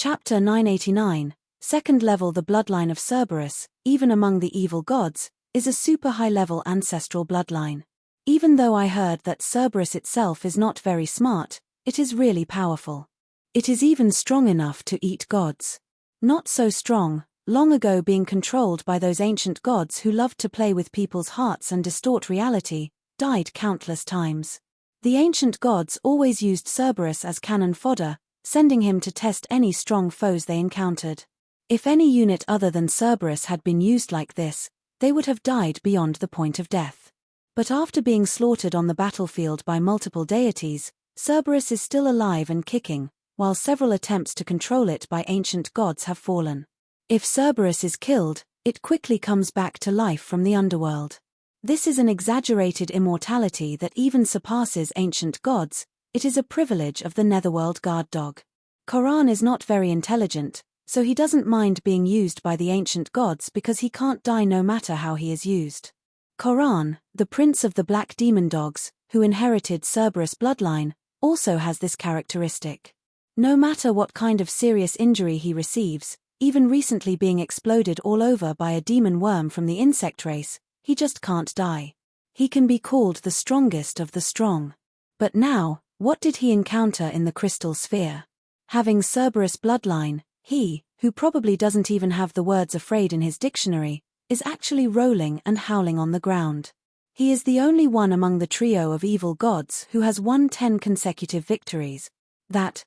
Chapter 989, Second Level. The bloodline of Cerberus, even among the evil gods, is a super high-level ancestral bloodline. Even though I heard that Cerberus itself is not very smart, it is really powerful. It is even strong enough to eat gods. Not so strong, long ago being controlled by those ancient gods who loved to play with people's hearts and distort reality, died countless times. The ancient gods always used Cerberus as cannon fodder, sending him to test any strong foes they encountered. If any unit other than Cerberus had been used like this, they would have died beyond the point of death. But after being slaughtered on the battlefield by multiple deities, Cerberus is still alive and kicking, while several attempts to control it by ancient gods have fallen. If Cerberus is killed, it quickly comes back to life from the underworld. This is an exaggerated immortality that even surpasses ancient gods. It is a privilege of the netherworld guard dog. Koran is not very intelligent, so he doesn't mind being used by the ancient gods because he can't die no matter how he is used. Koran, the prince of the black demon dogs, who inherited Cerberus' bloodline, also has this characteristic. No matter what kind of serious injury he receives, even recently being exploded all over by a demon worm from the insect race, he just can't die. He can be called the strongest of the strong. But now, what did he encounter in the crystal sphere? Having Cerberus bloodline, he, who probably doesn't even have the words afraid in his dictionary, is actually rolling and howling on the ground. He is the only one among the trio of evil gods who has won 10 consecutive victories. That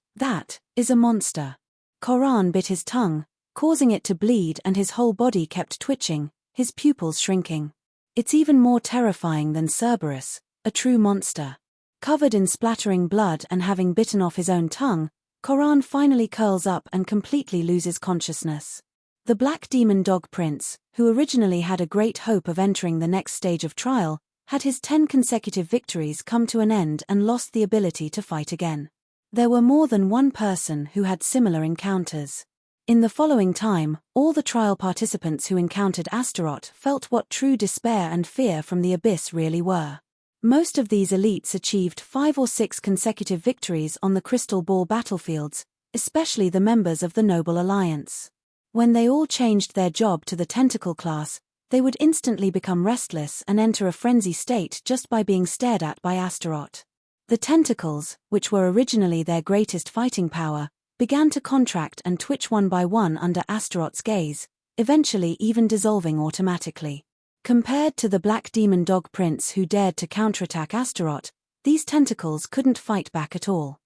is a monster. Koran bit his tongue, causing it to bleed, and his whole body kept twitching, his pupils shrinking. It's even more terrifying than Cerberus, a true monster. Covered in splattering blood and having bitten off his own tongue, Koran finally curls up and completely loses consciousness. The Black Demon Dog Prince, who originally had a great hope of entering the next stage of trial, had his 10 consecutive victories come to an end and lost the ability to fight again. There were more than one person who had similar encounters. In the following time, all the trial participants who encountered Astaroth felt what true despair and fear from the abyss really were. Most of these elites achieved 5 or 6 consecutive victories on the crystal ball battlefields, especially the members of the Noble Alliance. When they all changed their job to the tentacle class, they would instantly become restless and enter a frenzy state just by being stared at by Astaroth. The tentacles, which were originally their greatest fighting power, began to contract and twitch one by one under Astaroth's gaze, eventually even dissolving automatically. Compared to the Black Demon Dog Prince who dared to counterattack Astaroth, these tentacles couldn't fight back at all.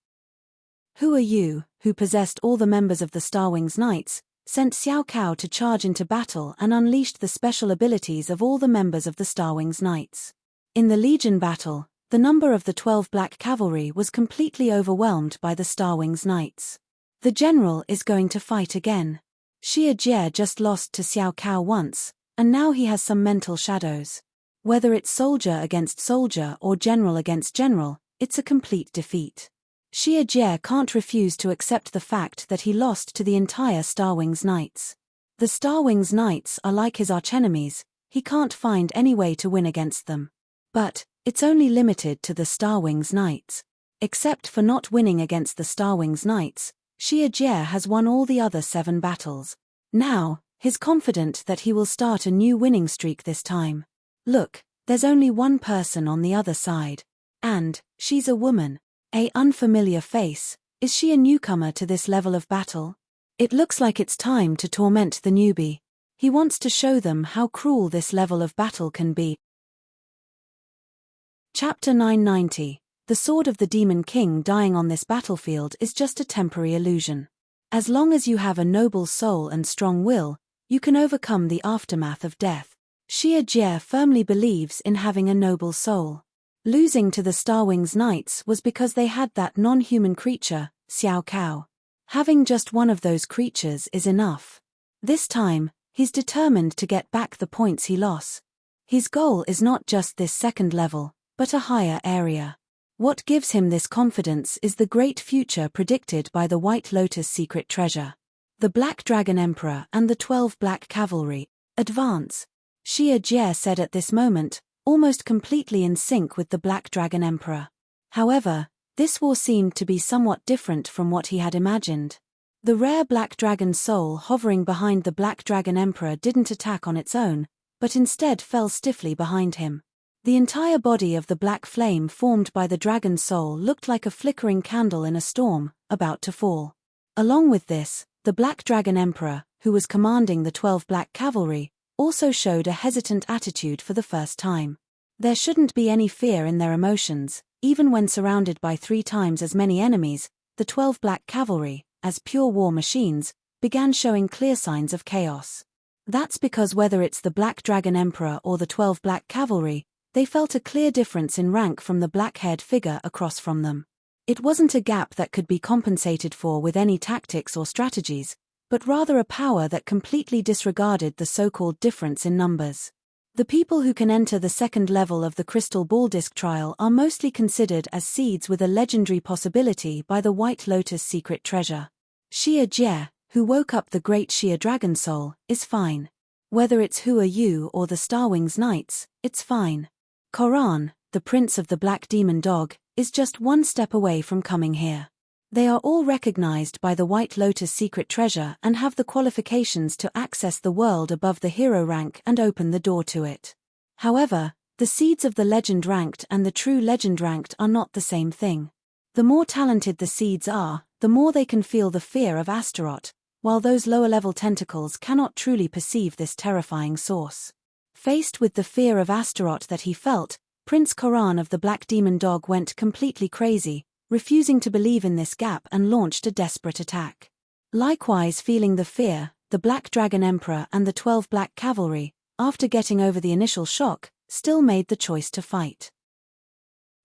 Who are you, who possessed all the members of the Starwings Knights, sent Xiao Cao to charge into battle and unleashed the special abilities of all the members of the Starwings Knights. In the Legion battle, the number of the 12 Black Cavalry was completely overwhelmed by the Starwings Knights. The general is going to fight again. Xie Jie just lost to Xiao Cao once, and now he has some mental shadows. Whether it's soldier against soldier or general against general, it's a complete defeat. Xie Jie can't refuse to accept the fact that he lost to the entire Starwings Knights. The Starwings Knights are like his archenemies, he can't find any way to win against them. But it's only limited to the Starwings Knights. Except for not winning against the Starwings Knights, Xie Jie has won all the other 7 battles. Now, he's confident that he will start a new winning streak this time. Look, there's only one person on the other side. And she's a woman. An unfamiliar face. Is she a newcomer to this level of battle? It looks like it's time to torment the newbie. He wants to show them how cruel this level of battle can be. Chapter 990. The Sword of the Demon King. Dying on this battlefield is just a temporary illusion. As long as you have a noble soul and strong will, you can overcome the aftermath of death. Xie Jie firmly believes in having a noble soul. Losing to the Starwings Knights was because they had that non-human creature, Xiao Cao. Having just one of those creatures is enough. This time, he's determined to get back the points he lost. His goal is not just this second level, but a higher area. What gives him this confidence is the great future predicted by the White Lotus secret treasure. The Black Dragon Emperor and the 12 Black Cavalry. Advance. Xie Jie said at this moment, almost completely in sync with the Black Dragon Emperor. However, this war seemed to be somewhat different from what he had imagined. The rare black dragon soul hovering behind the black dragon emperor didn't attack on its own, but instead fell stiffly behind him. The entire body of the black flame formed by the dragon soul looked like a flickering candle in a storm, about to fall. Along with this, the black dragon emperor, who was commanding the 12 black cavalry, also showed a hesitant attitude for the first time. There shouldn't be any fear in their emotions, even when surrounded by 3 times as many enemies. The 12 black cavalry, as pure war machines, began showing clear signs of chaos. That's because whether it's the black dragon emperor or the 12 black cavalry, they felt a clear difference in rank from the black-haired figure across from them. It wasn't a gap that could be compensated for with any tactics or strategies, but rather a power that completely disregarded the so-called difference in numbers. The people who can enter the second level of the Crystal Ball Disc trial are mostly considered as seeds with a legendary possibility by the White Lotus secret treasure. Xia Jie, who woke up the great Xia Dragon Soul, is fine. Whether it's Hua Yu or the Starwings Knights, it's fine. Koran, the prince of the Black Demon Dog, is just 1 step away from coming here. They are all recognized by the White Lotus secret treasure and have the qualifications to access the world above the hero rank and open the door to it. However, the seeds of the legend ranked and the true legend ranked are not the same thing. The more talented the seeds are, the more they can feel the fear of Astaroth, while those lower-level tentacles cannot truly perceive this terrifying source. Faced with the fear of Astaroth that he felt, Prince Koran of the Black Demon Dog went completely crazy, refusing to believe in this gap and launched a desperate attack. Likewise feeling the fear, the Black Dragon Emperor and the 12 Black Cavalry, after getting over the initial shock, still made the choice to fight.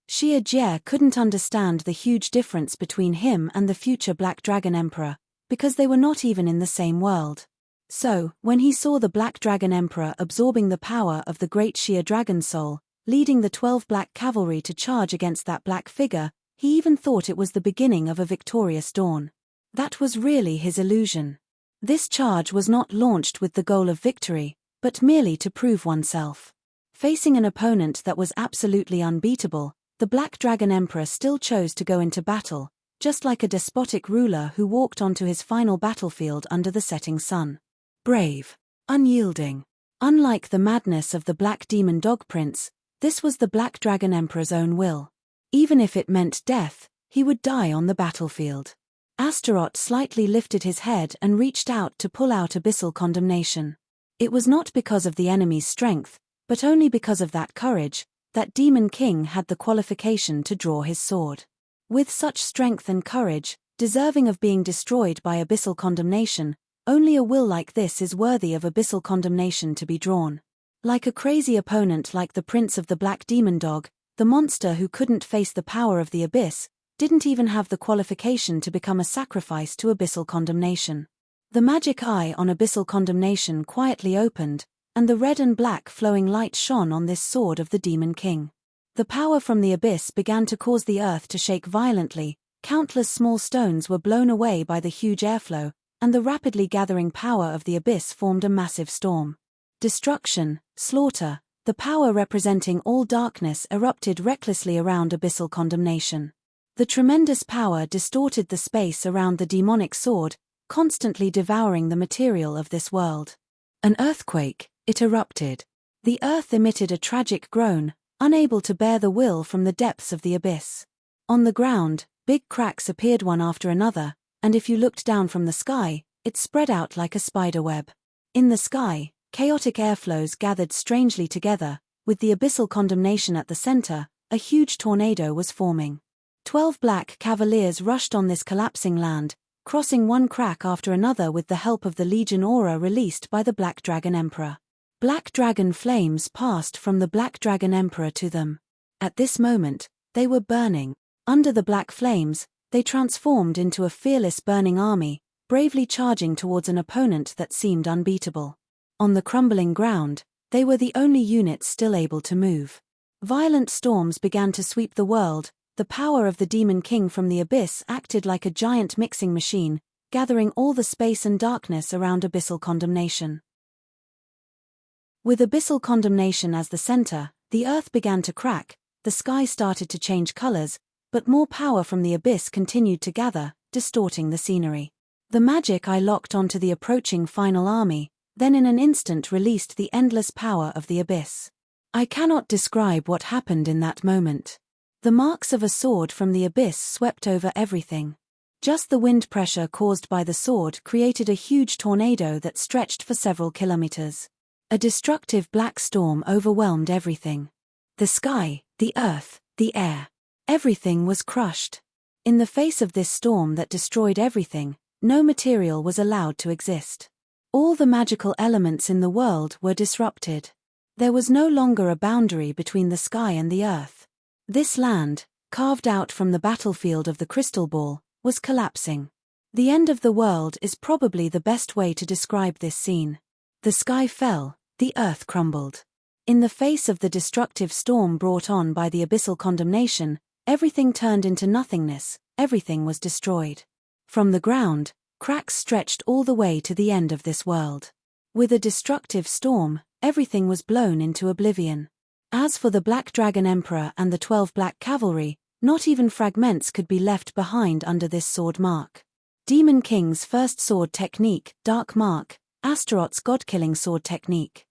Xia Jie couldn't understand the huge difference between him and the future Black Dragon Emperor, because they were not even in the same world. So, when he saw the Black Dragon Emperor absorbing the power of the great Xia Dragon Soul, leading the 12 Black Cavalry to charge against that black figure, he even thought it was the beginning of a victorious dawn. That was really his illusion. This charge was not launched with the goal of victory, but merely to prove oneself. Facing an opponent that was absolutely unbeatable, the Black Dragon Emperor still chose to go into battle, just like a despotic ruler who walked onto his final battlefield under the setting sun. Brave. Unyielding. Unlike the madness of the Black Demon Dog Prince, this was the Black Dragon Emperor's own will. Even if it meant death, he would die on the battlefield. Astaroth slightly lifted his head and reached out to pull out Abyssal Condemnation. It was not because of the enemy's strength, but only because of that courage, that Demon King had the qualification to draw his sword. With such strength and courage, deserving of being destroyed by Abyssal Condemnation, only a will like this is worthy of Abyssal Condemnation to be drawn. Like a crazy opponent like the Prince of the Black Demon Dog, the monster who couldn't face the power of the Abyss, didn't even have the qualification to become a sacrifice to Abyssal Condemnation. The magic eye on Abyssal Condemnation quietly opened, and the red and black flowing light shone on this sword of the Demon King. The power from the Abyss began to cause the earth to shake violently, countless small stones were blown away by the huge airflow, and the rapidly gathering power of the Abyss formed a massive storm. Destruction, slaughter, the power representing all darkness erupted recklessly around Abyssal Condemnation. The tremendous power distorted the space around the demonic sword, constantly devouring the material of this world. An earthquake, it erupted. The earth emitted a tragic groan, unable to bear the will from the depths of the Abyss. On the ground, big cracks appeared one after another, and if you looked down from the sky, it spread out like a spider web. In the sky, chaotic airflows gathered strangely together, with the Abyssal Condemnation at the center, a huge tornado was forming. 12 black cavaliers rushed on this collapsing land, crossing one crack after another with the help of the Legion aura released by the Black Dragon Emperor. Black dragon flames passed from the Black Dragon Emperor to them. At this moment, they were burning. Under the black flames, they transformed into a fearless burning army, bravely charging towards an opponent that seemed unbeatable. On the crumbling ground, they were the only units still able to move. Violent storms began to sweep the world. The power of the Demon King from the Abyss acted like a giant mixing machine, gathering all the space and darkness around Abyssal Condemnation. With Abyssal Condemnation as the center, the earth began to crack, the sky started to change colors, but more power from the Abyss continued to gather, distorting the scenery. The magic I locked onto the approaching final army, then in an instant released the endless power of the abyss. I cannot describe what happened in that moment. The marks of a sword from the abyss swept over everything. Just the wind pressure caused by the sword created a huge tornado that stretched for several kilometers. A destructive black storm overwhelmed everything. The sky, the earth, the air. Everything was crushed. In the face of this storm that destroyed everything, no material was allowed to exist. All the magical elements in the world were disrupted. There was no longer a boundary between the sky and the earth. This land, carved out from the battlefield of the crystal ball, was collapsing. The end of the world is probably the best way to describe this scene. The sky fell, the earth crumbled. In the face of the destructive storm brought on by the abyssal condemnation, everything turned into nothingness, everything was destroyed. From the ground, cracks stretched all the way to the end of this world. With a destructive storm, everything was blown into oblivion. As for the Black Dragon Emperor and the 12 Black Cavalry, not even fragments could be left behind under this sword mark. Demon King's first sword technique, Dark Mark, Astaroth's god-killing sword technique.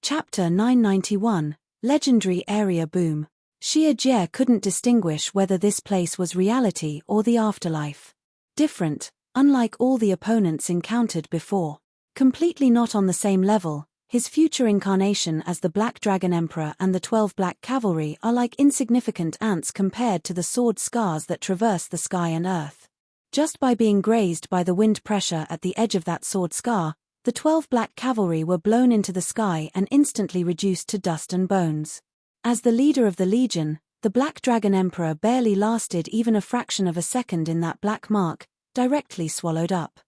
Chapter 991, Legendary Area Boom. Xia Jie couldn't distinguish whether this place was reality or the afterlife. Different, unlike all the opponents encountered before. Completely not on the same level, his future incarnation as the Black Dragon Emperor and the 12 Black Cavalry are like insignificant ants compared to the sword scars that traverse the sky and earth. Just by being grazed by the wind pressure at the edge of that sword scar, the 12 Black Cavalry were blown into the sky and instantly reduced to dust and bones. As the leader of the Legion, the Black Dragon Emperor barely lasted even a fraction of a second in that black mark, directly swallowed up.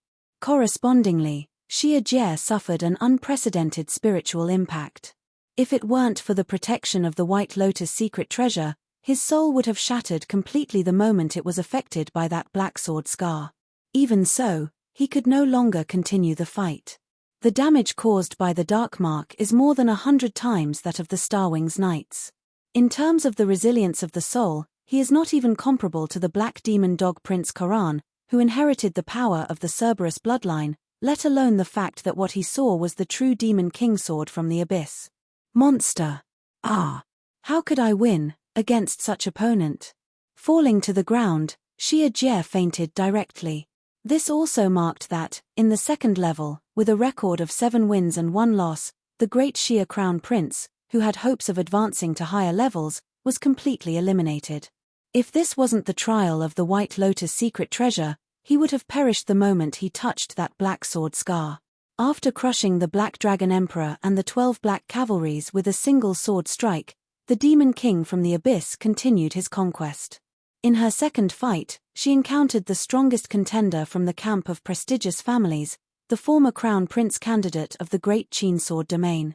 Correspondingly, Xia Jie suffered an unprecedented spiritual impact. If it weren't for the protection of the White Lotus secret treasure, his soul would have shattered completely the moment it was affected by that black sword scar. Even so, he could no longer continue the fight. The damage caused by the Dark Mark is more than 100 times that of the Starwings Knights. In terms of the resilience of the soul, he is not even comparable to the Black Demon Dog Prince Koran, who inherited the power of the Cerberus bloodline, let alone the fact that what he saw was the true Demon King sword from the abyss. Monster! Ah! How could I win against such opponent? Falling to the ground, Xia Jie fainted directly. This also marked that, in the second level, with a record of 7 wins and 1 loss, the great Xia Crown Prince, who had hopes of advancing to higher levels, was completely eliminated. If this wasn't the trial of the White Lotus secret treasure, he would have perished the moment he touched that black sword scar. After crushing the Black Dragon Emperor and the 12 Black Cavalries with a single sword strike, the Demon King from the Abyss continued his conquest. In her second fight, she encountered the strongest contender from the camp of prestigious families, the former Crown Prince candidate of the Great Chainsword domain.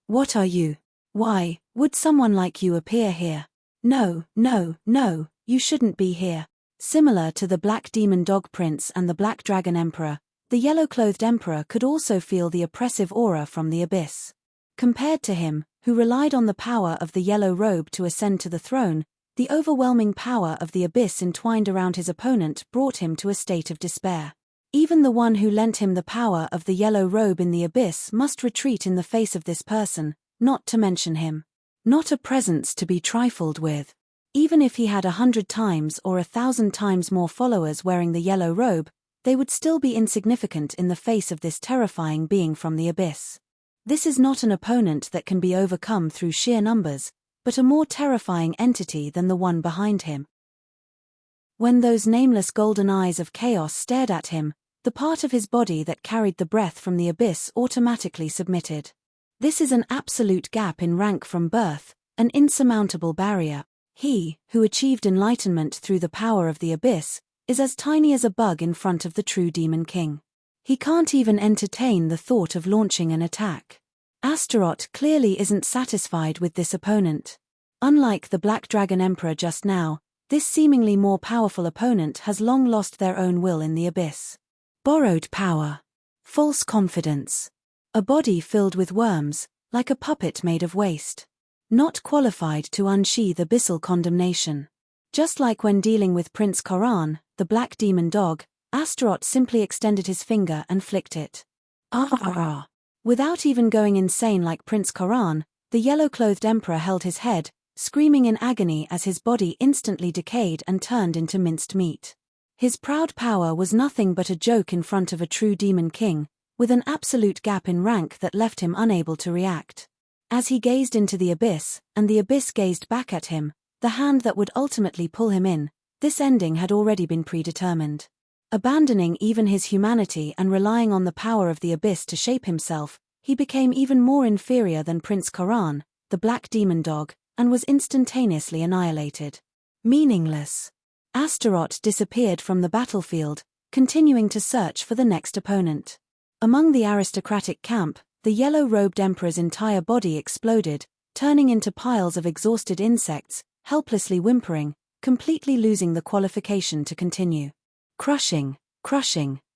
What are you? Why, would someone like you appear here? No, you shouldn't be here. Similar to the Black Demon Dog Prince and the Black Dragon Emperor, the yellow-clothed Emperor could also feel the oppressive aura from the abyss. Compared to him, who relied on the power of the yellow robe to ascend to the throne, the overwhelming power of the abyss entwined around his opponent brought him to a state of despair. Even the one who lent him the power of the yellow robe in the abyss must retreat in the face of this person, not to mention him. Not a presence to be trifled with. Even if he had 100 times or 1,000 times more followers wearing the yellow robe, they would still be insignificant in the face of this terrifying being from the abyss. This is not an opponent that can be overcome through sheer numbers, but a more terrifying entity than the one behind him. When those nameless golden eyes of chaos stared at him, the part of his body that carried the breath from the abyss automatically submitted. This is an absolute gap in rank from birth, an insurmountable barrier. He, who achieved enlightenment through the power of the abyss, is as tiny as a bug in front of the true Demon King. He can't even entertain the thought of launching an attack. Astaroth clearly isn't satisfied with this opponent. Unlike the Black Dragon Emperor just now, this seemingly more powerful opponent has long lost their own will in the abyss. Borrowed power. False confidence. A body filled with worms, like a puppet made of waste. Not qualified to unsheathe abyssal condemnation. Just like when dealing with Prince Koran, the black demon dog, Astaroth simply extended his finger and flicked it. Ah! Without even going insane like Prince Koran, the yellow-clothed emperor held his head, screaming in agony as his body instantly decayed and turned into minced meat. His proud power was nothing but a joke in front of a true demon king, with an absolute gap in rank that left him unable to react. As he gazed into the abyss, and the abyss gazed back at him, the hand that would ultimately pull him in, this ending had already been predetermined. Abandoning even his humanity and relying on the power of the abyss to shape himself, he became even more inferior than Prince Koran, the black demon dog, and was instantaneously annihilated. Meaningless. Astaroth disappeared from the battlefield, continuing to search for the next opponent. Among the aristocratic camp, the yellow-robed emperor's entire body exploded, turning into piles of exhausted insects, helplessly whimpering, completely losing the qualification to continue. Crushing,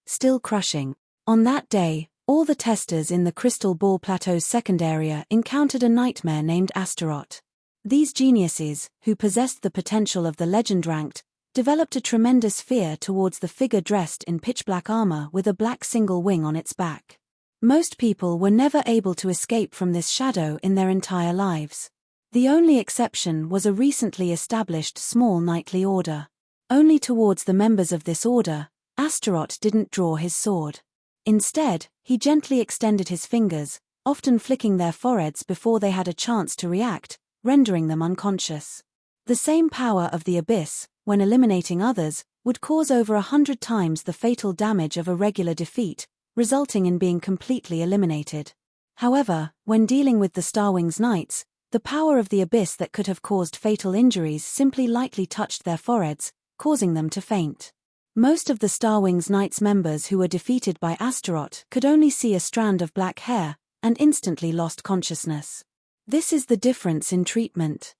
still crushing. On that day, all the testers in the Crystal Ball Plateau's second area encountered a nightmare named Astaroth. These geniuses, who possessed the potential of the legend-ranked, developed a tremendous fear towards the figure dressed in pitch-black armor with a black single wing on its back. Most people were never able to escape from this shadow in their entire lives. The only exception was a recently established small knightly order. Only towards the members of this order, Astaroth didn't draw his sword. Instead, he gently extended his fingers, often flicking their foreheads before they had a chance to react, rendering them unconscious. The same power of the abyss, when eliminating others, would cause over 100 times the fatal damage of a regular defeat, resulting in being completely eliminated. However, when dealing with the Starwings Knights, the power of the abyss that could have caused fatal injuries simply lightly touched their foreheads, causing them to faint. Most of the Starwings Knights members who were defeated by Astaroth could only see a strand of black hair, and instantly lost consciousness. This is the difference in treatment.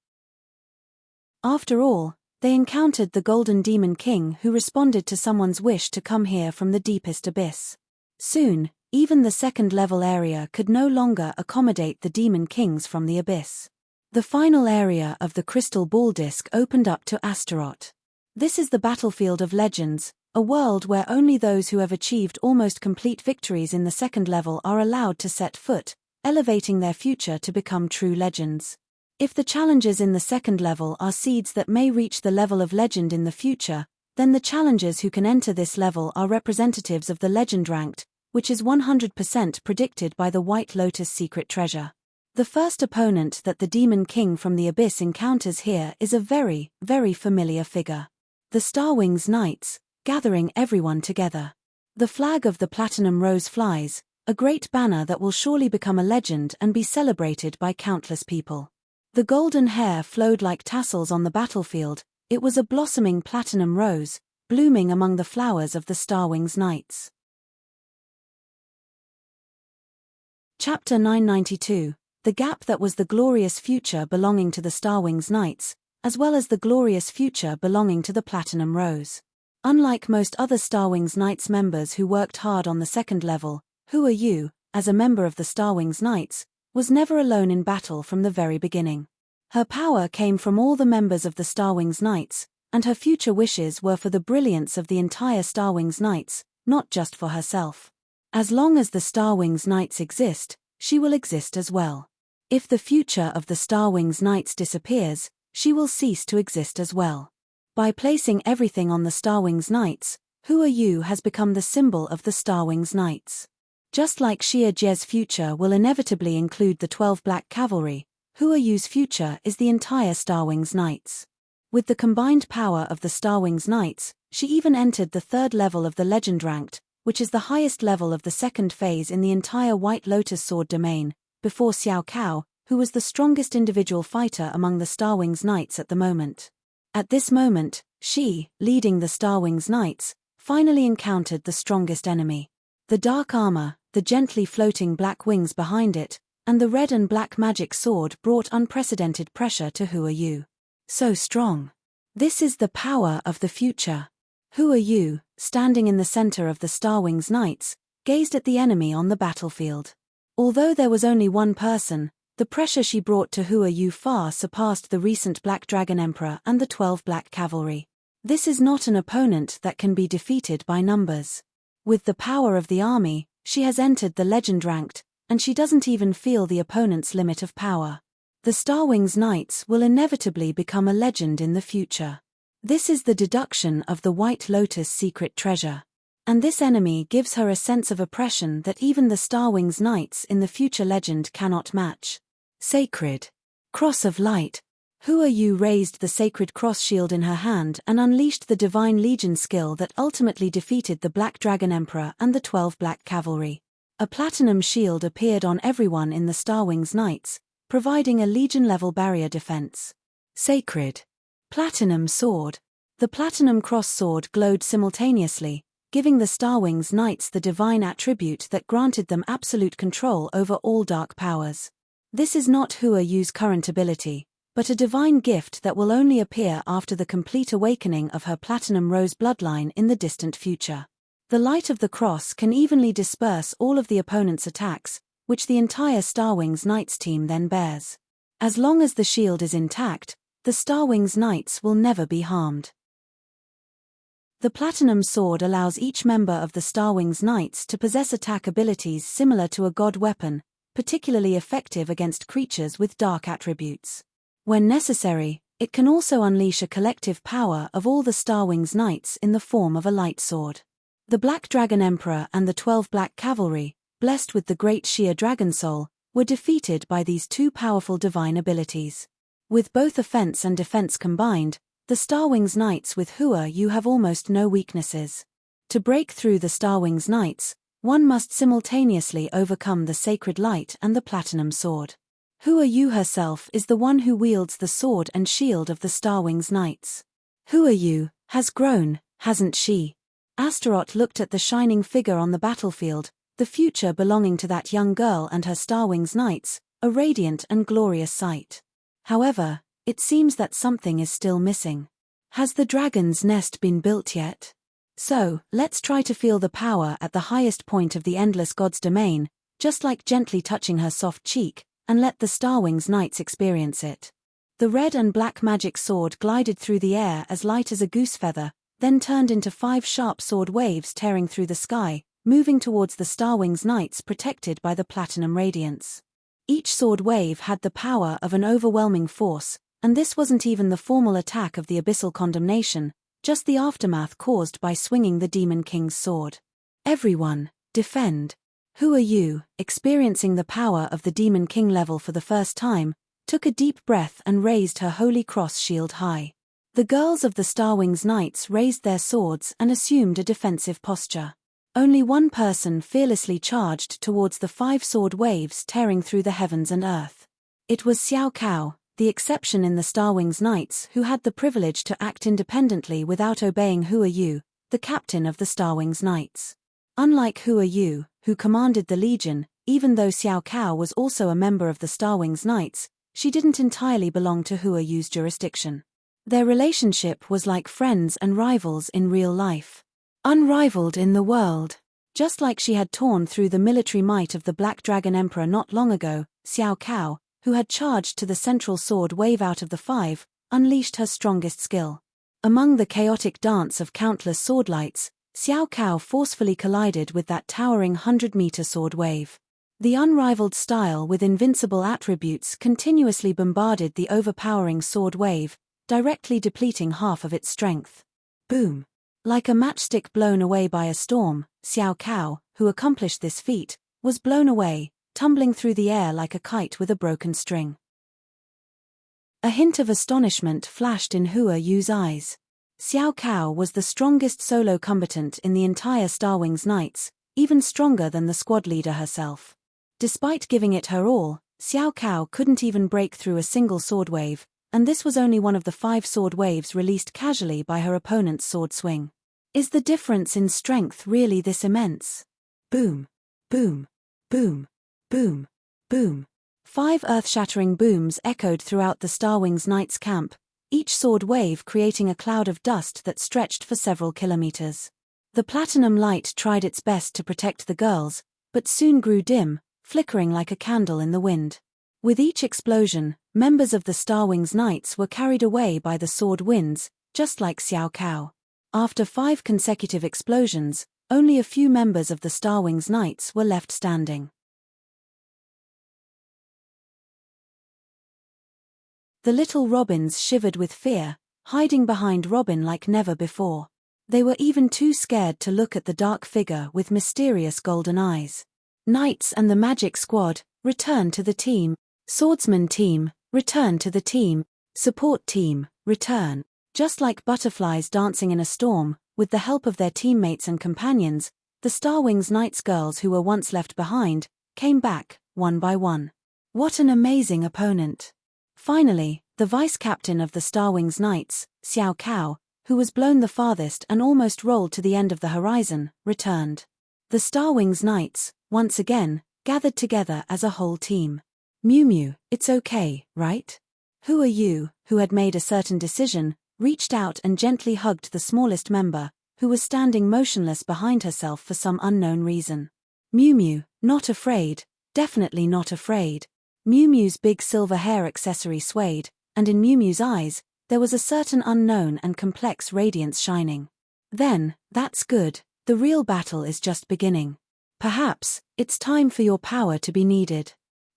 After all, they encountered the Golden Demon King who responded to someone's wish to come here from the deepest abyss. Soon, even the second-level area could no longer accommodate the Demon Kings from the abyss. The final area of the crystal ball disc opened up to Astaroth. This is the battlefield of legends, a world where only those who have achieved almost complete victories in the second level are allowed to set foot, elevating their future to become true legends. If the challengers in the second level are seeds that may reach the level of legend in the future, then the challengers who can enter this level are representatives of the legend ranked, which is 100% predicted by the White Lotus secret treasure. The first opponent that the Demon King from the Abyss encounters here is a very, very familiar figure. The Starwings Knights, gathering everyone together. The flag of the Platinum Rose flies, a great banner that will surely become a legend and be celebrated by countless people. The golden hair flowed like tassels on the battlefield. It was a blossoming platinum rose, blooming among the flowers of the Starwings Knights. Chapter 992, The Gap That Was the Glorious Future Belonging to the Starwings Knights, as well as the glorious future belonging to the Platinum Rose. Unlike most other Starwings Knights members who worked hard on the second level, Who Are You, as a member of the Starwings Knights, was never alone in battle from the very beginning. Her power came from all the members of the Starwings Knights, and her future wishes were for the brilliance of the entire Starwings Knights, not just for herself. As long as the Starwings Knights exist, she will exist as well. If the future of the Starwings Knights disappears, she will cease to exist as well. By placing everything on the Starwings Knights, Who Are You has become the symbol of the Starwings Knights. Just like Xia Jie's future will inevitably include the 12 Black Cavalry, Who Are You's future is the entire Starwings Knights. With the combined power of the Starwings Knights, she even entered the third level of the Legend Ranked, which is the highest level of the second phase in the entire White Lotus Sword domain, before Xiao Cao, who was the strongest individual fighter among the Starwings Knights at the moment. At this moment, she, leading the Starwings Knights, finally encountered the strongest enemy. The dark armor, the gently floating black wings behind it, and the red and black magic sword brought unprecedented pressure to Who Are You. So strong. This is the power of the future. Who Are You, standing in the center of the Starwings Knights, gazed at the enemy on the battlefield. Although there was only one person, The pressure she brought to Hua Yu far surpassed the recent Black Dragon Emperor and the 12 Black Cavalry. This is not an opponent that can be defeated by numbers. With the power of the army, she has entered the legend ranked, and she doesn't even feel the opponent's limit of power. The Starwings Knights will inevitably become a legend in the future. This is the deduction of the White Lotus secret treasure. And this enemy gives her a sense of oppression that even the Starwings Knights in the future legend cannot match. Sacred Cross of Light. Hua Yu raised the sacred cross shield in her hand and unleashed the Divine Legion skill that ultimately defeated the Black Dragon Emperor and the 12 Black Cavalry. A platinum shield appeared on everyone in the Starwings Knights, providing a Legion-level barrier defense. Sacred Platinum Sword. The Platinum Cross Sword glowed simultaneously, giving the Starwings Knights the divine attribute that granted them absolute control over all dark powers. This is not Hua Yu's current ability, but a divine gift that will only appear after the complete awakening of her Platinum Rose bloodline in the distant future. The light of the cross can evenly disperse all of the opponent's attacks, which the entire Starwings Knights team then bears. As long as the shield is intact, the Starwings Knights will never be harmed. The Platinum Sword allows each member of the Starwings Knights to possess attack abilities similar to a god weapon, particularly effective against creatures with dark attributes. When necessary, it can also unleash a collective power of all the Starwings Knights in the form of a light sword. The Black Dragon Emperor and the 12 Black Cavalry, blessed with the great Sheer Dragon Soul, were defeated by these two powerful divine abilities. With both offense and defense combined, the Starwings Knights with Hua Yu have almost no weaknesses. To break through the Starwings Knights, one must simultaneously overcome the Sacred Light and the Platinum Sword. Hua Yu herself is the one who wields the sword and shield of the Starwings Knights. Hua Yu has grown, hasn't she? Astaroth looked at the shining figure on the battlefield, the future belonging to that young girl and her Starwings Knights, a radiant and glorious sight. However, it seems that something is still missing. Has the dragon's nest been built yet? So, let's try to feel the power at the highest point of the Endless God's domain, just like gently touching her soft cheek, and let the Starwings Knights experience it. The red and black magic sword glided through the air as light as a goose feather, then turned into 5 sharp sword waves tearing through the sky, moving towards the Starwings Knights protected by the platinum radiance. Each sword wave had the power of an overwhelming force, and this wasn't even the formal attack of the Abyssal Condemnation, just the aftermath caused by swinging the Demon King's sword. Everyone, defend. Hua Yu, experiencing the power of the Demon King level for the first time, took a deep breath and raised her Holy Cross shield high. The girls of the Starwings Knights raised their swords and assumed a defensive posture. Only one person fearlessly charged towards the 5 sword waves tearing through the heavens and earth. It was Xiao Cao, the exception in the Starwings Knights who had the privilege to act independently without obeying Hua Yu, the captain of the Starwings Knights. Unlike Hua Yu, who commanded the Legion, even though Xiao Cao was also a member of the Starwings Knights, she didn't entirely belong to Hua Yu's jurisdiction. Their relationship was like friends and rivals in real life. Unrivaled in the world. Just like she had torn through the military might of the Black Dragon Emperor not long ago, Xiao Cao, who had charged to the central sword wave out of the 5, unleashed her strongest skill. Among the chaotic dance of countless swordlights, Xiao Cao forcefully collided with that towering 100-meter sword wave. The unrivaled style with invincible attributes continuously bombarded the overpowering sword wave, directly depleting half of its strength. Boom! Like a matchstick blown away by a storm, Xiao Cao, who accomplished this feat, was blown away, tumbling through the air like a kite with a broken string. A hint of astonishment flashed in Hua Yu's eyes. Xiao Cao was the strongest solo combatant in the entire Starwings Knights, even stronger than the squad leader herself. Despite giving it her all, Xiao Cao couldn't even break through a single sword wave, and this was only one of the 5 sword waves released casually by her opponent's sword swing. Is the difference in strength really this immense? Boom! Boom! Boom! Boom! Boom! 5 earth-shattering booms echoed throughout the Starwings Knights camp, each sword wave creating a cloud of dust that stretched for several kilometers. The platinum light tried its best to protect the girls, but soon grew dim, flickering like a candle in the wind. With each explosion, members of the Starwings Knights were carried away by the sword winds, just like Xiao Cao. After 5 consecutive explosions, only a few members of the Starwings Knights were left standing. The little robins shivered with fear, hiding behind Robin like never before. They were even too scared to look at the dark figure with mysterious golden eyes. Knights and the magic squad, return to the team. Swordsman team, return to the team. Support team, return. Just like butterflies dancing in a storm, with the help of their teammates and companions, the Starwings Knights girls who were once left behind, came back, one by one. What an amazing opponent! Finally, the vice-captain of the Starwings Knights, Xiao Cao, who was blown the farthest and almost rolled to the end of the horizon, returned. The Starwings Knights, once again, gathered together as a whole team. Mumu, it's okay, right? Who are you, who had made a certain decision, reached out and gently hugged the smallest member, who was standing motionless behind herself for some unknown reason. Mumu, not afraid, definitely not afraid. Mumu's big silver hair accessory swayed, and in Mumu's eyes, there was a certain unknown and complex radiance shining. Then, that's good, the real battle is just beginning. Perhaps, it's time for your power to be needed.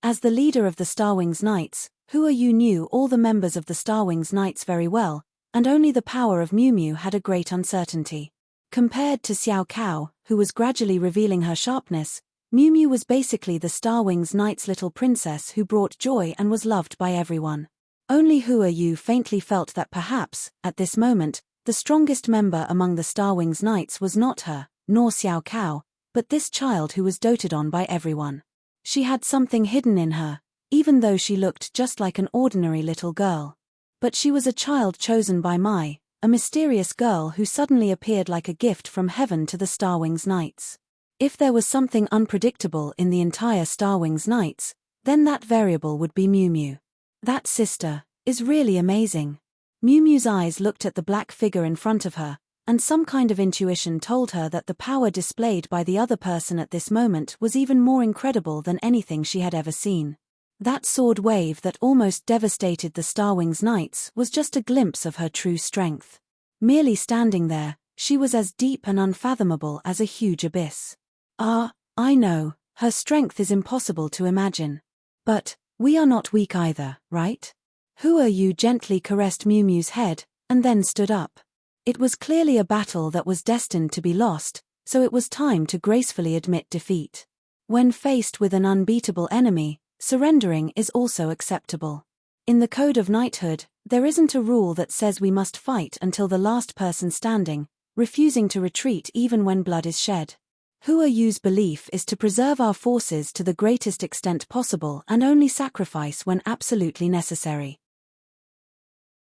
As the leader of the Starwings Knights, Hua Yu knew all the members of the Starwings Knights very well, and only the power of Mumu had a great uncertainty. Compared to Xiao Cao, who was gradually revealing her sharpness, Mumu was basically the Starwings Knights' little princess who brought joy and was loved by everyone. Only Hua Yu faintly felt that perhaps, at this moment, the strongest member among the Starwings Knights was not her, nor Xiao Cao, but this child who was doted on by everyone. She had something hidden in her, even though she looked just like an ordinary little girl. But she was a child chosen by Mai, a mysterious girl who suddenly appeared like a gift from heaven to the Starwings Knights. If there was something unpredictable in the entire Starwings Knights, then that variable would be Mumu. That sister is really amazing. Mumu's eyes looked at the black figure in front of her, and some kind of intuition told her that the power displayed by the other person at this moment was even more incredible than anything she had ever seen. That sword wave that almost devastated the Starwings Knights was just a glimpse of her true strength. Merely standing there, she was as deep and unfathomable as a huge abyss. I know, her strength is impossible to imagine. But, we are not weak either, right? Hua Yu gently caressed Mumu's head, and then stood up. It was clearly a battle that was destined to be lost, so it was time to gracefully admit defeat. When faced with an unbeatable enemy, surrendering is also acceptable. In the Code of Knighthood, there isn't a rule that says we must fight until the last person standing, refusing to retreat even when blood is shed. Hua Yu's belief is to preserve our forces to the greatest extent possible and only sacrifice when absolutely necessary.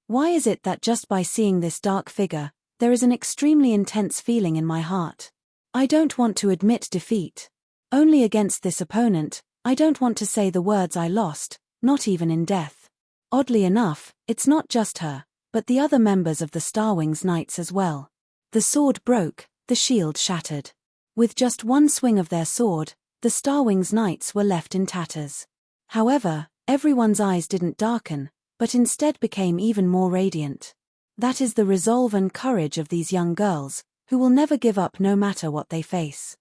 Why is it that just by seeing this dark figure, there is an extremely intense feeling in my heart? I don't want to admit defeat. Only against this opponent, I don't want to say the words I lost, not even in death. Oddly enough, it's not just her, but the other members of the Starwings Knights as well. The sword broke, the shield shattered. With just one swing of their sword, the Starwings Knights were left in tatters. However, everyone's eyes didn't darken, but instead became even more radiant. That is the resolve and courage of these young girls, who will never give up no matter what they face.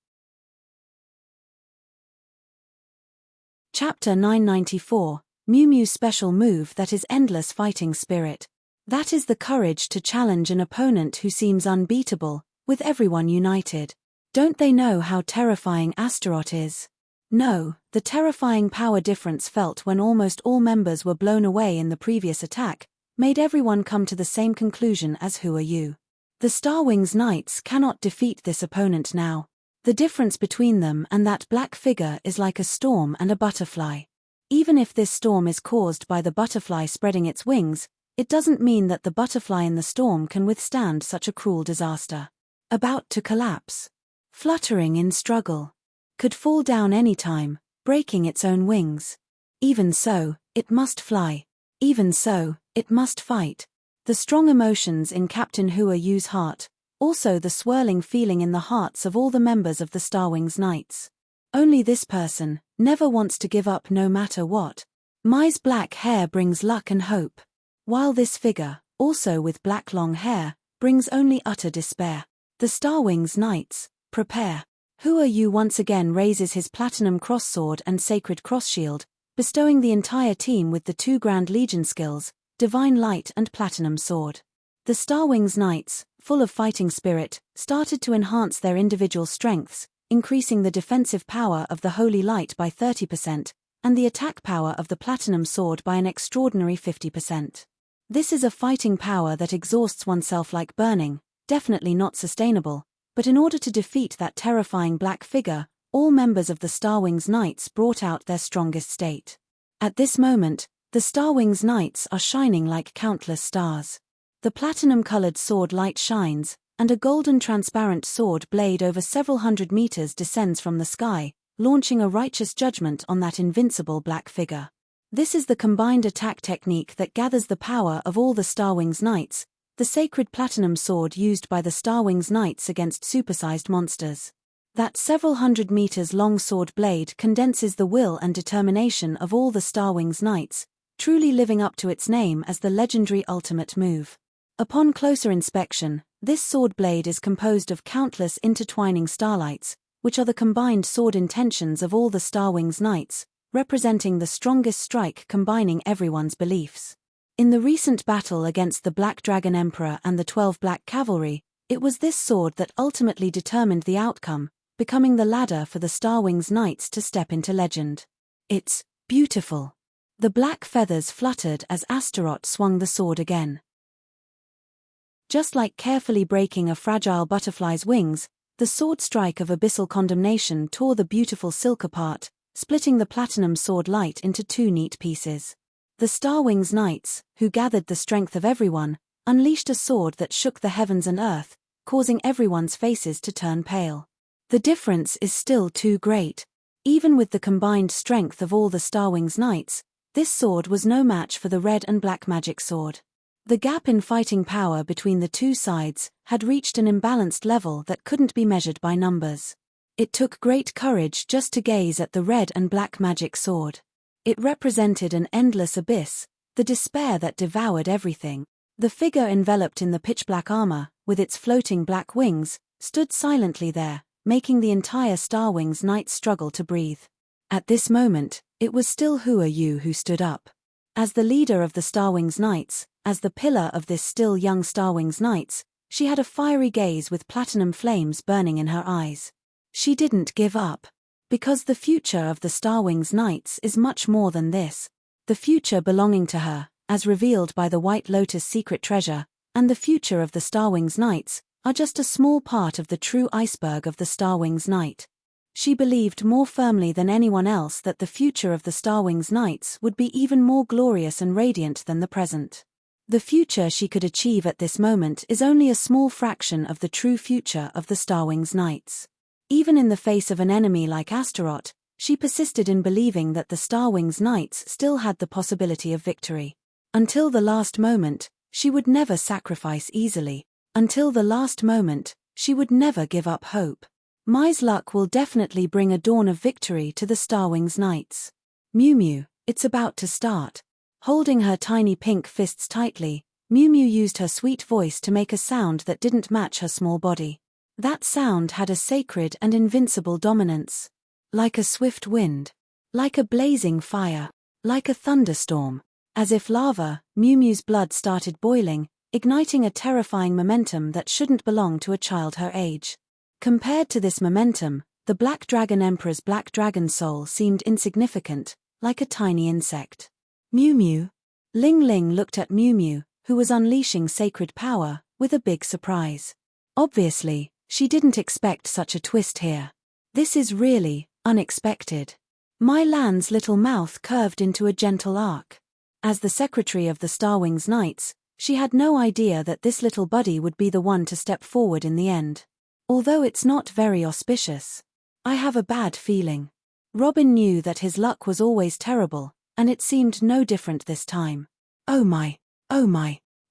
Chapter 994, Mumu's special move that is endless fighting spirit. That is the courage to challenge an opponent who seems unbeatable, with everyone united. Don't they know how terrifying Astaroth is? No, the terrifying power difference felt when almost all members were blown away in the previous attack, made everyone come to the same conclusion as Hua Yu. The Starwings Knights cannot defeat this opponent now. The difference between them and that black figure is like a storm and a butterfly. Even if this storm is caused by the butterfly spreading its wings, it doesn't mean that the butterfly in the storm can withstand such a cruel disaster. About to collapse. Fluttering in struggle. Could fall down any time, breaking its own wings. Even so, it must fly. Even so, it must fight. The strong emotions in Captain Hua Yu's heart, also the swirling feeling in the hearts of all the members of the Starwings Knights. Only this person never wants to give up no matter what. Mai's black hair brings luck and hope, while this figure, also with black long hair, brings only utter despair. The Starwings Knights, prepare. Who Are You once again raises his platinum cross sword and sacred cross shield, bestowing the entire team with the 2 Grand Legion skills, Divine Light and Platinum Sword. The Starwings Knights, full of fighting spirit, started to enhance their individual strengths, increasing the defensive power of the Holy Light by 30%, and the attack power of the Platinum Sword by an extraordinary 50%. This is a fighting power that exhausts oneself like burning, definitely not sustainable, but in order to defeat that terrifying black figure, all members of the Starwings Knights brought out their strongest state. At this moment, the Starwings Knights are shining like countless stars. The platinum-colored sword light shines, and a golden transparent sword blade over several hundred meters descends from the sky, launching a righteous judgment on that invincible black figure. This is the combined attack technique that gathers the power of all the Starwings Knights, the sacred platinum sword used by the Starwings Knights against supersized monsters. That several hundred meters long sword blade condenses the will and determination of all the Starwings Knights, truly living up to its name as the legendary ultimate move. Upon closer inspection, this sword blade is composed of countless intertwining starlights, which are the combined sword intentions of all the Starwings Knights, representing the strongest strike combining everyone's beliefs. In the recent battle against the Black Dragon Emperor and the 12 Black Cavalry, it was this sword that ultimately determined the outcome, becoming the ladder for the Starwings Knights to step into legend. It's beautiful. The black feathers fluttered as Astaroth swung the sword again. Just like carefully breaking a fragile butterfly's wings, the sword strike of Abyssal Condemnation tore the beautiful silk apart, splitting the platinum sword light into 2 neat pieces. The Starwings Knights, who gathered the strength of everyone, unleashed a sword that shook the heavens and earth, causing everyone's faces to turn pale. The difference is still too great. Even with the combined strength of all the Starwings Knights, this sword was no match for the red and black magic sword. The gap in fighting power between the 2 sides had reached an imbalanced level that couldn't be measured by numbers. It took great courage just to gaze at the red and black magic sword. It represented an endless abyss, the despair that devoured everything. The figure enveloped in the pitch-black armor, with its floating black wings, stood silently there, making the entire Starwings Knights struggle to breathe. At this moment, it was still Who Are You who stood up. As the leader of the Starwings Knights, as the pillar of this still young Starwings Knights, she had a fiery gaze with platinum flames burning in her eyes. She didn't give up. Because the future of the Starwings Knights is much more than this. The future belonging to her, as revealed by the White Lotus secret treasure, and the future of the Starwings Knights, are just a small part of the true iceberg of the Starwings Knight. She believed more firmly than anyone else that the future of the Starwings Knights would be even more glorious and radiant than the present. The future she could achieve at this moment is only a small fraction of the true future of the Starwings Knights. Even in the face of an enemy like Astaroth, she persisted in believing that the Starwings Knights still had the possibility of victory. Until the last moment, she would never sacrifice easily. Until the last moment, she would never give up hope. Mai's luck will definitely bring a dawn of victory to the Starwings Knights. Mumu, it's about to start. Holding her tiny pink fists tightly, Mumu used her sweet voice to make a sound that didn't match her small body. That sound had a sacred and invincible dominance. Like a swift wind. Like a blazing fire. Like a thunderstorm. As if lava, Mumu's blood started boiling, igniting a terrifying momentum that shouldn't belong to a child her age. Compared to this momentum, the Black Dragon Emperor's black dragon soul seemed insignificant, like a tiny insect. Mumu. Ling Ling looked at Mumu, who was unleashing sacred power, with a big surprise. Obviously, she didn't expect such a twist here. This is really unexpected. Mai Lan's little mouth curved into a gentle arc. As the secretary of the Starwings Knights, she had no idea that this little buddy would be the one to step forward in the end. Although it's not very auspicious. I have a bad feeling. Robin knew that his luck was always terrible, and it seemed no different this time. Oh my,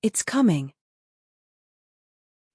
it's coming.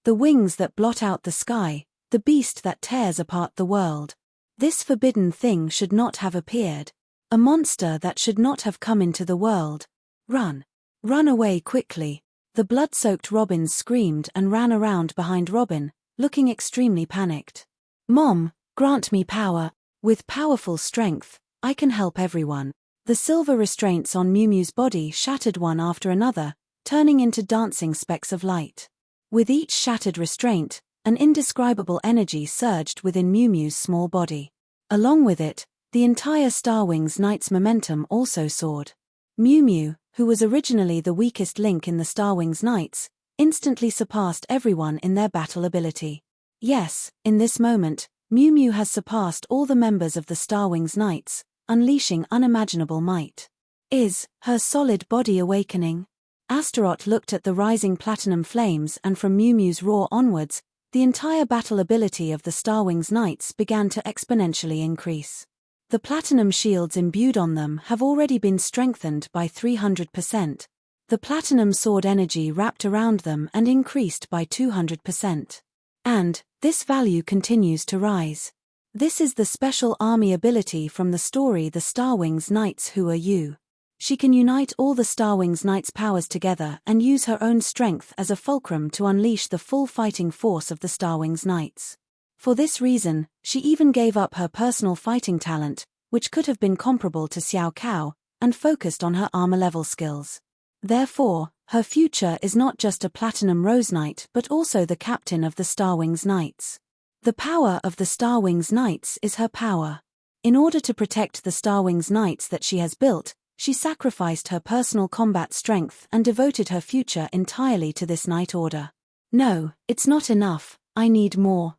The wings that blot out the sky, the beast that tears apart the world. This forbidden thing should not have appeared. A monster that should not have come into the world. Run. Run away quickly. The blood-soaked robins screamed and ran around behind Robin, looking extremely panicked. Mom, grant me power. With powerful strength, I can help everyone. The silver restraints on Mumu's body shattered one after another, turning into dancing specks of light. With each shattered restraint, an indescribable energy surged within Mumu's small body. Along with it, the entire Starwings Knight's momentum also soared. Mumu, who was originally the weakest link in the Starwings Knights, instantly surpassed everyone in their battle ability. Yes, in this moment, Mumu has surpassed all the members of the Starwings Knights, unleashing unimaginable might. Is her solid body awakening? Astaroth looked at the rising platinum flames, and from Mumu's roar onwards, the entire battle ability of the Starwings Knights began to exponentially increase. The platinum shields imbued on them have already been strengthened by 300%. The platinum sword energy wrapped around them and increased by 200%. And this value continues to rise. This is the special army ability from the story The Starwings Knights Who Are You. She can unite all the Starwings Knights' powers together and use her own strength as a fulcrum to unleash the full fighting force of the Starwings Knights. For this reason, she even gave up her personal fighting talent, which could have been comparable to Xiao Cao, and focused on her armor-level skills. Therefore, her future is not just a Platinum Rose Knight but also the captain of the Starwings Knights. The power of the Starwings Knights is her power. In order to protect the Starwings Knights that she has built, she sacrificed her personal combat strength and devoted her future entirely to this Knight Order. No, it's not enough, I need more.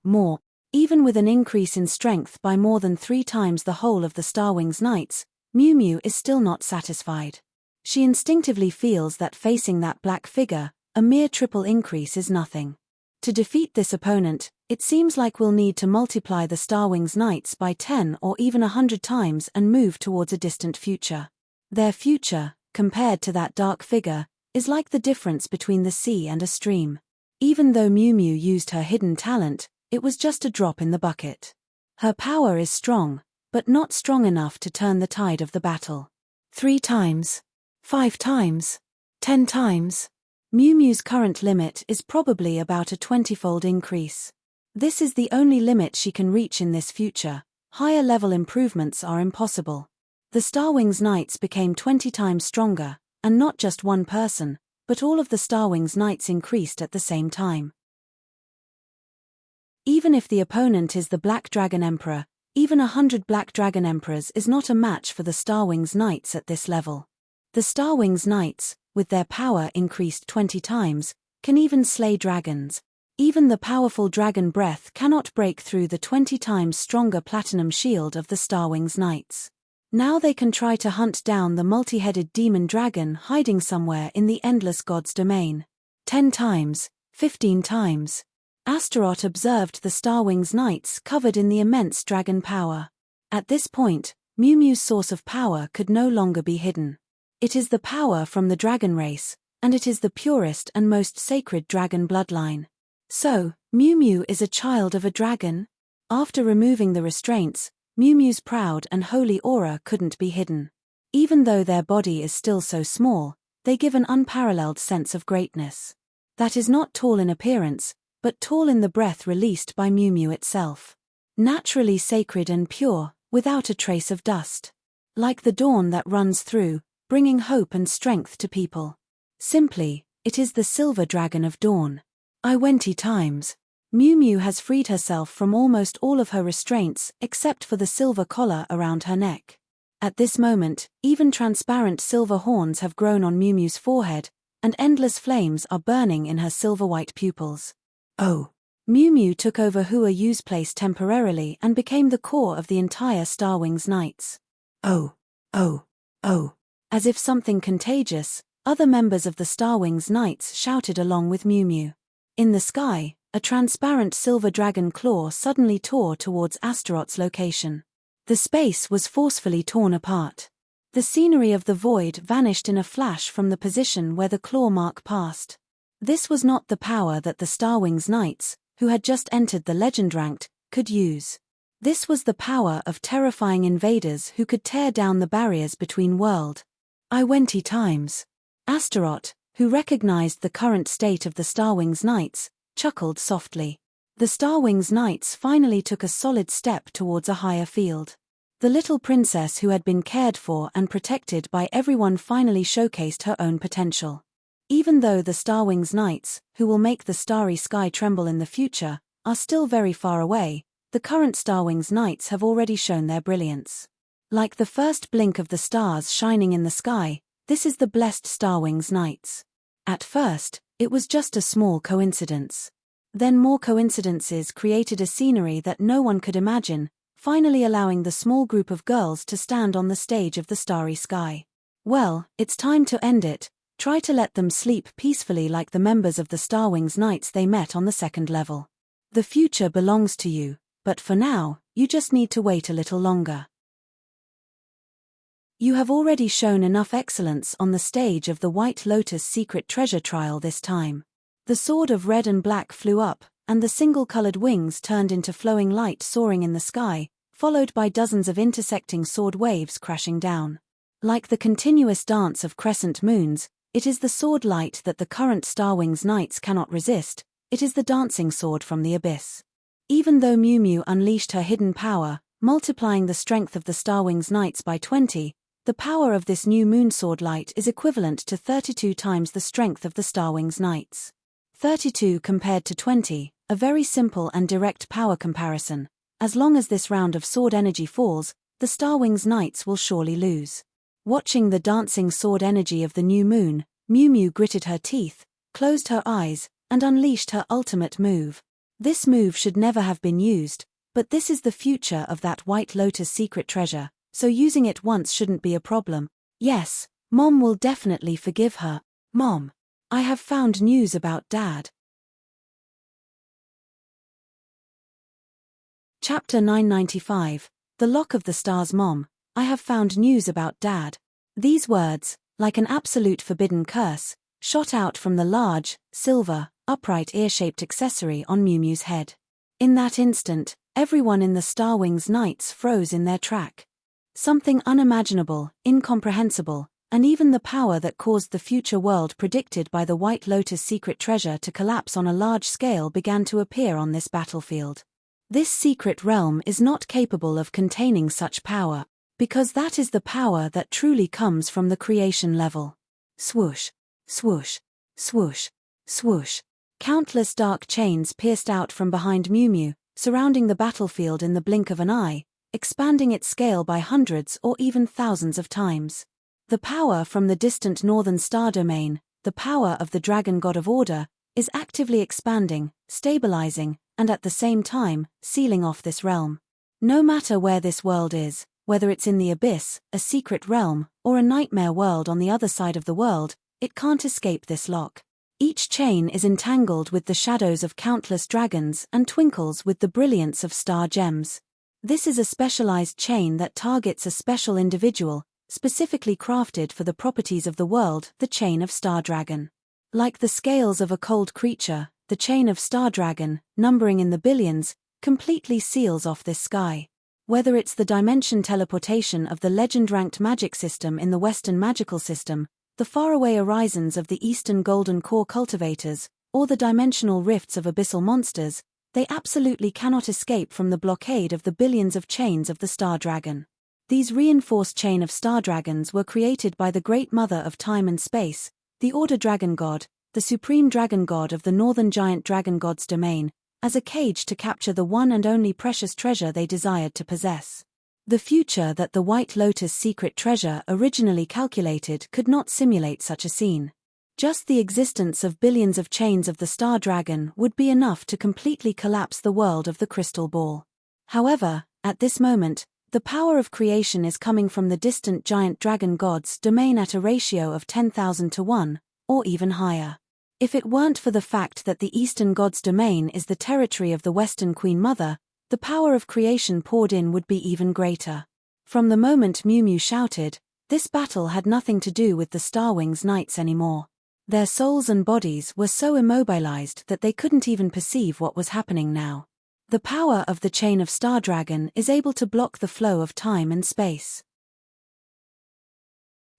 Even with an increase in strength by more than 3 times the whole of the Starwings Knights, Mumu is still not satisfied. She instinctively feels that facing that black figure, a mere triple increase is nothing. To defeat this opponent, it seems like we'll need to multiply the Starwings Knights by 10 or even 100 times and move towards a distant future. Their future, compared to that dark figure, is like the difference between the sea and a stream. Even though Mumu used her hidden talent, it was just a drop in the bucket. Her power is strong, but not strong enough to turn the tide of the battle. 3 times. 5 times. 10 times. Mumu's current limit is probably about a 20-fold increase. This is the only limit she can reach in this future. Higher level improvements are impossible. The Starwings Knights became 20 times stronger, and not just one person, but all of the Starwings Knights increased at the same time. Even if the opponent is the Black Dragon Emperor, even 100 Black Dragon Emperors is not a match for the Starwings Knights at this level. The Starwings Knights, with their power increased 20 times, can even slay dragons. Even the powerful dragon breath cannot break through the 20 times stronger platinum shield of the Starwings Knights. Now they can try to hunt down the multi-headed demon dragon hiding somewhere in the Endless God's domain. 10 times, 15 times. Astaroth observed the Starwings Knights covered in the immense dragon power. At this point, Mumu's source of power could no longer be hidden. It is the power from the dragon race, and it is the purest and most sacred dragon bloodline. So, Mumu is a child of a dragon? After removing the restraints, Mumu's proud and holy aura couldn't be hidden. Even though their body is still so small, they give an unparalleled sense of greatness. That is not tall in appearance, but tall in the breath released by Mumu itself. Naturally sacred and pure, without a trace of dust. Like the dawn that runs through, bringing hope and strength to people. Simply, it is the silver dragon of dawn. 20 times. Mumu has freed herself from almost all of her restraints except for the silver collar around her neck. At this moment, even transparent silver horns have grown on Mumu's forehead, and endless flames are burning in her silver-white pupils. Oh. Mumu took over Hua Yu's place temporarily and became the core of the entire Starwings Knights. Oh. As if something contagious, other members of the Starwings Knights shouted along with Mumu. In the sky, a transparent silver dragon claw suddenly tore towards Astaroth's location. The space was forcefully torn apart. The scenery of the void vanished in a flash from the position where the claw mark passed. This was not the power that the Starwings Knights, who had just entered the legend ranked, could use. This was the power of terrifying invaders who could tear down the barriers between world. Times. Astaroth, who recognized the current state of the Starwings Knights, chuckled softly. The Starwings Knights finally took a solid step towards a higher field. The little princess who had been cared for and protected by everyone finally showcased her own potential. Even though the Starwings Knights, who will make the starry sky tremble in the future, are still very far away, the current Starwings Knights have already shown their brilliance. Like the first blink of the stars shining in the sky, this is the blessed Starwings Knights. At first, it was just a small coincidence. Then more coincidences created a scenery that no one could imagine, finally allowing the small group of girls to stand on the stage of the starry sky. Well, it's time to end it. Try to let them sleep peacefully like the members of the Starwings Knights they met on the second level. The future belongs to you, but for now, you just need to wait a little longer. You have already shown enough excellence on the stage of the White Lotus Secret Treasure Trial this time. The sword of red and black flew up, and the single-colored wings turned into flowing light soaring in the sky, followed by dozens of intersecting sword waves crashing down. Like the continuous dance of crescent moons, it is the sword light that the current Starwings Knights cannot resist. It is the dancing sword from the abyss. Even though Mumu unleashed her hidden power, multiplying the strength of the Starwings Knights by 20, the power of this new moon sword light is equivalent to 32 times the strength of the Starwings Knights. 32 compared to 20, a very simple and direct power comparison. As long as this round of sword energy falls, the Starwings Knights will surely lose. Watching the dancing sword energy of the new moon, Mumu gritted her teeth, closed her eyes, and unleashed her ultimate move. This move should never have been used, but this is the future of that White Lotus secret treasure, so using it once shouldn't be a problem. Yes, Mom will definitely forgive her. Mom, I have found news about Dad. Chapter 995, The Lock of the Stars. Mom, I have found news about Dad. These words, like an absolute forbidden curse, shot out from the large, silver, upright ear-shaped accessory on Mumu's head. In that instant, everyone in the Starwings Knights froze in their track. Something unimaginable, incomprehensible, and even the power that caused the future world predicted by the White Lotus secret treasure to collapse on a large scale began to appear on this battlefield. This secret realm is not capable of containing such power, because that is the power that truly comes from the creation level. Swoosh, swoosh, swoosh, swoosh. Countless dark chains pierced out from behind Mumu, surrounding the battlefield in the blink of an eye, expanding its scale by hundreds or even thousands of times. The power from the distant northern star domain, the power of the dragon god of order, is actively expanding, stabilizing, and at the same time, sealing off this realm. No matter where this world is, whether it's in the abyss, a secret realm, or a nightmare world on the other side of the world, it can't escape this lock. Each chain is entangled with the shadows of countless dragons and twinkles with the brilliance of star gems. This is a specialized chain that targets a special individual, specifically crafted for the properties of the world, the chain of Star Dragon. Like the scales of a cold creature, the chain of Star Dragon, numbering in the billions, completely seals off this sky. Whether it's the dimension teleportation of the legend-ranked magic system in the Western magical system, the faraway horizons of the Eastern Golden Core cultivators, or the dimensional rifts of abyssal monsters, they absolutely cannot escape from the blockade of the billions of chains of the Star Dragon. These reinforced chain of Star Dragons were created by the Great Mother of Time and Space, the Order Dragon God, the Supreme Dragon God of the Northern Giant Dragon God's domain, as a cage to capture the one and only precious treasure they desired to possess. The future that the White Lotus secret treasure originally calculated could not simulate such a scene. Just the existence of billions of chains of the Star Dragon would be enough to completely collapse the world of the crystal ball. However, at this moment, the power of creation is coming from the distant giant dragon god's domain at a ratio of 10,000 to 1, or even higher. If it weren't for the fact that the Eastern god's domain is the territory of the Western Queen Mother, the power of creation poured in would be even greater. From the moment Mumu shouted, this battle had nothing to do with the Starwings Knights anymore. Their souls and bodies were so immobilized that they couldn't even perceive what was happening now. The power of the chain of Star Dragon is able to block the flow of time and space.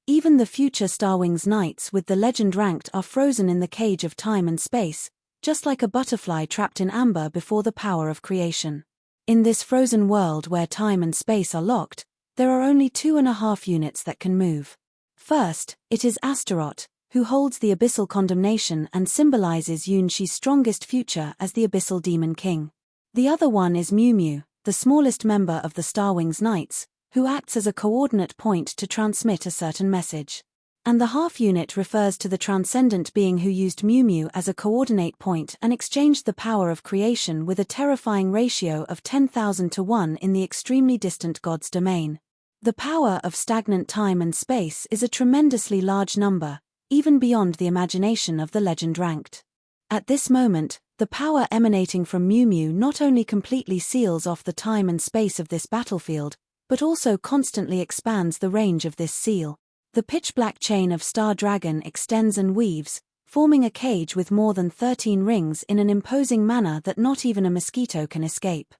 Even the future Starwings Knights with the legend ranked are frozen in the cage of time and space, just like a butterfly trapped in amber before the power of creation. In this frozen world where time and space are locked, there are only 2.5 units that can move. First, it is Astaroth, who holds the Abyssal Condemnation and symbolizes Yunshi's strongest future as the Abyssal Demon King. The other one is Mumu, the smallest member of the Starwings Knights, who acts as a coordinate point to transmit a certain message. And the half unit refers to the transcendent being who used Mumu as a coordinate point and exchanged the power of creation with a terrifying ratio of 10,000 to 1 in the extremely distant god's domain. The power of stagnant time and space is a tremendously large number, even beyond the imagination of the legend ranked. At this moment, the power emanating from Mumu not only completely seals off the time and space of this battlefield, but also constantly expands the range of this seal. The pitch-black chain of Star Dragon extends and weaves, forming a cage with more than 13 rings in an imposing manner that not even a mosquito can escape.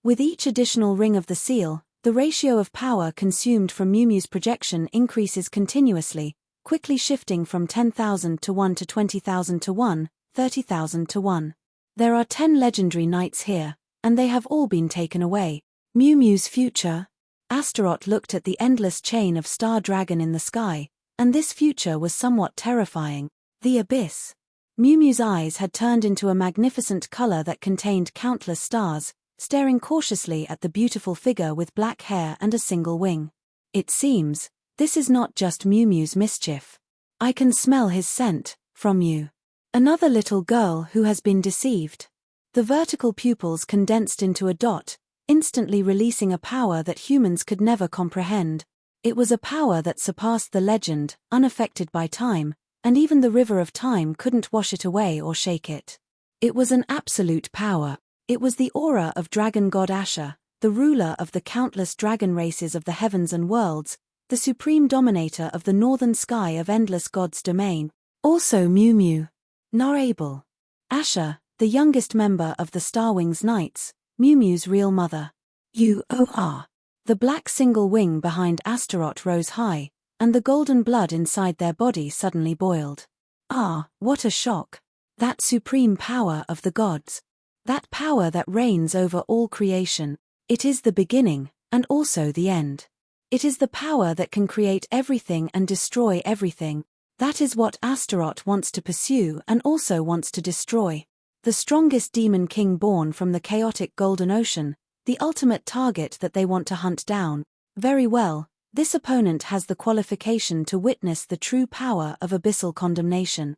With each additional ring of the seal, the ratio of power consumed from Mumu's projection increases continuously, quickly shifting from 10,000 to 1 to 20,000 to 1, 30,000 to 1. There are 10 legendary knights here, and they have all been taken away. Mumu's future? Astaroth looked at the endless chain of Star Dragon in the sky, and this future was somewhat terrifying. The abyss. Mumu's eyes had turned into a magnificent color that contained countless stars, staring cautiously at the beautiful figure with black hair and a single wing. It seems, this is not just Mumu's mischief. I can smell his scent, from you. Another little girl who has been deceived. The vertical pupils condensed into a dot, instantly releasing a power that humans could never comprehend. It was a power that surpassed the legend, unaffected by time, and even the river of time couldn't wash it away or shake it. It was an absolute power. It was the aura of dragon god Asha, the ruler of the countless dragon races of the heavens and worlds, the supreme dominator of the northern sky of endless god's domain. Also Mumu. Narable. Asha, the youngest member of the Starwings Knights, Mumu's real mother. You are. The black single wing behind Astaroth rose high, and the golden blood inside their body suddenly boiled. Ah, what a shock. That supreme power of the gods. That power that reigns over all creation. It is the beginning, and also the end. It is the power that can create everything and destroy everything. That is what Astaroth wants to pursue and also wants to destroy. The strongest demon king born from the chaotic golden ocean, the ultimate target that they want to hunt down. Very well, this opponent has the qualification to witness the true power of abyssal condemnation.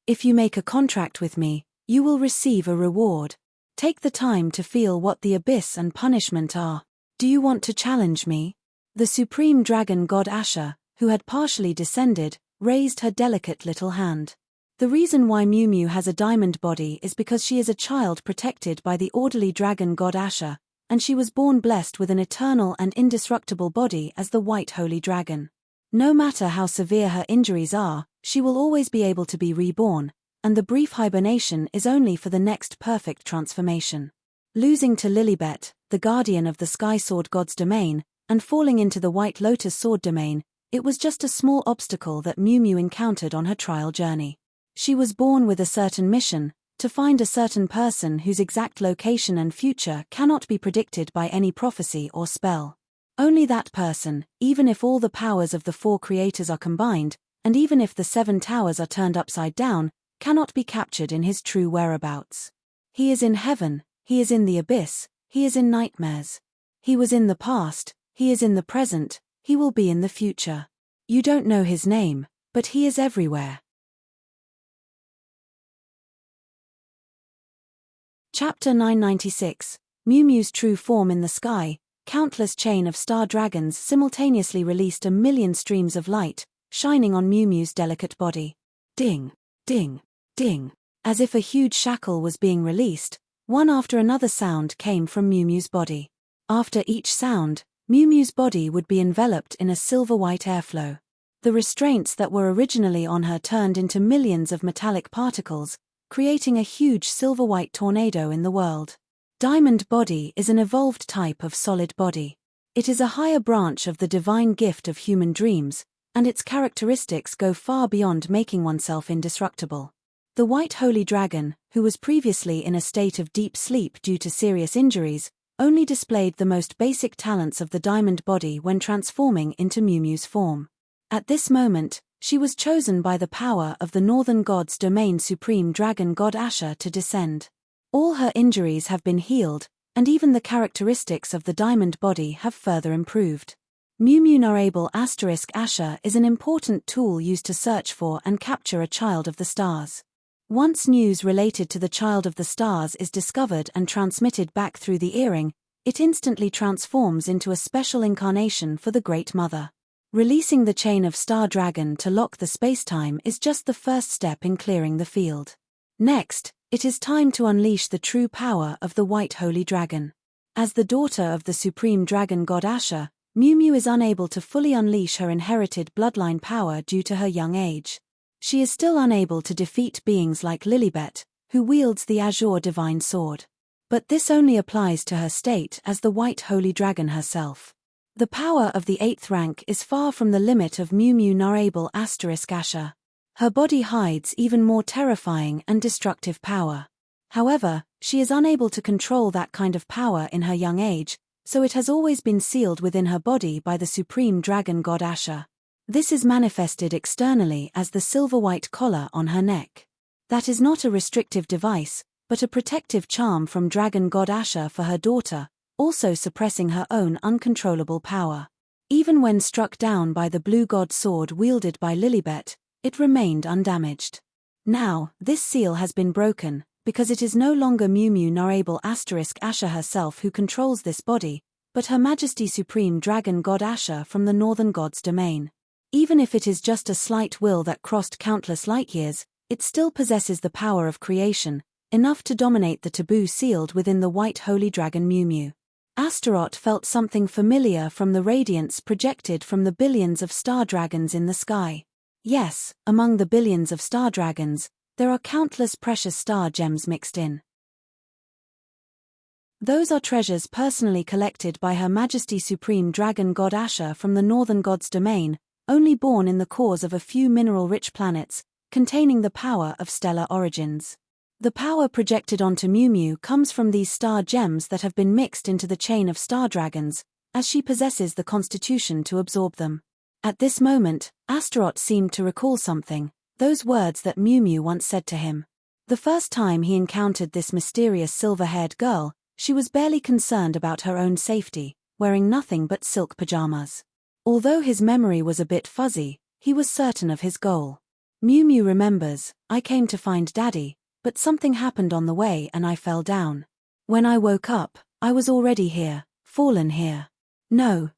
If you make a contract with me, you will receive a reward. Take the time to feel what the abyss and punishment are. Do you want to challenge me? The supreme dragon god Asha, who had partially descended, raised her delicate little hand. The reason why Mumu has a diamond body is because she is a child protected by the orderly dragon god Asha, and she was born blessed with an eternal and indestructible body as the white holy dragon. No matter how severe her injuries are, she will always be able to be reborn, and the brief hibernation is only for the next perfect transformation. Losing to Lilibet, the guardian of the Sky Sword god's domain, and falling into the White Lotus sword domain, it was just a small obstacle that Mumu encountered on her trial journey. She was born with a certain mission, to find a certain person whose exact location and future cannot be predicted by any prophecy or spell. Only that person, even if all the powers of the 4 creators are combined, and even if the 7 towers are turned upside down, cannot be captured in his true whereabouts. He is in heaven, he is in the abyss, he is in nightmares. He was in the past, he is in the present, he will be in the future. You don't know his name, but he is everywhere. Chapter 996, Mumu's true form in the sky. Countless chain of star dragons simultaneously released 1,000,000 streams of light, shining on Mumu's delicate body. Ding, ding, ding. As if a huge shackle was being released, one after another sound came from Mumu's body. After each sound, Mumu's body would be enveloped in a silver-white airflow. The restraints that were originally on her turned into millions of metallic particles, creating a huge silver-white tornado in the world. Diamond body is an evolved type of solid body. It is a higher branch of the divine gift of human dreams, and its characteristics go far beyond making oneself indestructible. The white holy dragon, who was previously in a state of deep sleep due to serious injuries, only displayed the most basic talents of the diamond body when transforming into Mumu's form. At this moment, she was chosen by the power of the northern god's domain supreme dragon god Asha to descend. All her injuries have been healed, and even the characteristics of the diamond body have further improved. Mumu Narable Asha is an important tool used to search for and capture a child of the stars. Once news related to the child of the stars is discovered and transmitted back through the earring, it instantly transforms into a special incarnation for the Great Mother. Releasing the chain of Star Dragon to lock the spacetime is just the first step in clearing the field. Next, it is time to unleash the true power of the White Holy Dragon. As the daughter of the Supreme Dragon God Asha, Mumu is unable to fully unleash her inherited bloodline power due to her young age. She is still unable to defeat beings like Lilibet, who wields the Azure Divine Sword. But this only applies to her state as the White Holy Dragon herself. The power of the 8th rank is far from the limit of Mumu Narable Asha. Her body hides even more terrifying and destructive power. However, she is unable to control that kind of power in her young age, so it has always been sealed within her body by the Supreme Dragon God Asha. This is manifested externally as the silver-white collar on her neck. That is not a restrictive device, but a protective charm from Dragon God Asha for her daughter, also suppressing her own uncontrollable power. Even when struck down by the blue god sword wielded by Lilibet, it remained undamaged. Now, this seal has been broken, because it is no longer Mumu Narable Asha herself who controls this body, but Her Majesty Supreme Dragon God Asha from the Northern God's domain. Even if it is just a slight will that crossed countless light-years, it still possesses the power of creation, enough to dominate the taboo sealed within the White Holy Dragon Mumu. Astaroth felt something familiar from the radiance projected from the billions of star dragons in the sky. Yes, among the billions of star dragons, there are countless precious star gems mixed in. Those are treasures personally collected by Her Majesty Supreme Dragon God Asha from the Northern God's domain, only born in the cores of a few mineral-rich planets, containing the power of stellar origins. The power projected onto Mumu comes from these star gems that have been mixed into the chain of star dragons, as she possesses the constitution to absorb them. At this moment, Astaroth seemed to recall something, those words that Mumu once said to him. The first time he encountered this mysterious silver-haired girl, she was barely concerned about her own safety, wearing nothing but silk pajamas. Although his memory was a bit fuzzy, he was certain of his goal. Mumu remembers, "I came to find Daddy, but something happened on the way and I fell down. When I woke up, I was already here, fallen here. No,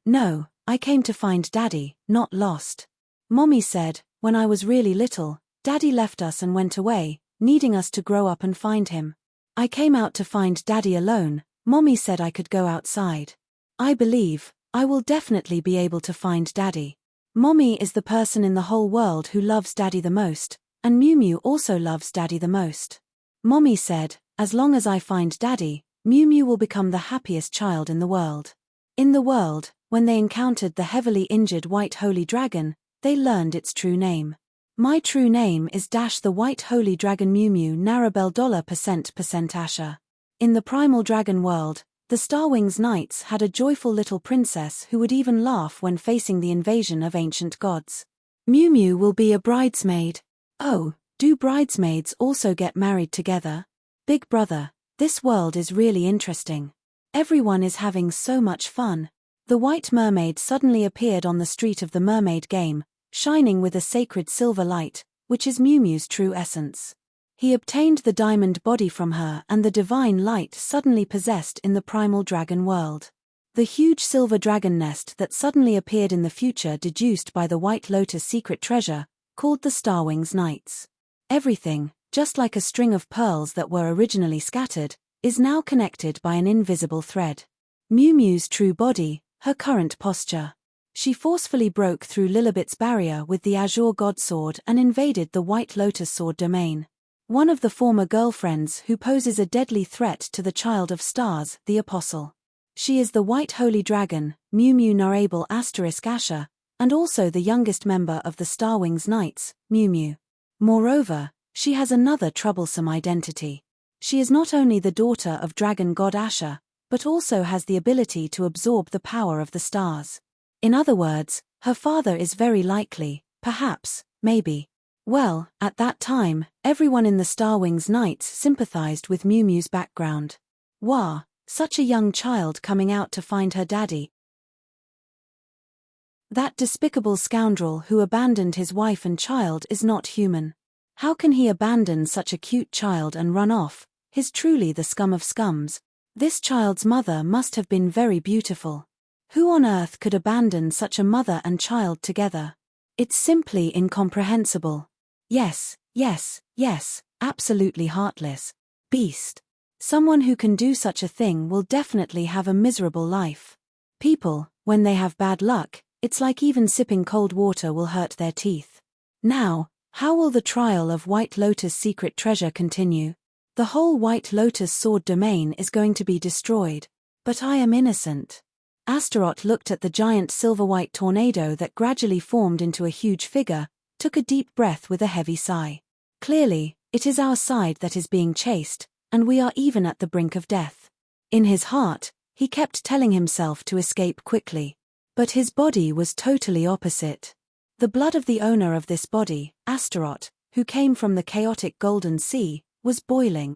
I came to find Daddy, not lost. Mommy said, when I was really little, Daddy left us and went away, needing us to grow up and find him. I came out to find Daddy alone. Mommy said I could go outside. I believe I will definitely be able to find Daddy. Mommy is the person in the whole world who loves Daddy the most, and Mumu also loves Daddy the most. Mommy said, as long as I find Daddy, Mumu will become the happiest child in the world." In the world, when they encountered the heavily injured White Holy Dragon, they learned its true name. "My true name is the White Holy Dragon Mumu Narabel $% Asha. In the Primal Dragon world, the Starwings Knights had a joyful little princess who would even laugh when facing the invasion of ancient gods. Mumu will be a bridesmaid. Oh, do bridesmaids also get married together? Big brother, this world is really interesting. Everyone is having so much fun. The White Mermaid suddenly appeared on the street of the mermaid game, shining with a sacred silver light, which is Mumu's true essence. He obtained the diamond body from her and the divine light suddenly possessed in the primal dragon world. The huge silver dragon nest that suddenly appeared in the future deduced by the White Lotus secret treasure, called the Starwings Knights. Everything, just like a string of pearls that were originally scattered, is now connected by an invisible thread. Mumu's true body, her current posture. She forcefully broke through Lilibet's barrier with the Azure God Sword and invaded the White Lotus Sword domain. one of the former girlfriends who poses a deadly threat to the child of stars, the Apostle. She is the white holy dragon, Mumu Narable Asha, and also the youngest member of the Starwings Knights, Mumu. Moreover, she has another troublesome identity. She is not only the daughter of dragon god Asha, but also has the ability to absorb the power of the stars. In other words, her father is very likely, perhaps, maybe. Well, at that time, everyone in the Starwings Knights sympathized with Mumu's background. Wah, such a young child coming out to find her daddy. That despicable scoundrel who abandoned his wife and child is not human. How can he abandon such a cute child and run off? He's truly the scum of scums. This child's mother must have been very beautiful. Who on earth could abandon such a mother and child together? It's simply incomprehensible. Yes, absolutely heartless. Beast. Someone who can do such a thing will definitely have a miserable life. People, when they have bad luck, it's like even sipping cold water will hurt their teeth. Now, how will the trial of White Lotus' secret treasure continue? The whole White Lotus sword domain is going to be destroyed. But I am innocent. Astaroth looked at the giant silver-white tornado that gradually formed into a huge figure, took a deep breath with a heavy sigh. Clearly, it is our side that is being chased, and we are even at the brink of death. In his heart, he kept telling himself to escape quickly. But his body was totally opposite. The blood of the owner of this body, Astaroth, who came from the chaotic Golden Sea, was boiling.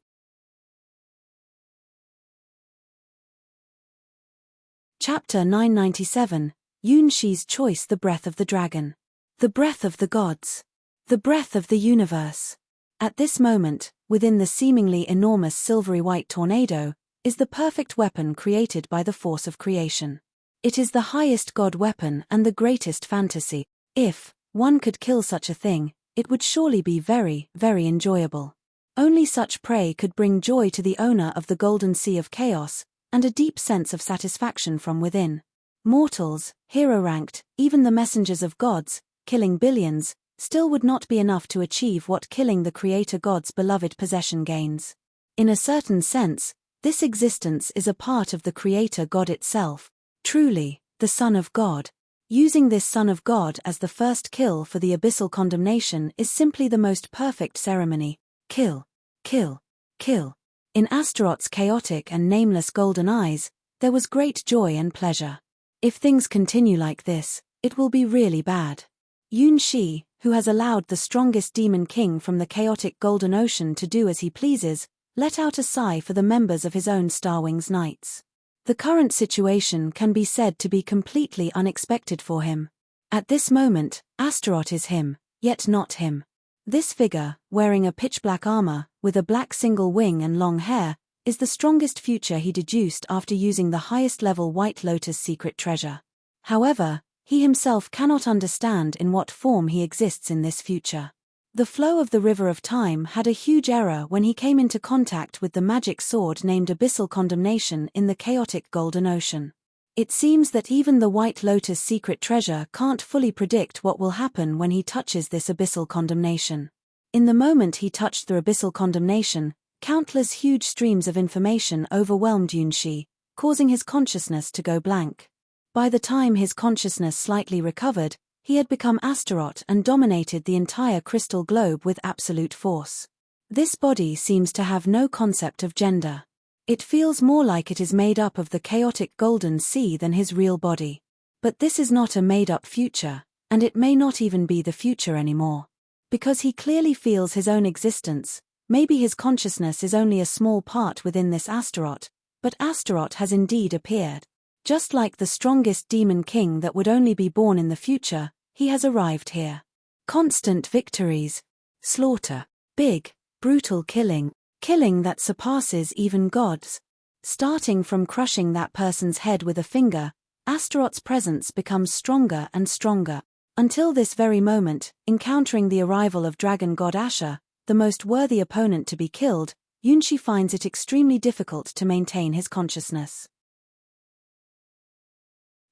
Chapter 997, Yunshi's Choice. The Breath of the Dragon. The breath of the gods. The breath of the universe. At this moment, within the seemingly enormous silvery white tornado, is the perfect weapon created by the force of creation. It is the highest god weapon and the greatest fantasy. If one could kill such a thing, it would surely be very, very enjoyable. Only such prey could bring joy to the owner of the Golden Sea of Chaos, and a deep sense of satisfaction from within. Mortals, hero-ranked, even the messengers of gods, killing billions, still would not be enough to achieve what killing the Creator God's beloved possession gains. In a certain sense, this existence is a part of the Creator God itself. Truly, the Son of God. Using this Son of God as the first kill for the Abyssal Condemnation is simply the most perfect ceremony. Kill. Kill. Kill. In Astaroth's chaotic and nameless golden eyes, there was great joy and pleasure. If things continue like this, it will be really bad. Yunshi, who has allowed the strongest demon king from the chaotic golden ocean to do as he pleases, let out a sigh for the members of his own Starwings Knights. The current situation can be said to be completely unexpected for him. At this moment, Astaroth is him, yet not him. This figure, wearing a pitch-black armor, with a black single wing and long hair, is the strongest future he deduced after using the highest-level White Lotus secret treasure. However, he himself cannot understand in what form he exists in this future. The flow of the river of time had a huge error when he came into contact with the magic sword named Abyssal Condemnation in the chaotic Golden Ocean. It seems that even the White Lotus secret treasure can't fully predict what will happen when he touches this Abyssal Condemnation. In the moment he touched the Abyssal Condemnation, countless huge streams of information overwhelmed Yunshi, causing his consciousness to go blank. By the time his consciousness slightly recovered, he had become Astaroth and dominated the entire crystal globe with absolute force. This body seems to have no concept of gender. It feels more like it is made up of the chaotic Golden Sea than his real body. But this is not a made-up future, and it may not even be the future anymore. Because he clearly feels his own existence, maybe his consciousness is only a small part within this Astaroth, but Astaroth has indeed appeared. Just like the strongest demon king that would only be born in the future, he has arrived here. Constant victories. Slaughter. Big, brutal killing. Killing that surpasses even gods. Starting from crushing that person's head with a finger, Astaroth's presence becomes stronger and stronger. Until this very moment, encountering the arrival of dragon god Asha, the most worthy opponent to be killed, Yunshi finds it extremely difficult to maintain his consciousness.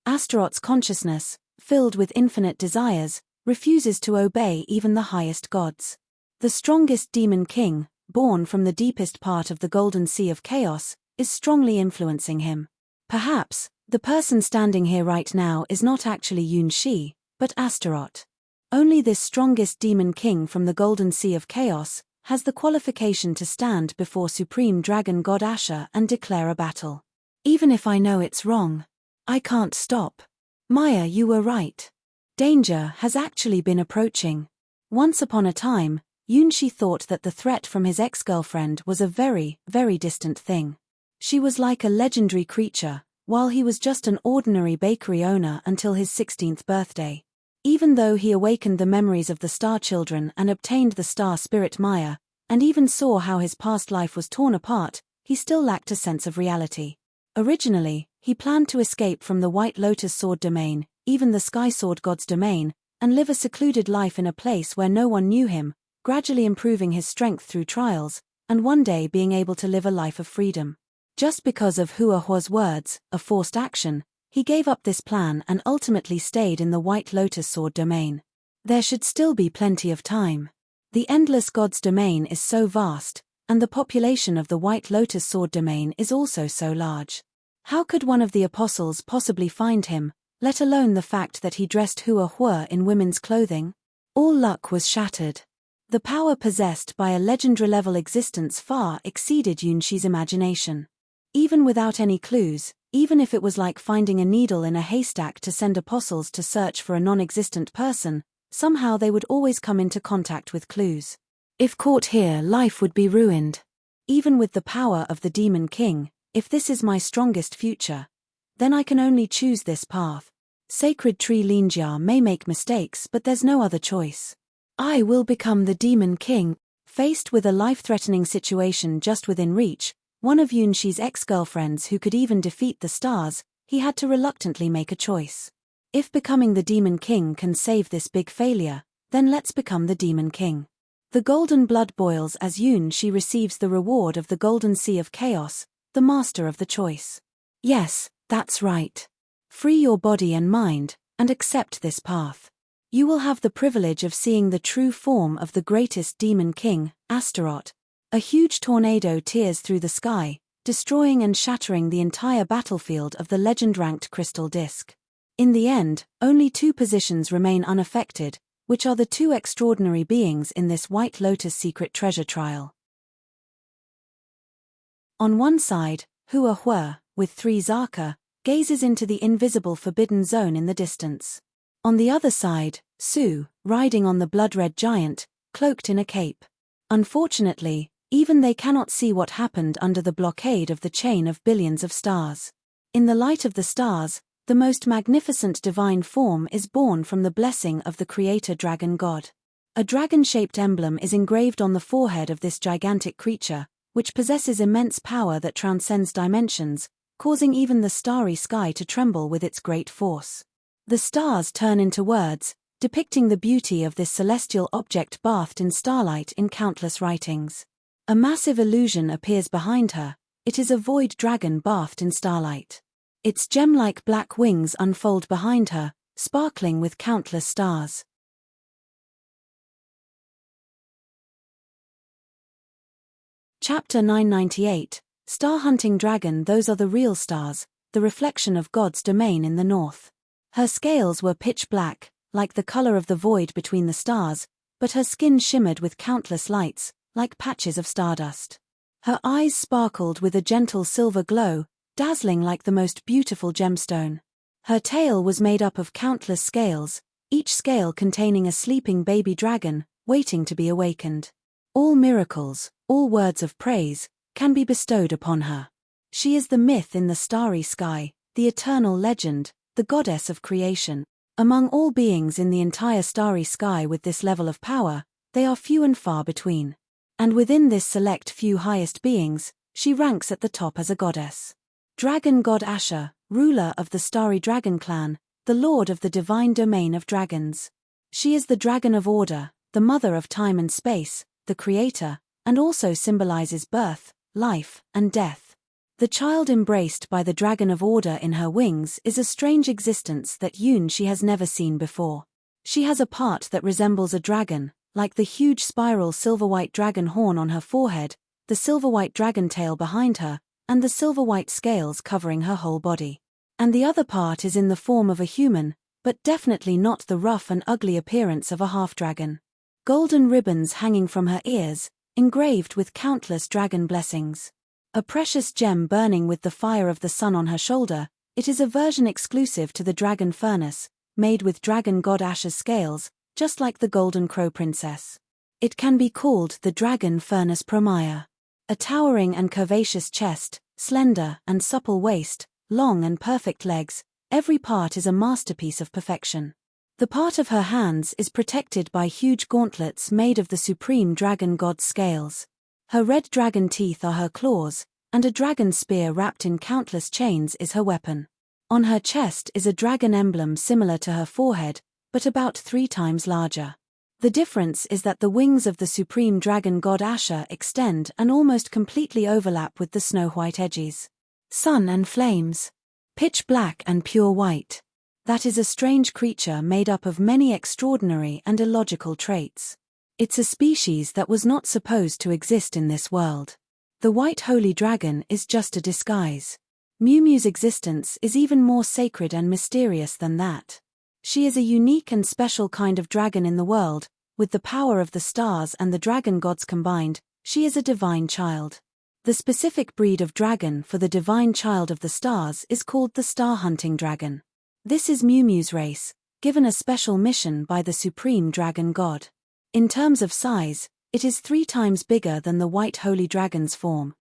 Astaroth's consciousness, filled with infinite desires, refuses to obey even the highest gods. The strongest demon king, born from the deepest part of the golden sea of chaos, is strongly influencing him. Perhaps, the person standing here right now is not actually Yun-Shi, but Astaroth. Only this strongest demon king from the golden sea of chaos has the qualification to stand before supreme dragon god Asha and declare a battle. Even if I know it's wrong, I can't stop. Maya, you were right. Danger has actually been approaching. Once upon a time, Yun-Shi thought that the threat from his ex-girlfriend was a very, very distant thing. She was like a legendary creature, while he was just an ordinary bakery owner until his 16th birthday. Even though he awakened the memories of the Star Children and obtained the Star Spirit Maya, and even saw how his past life was torn apart, he still lacked a sense of reality. Originally, he planned to escape from the White Lotus Sword domain, even the Sky Sword God's domain, and live a secluded life in a place where no one knew him, gradually improving his strength through trials, and one day being able to live a life of freedom. Just because of Hua Hua's words, a forced action, he gave up this plan and ultimately stayed in the White Lotus Sword domain. There should still be plenty of time. The Endless God's domain is so vast, and the population of the White Lotus Sword domain is also so large. How could one of the apostles possibly find him, let alone the fact that he dressed Hua Hua in women's clothing? All luck was shattered. The power possessed by a legendary-level existence far exceeded Yun-Shi's imagination. Even without any clues, even if it was like finding a needle in a haystack to send apostles to search for a non-existent person, somehow they would always come into contact with clues. If caught here, life would be ruined. Even with the power of the Demon King, if this is my strongest future, then I can only choose this path. Sacred Tree Linjia may make mistakes, but there's no other choice. I will become the Demon King. Faced with a life-threatening situation just within reach, one of Yun-Shi's ex-girlfriends who could even defeat the stars, he had to reluctantly make a choice. If becoming the Demon King can save this big failure, then let's become the Demon King. The golden blood boils as Yun-Shi receives the reward of the Golden Sea of Chaos, the master of the choice. Yes, that's right. Free your body and mind, and accept this path. You will have the privilege of seeing the true form of the greatest demon king, Astaroth. A huge tornado tears through the sky, destroying and shattering the entire battlefield of the legend-ranked crystal disk. In the end, only two positions remain unaffected, which are the two extraordinary beings in this White Lotus secret treasure trial. On one side, Hua Hua, with 3 Zaka, gazes into the invisible forbidden zone in the distance. On the other side, Su, riding on the blood-red giant, cloaked in a cape. Unfortunately, even they cannot see what happened under the blockade of the chain of billions of stars. In the light of the stars, the most magnificent divine form is born from the blessing of the creator dragon god. A dragon-shaped emblem is engraved on the forehead of this gigantic creature, which possesses immense power that transcends dimensions, causing even the starry sky to tremble with its great force. The stars turn into words, depicting the beauty of this celestial object bathed in starlight in countless writings. A massive illusion appears behind her. It is a void dragon bathed in starlight. Its gem-like black wings unfold behind her, sparkling with countless stars. Chapter 998, Star-Hunting Dragon. Those are the real stars, the reflection of God's domain in the north. Her scales were pitch black, like the color of the void between the stars, but her skin shimmered with countless lights, like patches of stardust. Her eyes sparkled with a gentle silver glow, dazzling like the most beautiful gemstone. Her tail was made up of countless scales, each scale containing a sleeping baby dragon, waiting to be awakened. All miracles, all words of praise, can be bestowed upon her. She is the myth in the starry sky, the eternal legend, the goddess of creation. Among all beings in the entire starry sky with this level of power, they are few and far between. And within this select few highest beings, she ranks at the top as a goddess. Dragon god Asha, ruler of the starry dragon clan, the lord of the divine domain of dragons. She is the dragon of order, the mother of time and space, the creator, and also symbolizes birth, life, and death. The child embraced by the dragon of order in her wings is a strange existence that Yun-Shi has never seen before. She has a part that resembles a dragon, like the huge spiral silver-white dragon horn on her forehead, the silver-white dragon tail behind her, and the silver-white scales covering her whole body. And the other part is in the form of a human, but definitely not the rough and ugly appearance of a half-dragon. Golden ribbons hanging from her ears, engraved with countless dragon blessings. A precious gem burning with the fire of the sun on her shoulder. It is a version exclusive to the dragon furnace, made with dragon god Asha's scales, just like the golden crow princess. It can be called the dragon furnace Promaya. A towering and curvaceous chest, slender and supple waist, long and perfect legs, every part is a masterpiece of perfection. The part of her hands is protected by huge gauntlets made of the supreme dragon god's scales. Her red dragon teeth are her claws, and a dragon spear wrapped in countless chains is her weapon. On her chest is a dragon emblem similar to her forehead, but about 3 times larger. The difference is that the wings of the supreme dragon god Asha extend and almost completely overlap with the snow-white edges. Sun and flames. Pitch black and pure white. That is a strange creature made up of many extraordinary and illogical traits. It's a species that was not supposed to exist in this world. The white holy dragon is just a disguise. Mumu's existence is even more sacred and mysterious than that. She is a unique and special kind of dragon in the world. With the power of the stars and the dragon gods combined, she is a divine child. The specific breed of dragon for the divine child of the stars is called the star-hunting dragon. This is Mumu's race, given a special mission by the supreme dragon god. In terms of size, it is 3 times bigger than the white holy dragon's form.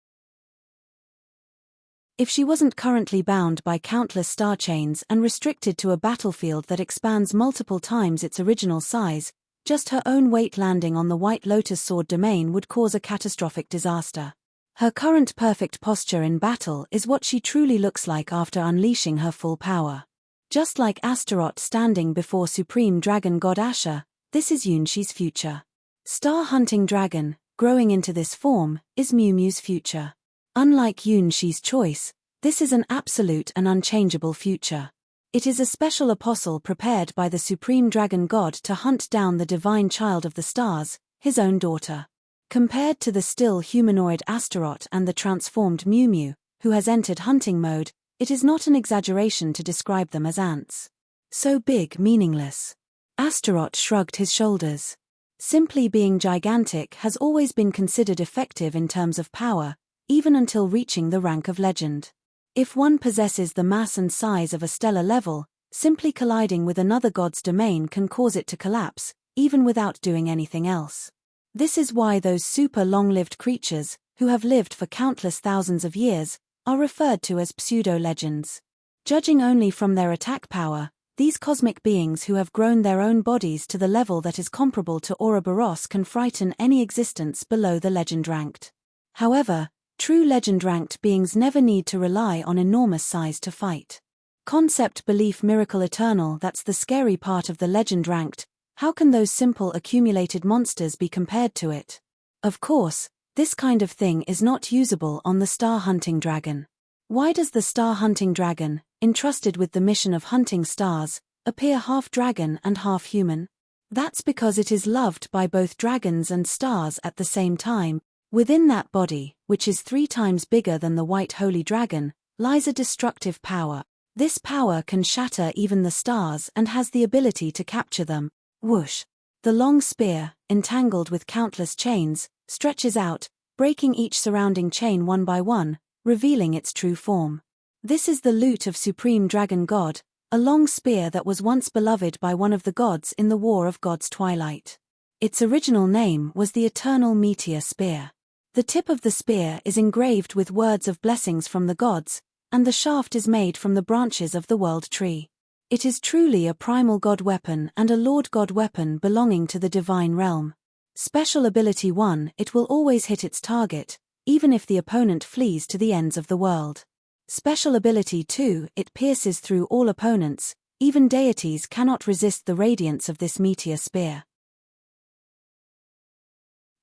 If she wasn't currently bound by countless star chains and restricted to a battlefield that expands multiple times its original size, just her own weight landing on the White Lotus Sword domain would cause a catastrophic disaster. Her current perfect posture in battle is what she truly looks like after unleashing her full power. Just like Astaroth standing before supreme dragon god Asha, this is Yunshi's future. Star-hunting dragon, growing into this form, is Mumu's future. Unlike Yunshi's choice, this is an absolute and unchangeable future. It is a special apostle prepared by the supreme dragon god to hunt down the divine child of the stars, his own daughter. Compared to the still humanoid Astaroth and the transformed Mumu, who has entered hunting mode, it is not an exaggeration to describe them as ants. So big, meaningless. Astaroth shrugged his shoulders. Simply being gigantic has always been considered effective in terms of power, even until reaching the rank of legend. If one possesses the mass and size of a stellar level, simply colliding with another god's domain can cause it to collapse, even without doing anything else. This is why those super long-lived creatures, who have lived for countless thousands of years, are referred to as pseudo-legends. Judging only from their attack power, these cosmic beings who have grown their own bodies to the level that is comparable to Ouroboros can frighten any existence below the legend-ranked. However, true legend-ranked beings never need to rely on enormous size to fight. Concept belief miracle eternal, that's the scary part of the legend-ranked. How can those simple accumulated monsters be compared to it? Of course, this kind of thing is not usable on the star-hunting dragon. Why does the star-hunting dragon, entrusted with the mission of hunting stars, appear half dragon and half human? That's because it is loved by both dragons and stars at the same time. Within that body, which is 3 times bigger than the white holy dragon, lies a destructive power. This power can shatter even the stars and has the ability to capture them. Whoosh! The long spear, entangled with countless chains, stretches out, breaking each surrounding chain one by one, revealing its true form. This is the lute of Supreme Dragon God, a long spear that was once beloved by one of the gods in the War of Gods Twilight. Its original name was the Eternal Meteor Spear. The tip of the spear is engraved with words of blessings from the gods, and the shaft is made from the branches of the world tree. It is truly a primal god weapon and a lord god weapon belonging to the divine realm. Special ability 1, it will always hit its target, even if the opponent flees to the ends of the world. Special ability 2, it pierces through all opponents, even deities cannot resist the radiance of this meteor spear.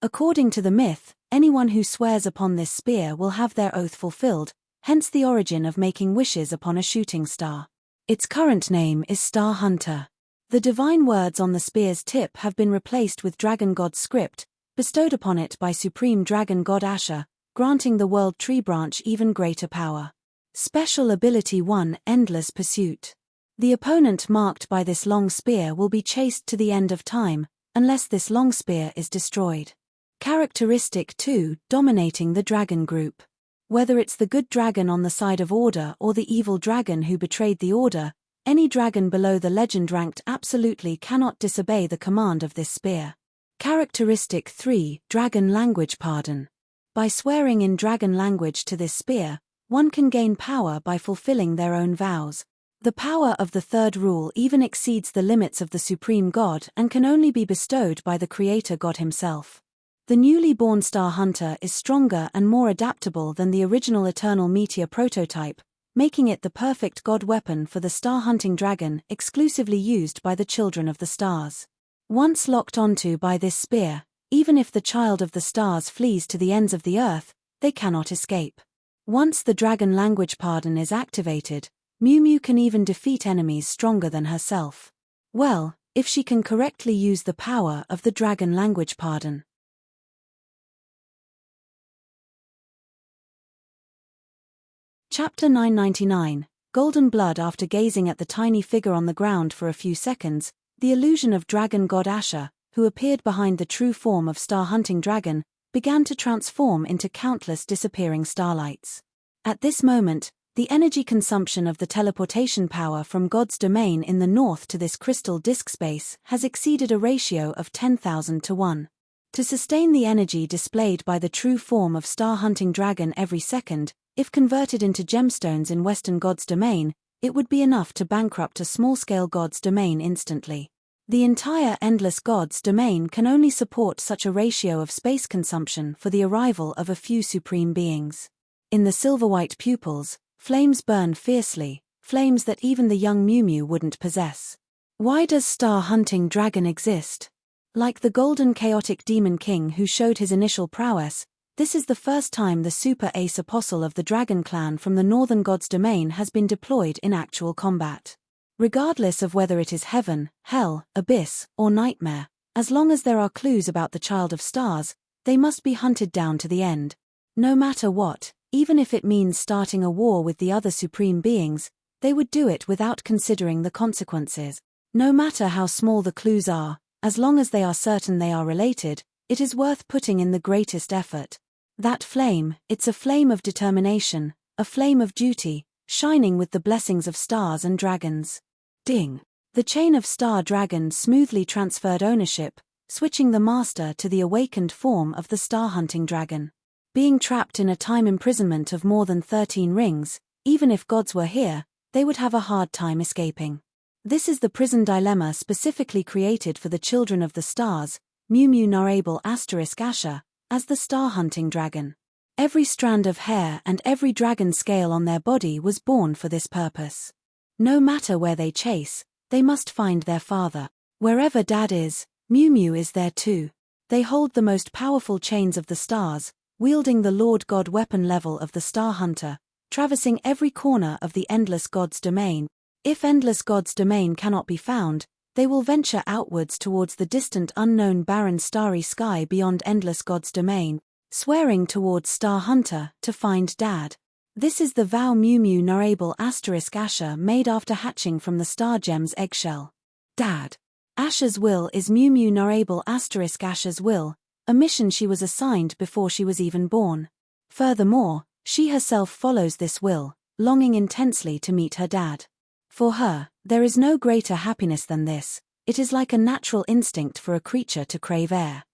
According to the myth, anyone who swears upon this spear will have their oath fulfilled, hence the origin of making wishes upon a shooting star. Its current name is Star Hunter. The divine words on the spear's tip have been replaced with Dragon God script, bestowed upon it by Supreme Dragon God Asha, granting the World Tree Branch even greater power. Special Ability 1 Endless Pursuit. The opponent marked by this long spear will be chased to the end of time, unless this long spear is destroyed. Characteristic 2 Dominating the Dragon Group. Whether it's the good dragon on the side of Order or the evil dragon who betrayed the Order, any dragon below the legend ranked absolutely cannot disobey the command of this spear. Characteristic 3 Dragon Language Pardon. By swearing in dragon language to this spear, one can gain power by fulfilling their own vows. The power of the third rule even exceeds the limits of the Supreme God and can only be bestowed by the Creator God himself. The newly born Star Hunter is stronger and more adaptable than the original Eternal Meteor prototype, making it the perfect god weapon for the star-hunting dragon exclusively used by the Children of the Stars. Once locked onto by this spear, even if the Child of the Stars flees to the ends of the earth, they cannot escape. Once the Dragon Language Pardon is activated, Mumu can even defeat enemies stronger than herself. Well, if she can correctly use the power of the Dragon Language Pardon. Chapter 999, Golden Blood. After gazing at the tiny figure on the ground for a few seconds, the illusion of Dragon God Asha, who appeared behind the true form of star-hunting dragon, began to transform into countless disappearing starlights. At this moment, the energy consumption of the teleportation power from God's domain in the north to this crystal disk space has exceeded a ratio of 10,000 to 1. To sustain the energy displayed by the true form of star-hunting dragon every second, if converted into gemstones in Western God's domain, it would be enough to bankrupt a small-scale God's domain instantly. The entire Endless God's domain can only support such a ratio of space consumption for the arrival of a few supreme beings. In the silver-white pupils, flames burn fiercely, flames that even the young Mumu wouldn't possess. Why does star-hunting dragon exist? Like the golden chaotic demon king who showed his initial prowess, this is the first time the super ace apostle of the dragon clan from the northern god's domain has been deployed in actual combat. Regardless of whether it is heaven, hell, abyss, or nightmare, as long as there are clues about the Child of Stars, they must be hunted down to the end. No matter what, even if it means starting a war with the other supreme beings, they would do it without considering the consequences. No matter how small the clues are, as long as they are certain they are related, it is worth putting in the greatest effort. That flame, it's a flame of determination, a flame of duty, shining with the blessings of stars and dragons. Ding! The chain of star dragons smoothly transferred ownership, switching the master to the awakened form of the star-hunting dragon. Being trapped in a time imprisonment of more than 13 rings, even if gods were here, they would have a hard time escaping. This is the prison dilemma specifically created for the Children of the Stars, Mumu Narable Asha, as the star-hunting dragon. Every strand of hair and every dragon scale on their body was born for this purpose. No matter where they chase, they must find their father. Wherever Dad is, Mumu is there too. They hold the most powerful chains of the stars, wielding the Lord God weapon level of the Star Hunter, traversing every corner of the Endless God's domain. If Endless God's domain cannot be found, they will venture outwards towards the distant unknown barren starry sky beyond Endless God's domain, swearing towards Star Hunter to find Dad. This is the vow Mumu Narable Asha made after hatching from the Star Gem's eggshell. Dad. Asha's will is Mumu Narable Asha's will, a mission she was assigned before she was even born. Furthermore, she herself follows this will, longing intensely to meet her dad. For her, there is no greater happiness than this. It is like a natural instinct for a creature to crave air.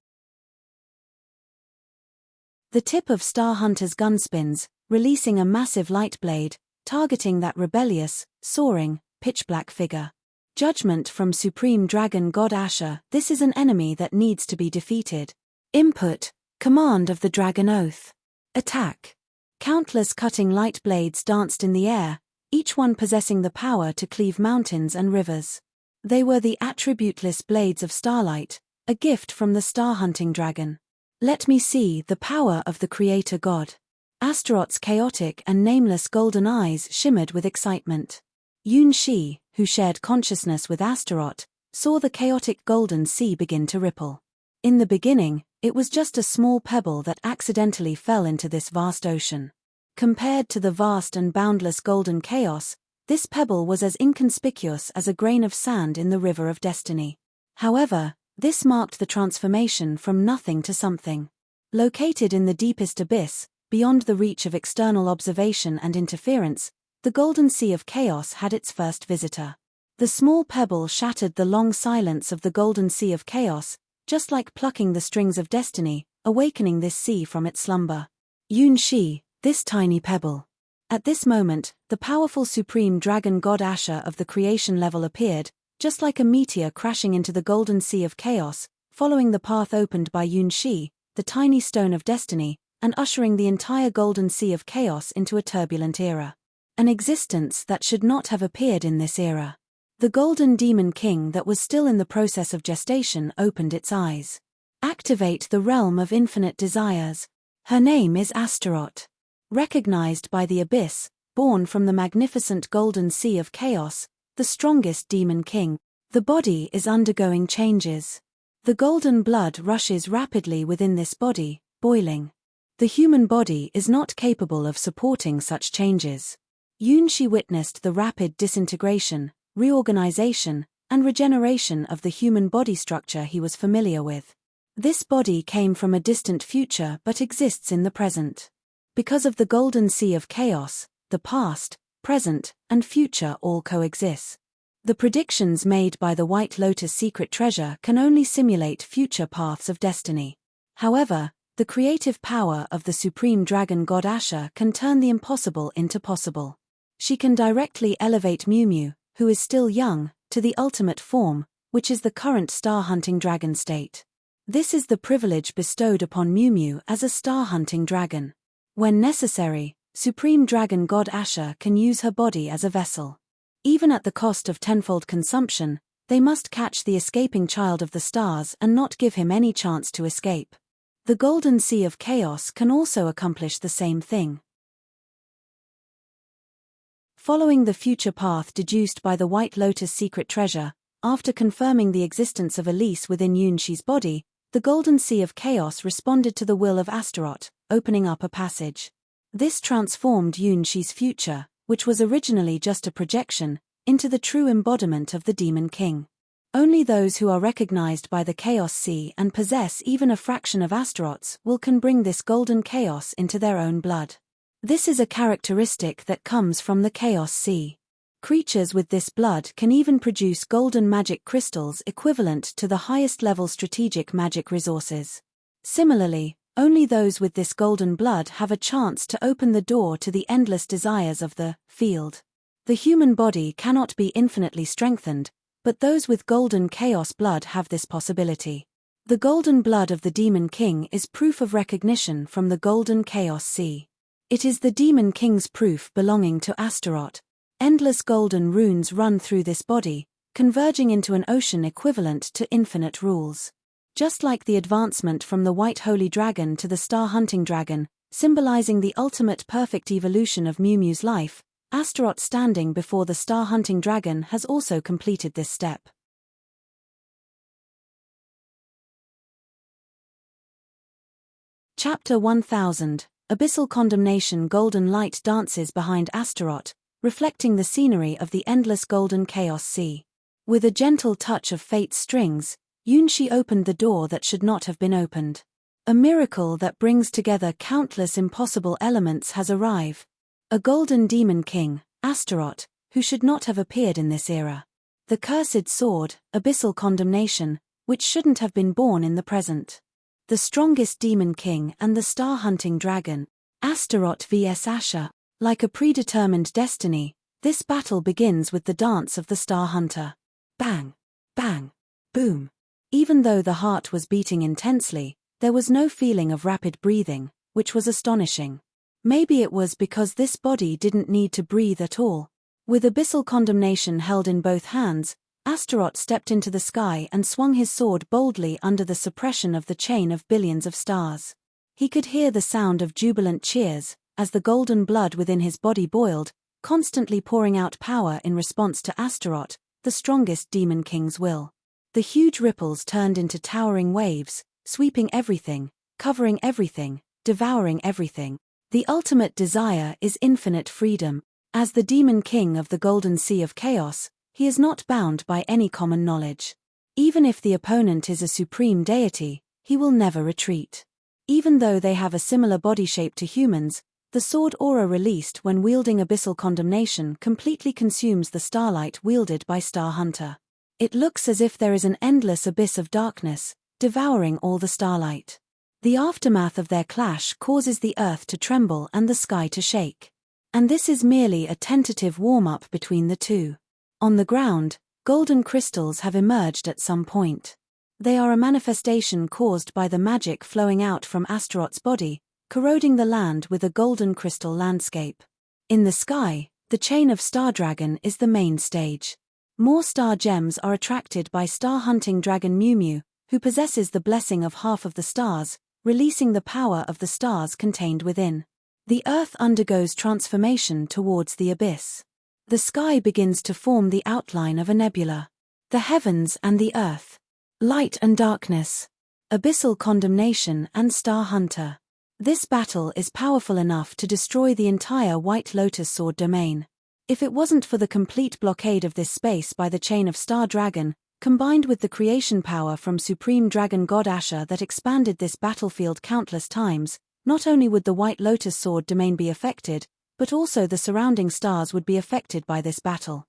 The tip of Star Hunter's gun spins, releasing a massive light blade, targeting that rebellious, soaring, pitch-black figure. Judgment from Supreme Dragon God Asha. This is an enemy that needs to be defeated. Input: Command of the Dragon Oath. Attack. Countless cutting light blades danced in the air, each one possessing the power to cleave mountains and rivers. They were the attributeless blades of starlight, a gift from the star-hunting dragon. Let me see the power of the Creator God. Astaroth's chaotic and nameless golden eyes shimmered with excitement. Yun Shi, who shared consciousness with Astaroth, saw the chaotic golden sea begin to ripple. In the beginning, it was just a small pebble that accidentally fell into this vast ocean. Compared to the vast and boundless golden chaos, this pebble was as inconspicuous as a grain of sand in the river of destiny. However, this marked the transformation from nothing to something. Located in the deepest abyss, beyond the reach of external observation and interference, the golden sea of chaos had its first visitor. The small pebble shattered the long silence of the golden sea of chaos, just like plucking the strings of destiny, awakening this sea from its slumber. Yun-Shi, this tiny pebble. At this moment, the powerful supreme dragon god Asha of the creation level appeared, just like a meteor crashing into the golden sea of chaos, following the path opened by Yun-Shi, the tiny stone of destiny, and ushering the entire golden sea of chaos into a turbulent era. An existence that should not have appeared in this era. The golden demon king that was still in the process of gestation opened its eyes. Activate the realm of infinite desires. Her name is Astaroth. Recognized by the abyss, born from the magnificent golden sea of chaos, the strongest demon king, the body is undergoing changes. The golden blood rushes rapidly within this body, boiling. The human body is not capable of supporting such changes. Yun-Shi witnessed the rapid disintegration, reorganization, and regeneration of the human body structure he was familiar with. This body came from a distant future but exists in the present. Because of the golden sea of chaos, the past, present, and future all coexist. The predictions made by the White Lotus secret treasure can only simulate future paths of destiny. However, the creative power of the supreme dragon god Asha can turn the impossible into possible. She can directly elevate Mumu, who is still young, to the ultimate form, which is the current star-hunting dragon state. This is the privilege bestowed upon Mumu as a star-hunting dragon. When necessary, Supreme Dragon God Asha can use her body as a vessel. Even at the cost of tenfold consumption, they must catch the escaping child of the stars and not give him any chance to escape. The Golden Sea of Chaos can also accomplish the same thing. Following the future path deduced by the White Lotus secret treasure, after confirming the existence of Elise within Yun-Shi's body, the Golden Sea of Chaos responded to the will of Astaroth, opening up a passage. This transformed Yun-Shi's future, which was originally just a projection, into the true embodiment of the Demon King. Only those who are recognized by the Chaos Sea and possess even a fraction of Astaroth's will can bring this golden chaos into their own blood. This is a characteristic that comes from the Chaos Sea. Creatures with this blood can even produce golden magic crystals equivalent to the highest level strategic magic resources. Similarly, only those with this golden blood have a chance to open the door to the endless desires of the field. The human body cannot be infinitely strengthened, but those with golden chaos blood have this possibility. The golden blood of the Demon King is proof of recognition from the golden Chaos Sea. It is the Demon King's proof belonging to Astaroth. Endless golden runes run through this body, converging into an ocean equivalent to infinite rules. Just like the advancement from the White Holy Dragon to the Star-Hunting Dragon, symbolizing the ultimate perfect evolution of Mumu's life, Astaroth standing before the Star-Hunting Dragon has also completed this step. Chapter 1000, Abyssal Condemnation. Golden light dances behind Astaroth, reflecting the scenery of the endless golden chaos sea. With a gentle touch of fate's strings, Yun-Shi opened the door that should not have been opened. A miracle that brings together countless impossible elements has arrived. A golden demon king, Astaroth, who should not have appeared in this era. The cursed sword, Abyssal Condemnation, which shouldn't have been born in the present. The strongest demon king and the star-hunting dragon, Astaroth vs Asha. Like a predetermined destiny, this battle begins with the dance of the Star Hunter. Bang! Bang! Boom! Even though the heart was beating intensely, there was no feeling of rapid breathing, which was astonishing. Maybe it was because this body didn't need to breathe at all. With Abyssal Condemnation held in both hands, Astaroth stepped into the sky and swung his sword boldly under the suppression of the chain of billions of stars. He could hear the sound of jubilant cheers, as the golden blood within his body boiled, constantly pouring out power in response to Astaroth, the strongest demon king's will. The huge ripples turned into towering waves, sweeping everything, covering everything, devouring everything. The ultimate desire is infinite freedom. As the demon king of the golden sea of chaos, he is not bound by any common knowledge. Even if the opponent is a supreme deity, he will never retreat. Even though they have a similar body shape to humans, the sword aura released when wielding Abyssal Condemnation completely consumes the starlight wielded by Star Hunter. It looks as if there is an endless abyss of darkness, devouring all the starlight. The aftermath of their clash causes the earth to tremble and the sky to shake. And this is merely a tentative warm-up between the two. On the ground, golden crystals have emerged at some point. They are a manifestation caused by the magic flowing out from Astaroth's body, corroding the land with a golden crystal landscape. In the sky, the chain of Star Dragon is the main stage. More star gems are attracted by star-hunting dragon Mumu, who possesses the blessing of half of the stars, releasing the power of the stars contained within. The earth undergoes transformation towards the abyss. The sky begins to form the outline of a nebula. The heavens and the earth. Light and darkness. Abyssal Condemnation and Star Hunter. This battle is powerful enough to destroy the entire White Lotus Sword domain. If it wasn't for the complete blockade of this space by the chain of Star Dragon, combined with the creation power from Supreme Dragon God Asha that expanded this battlefield countless times, not only would the White Lotus Sword domain be affected, but also the surrounding stars would be affected by this battle.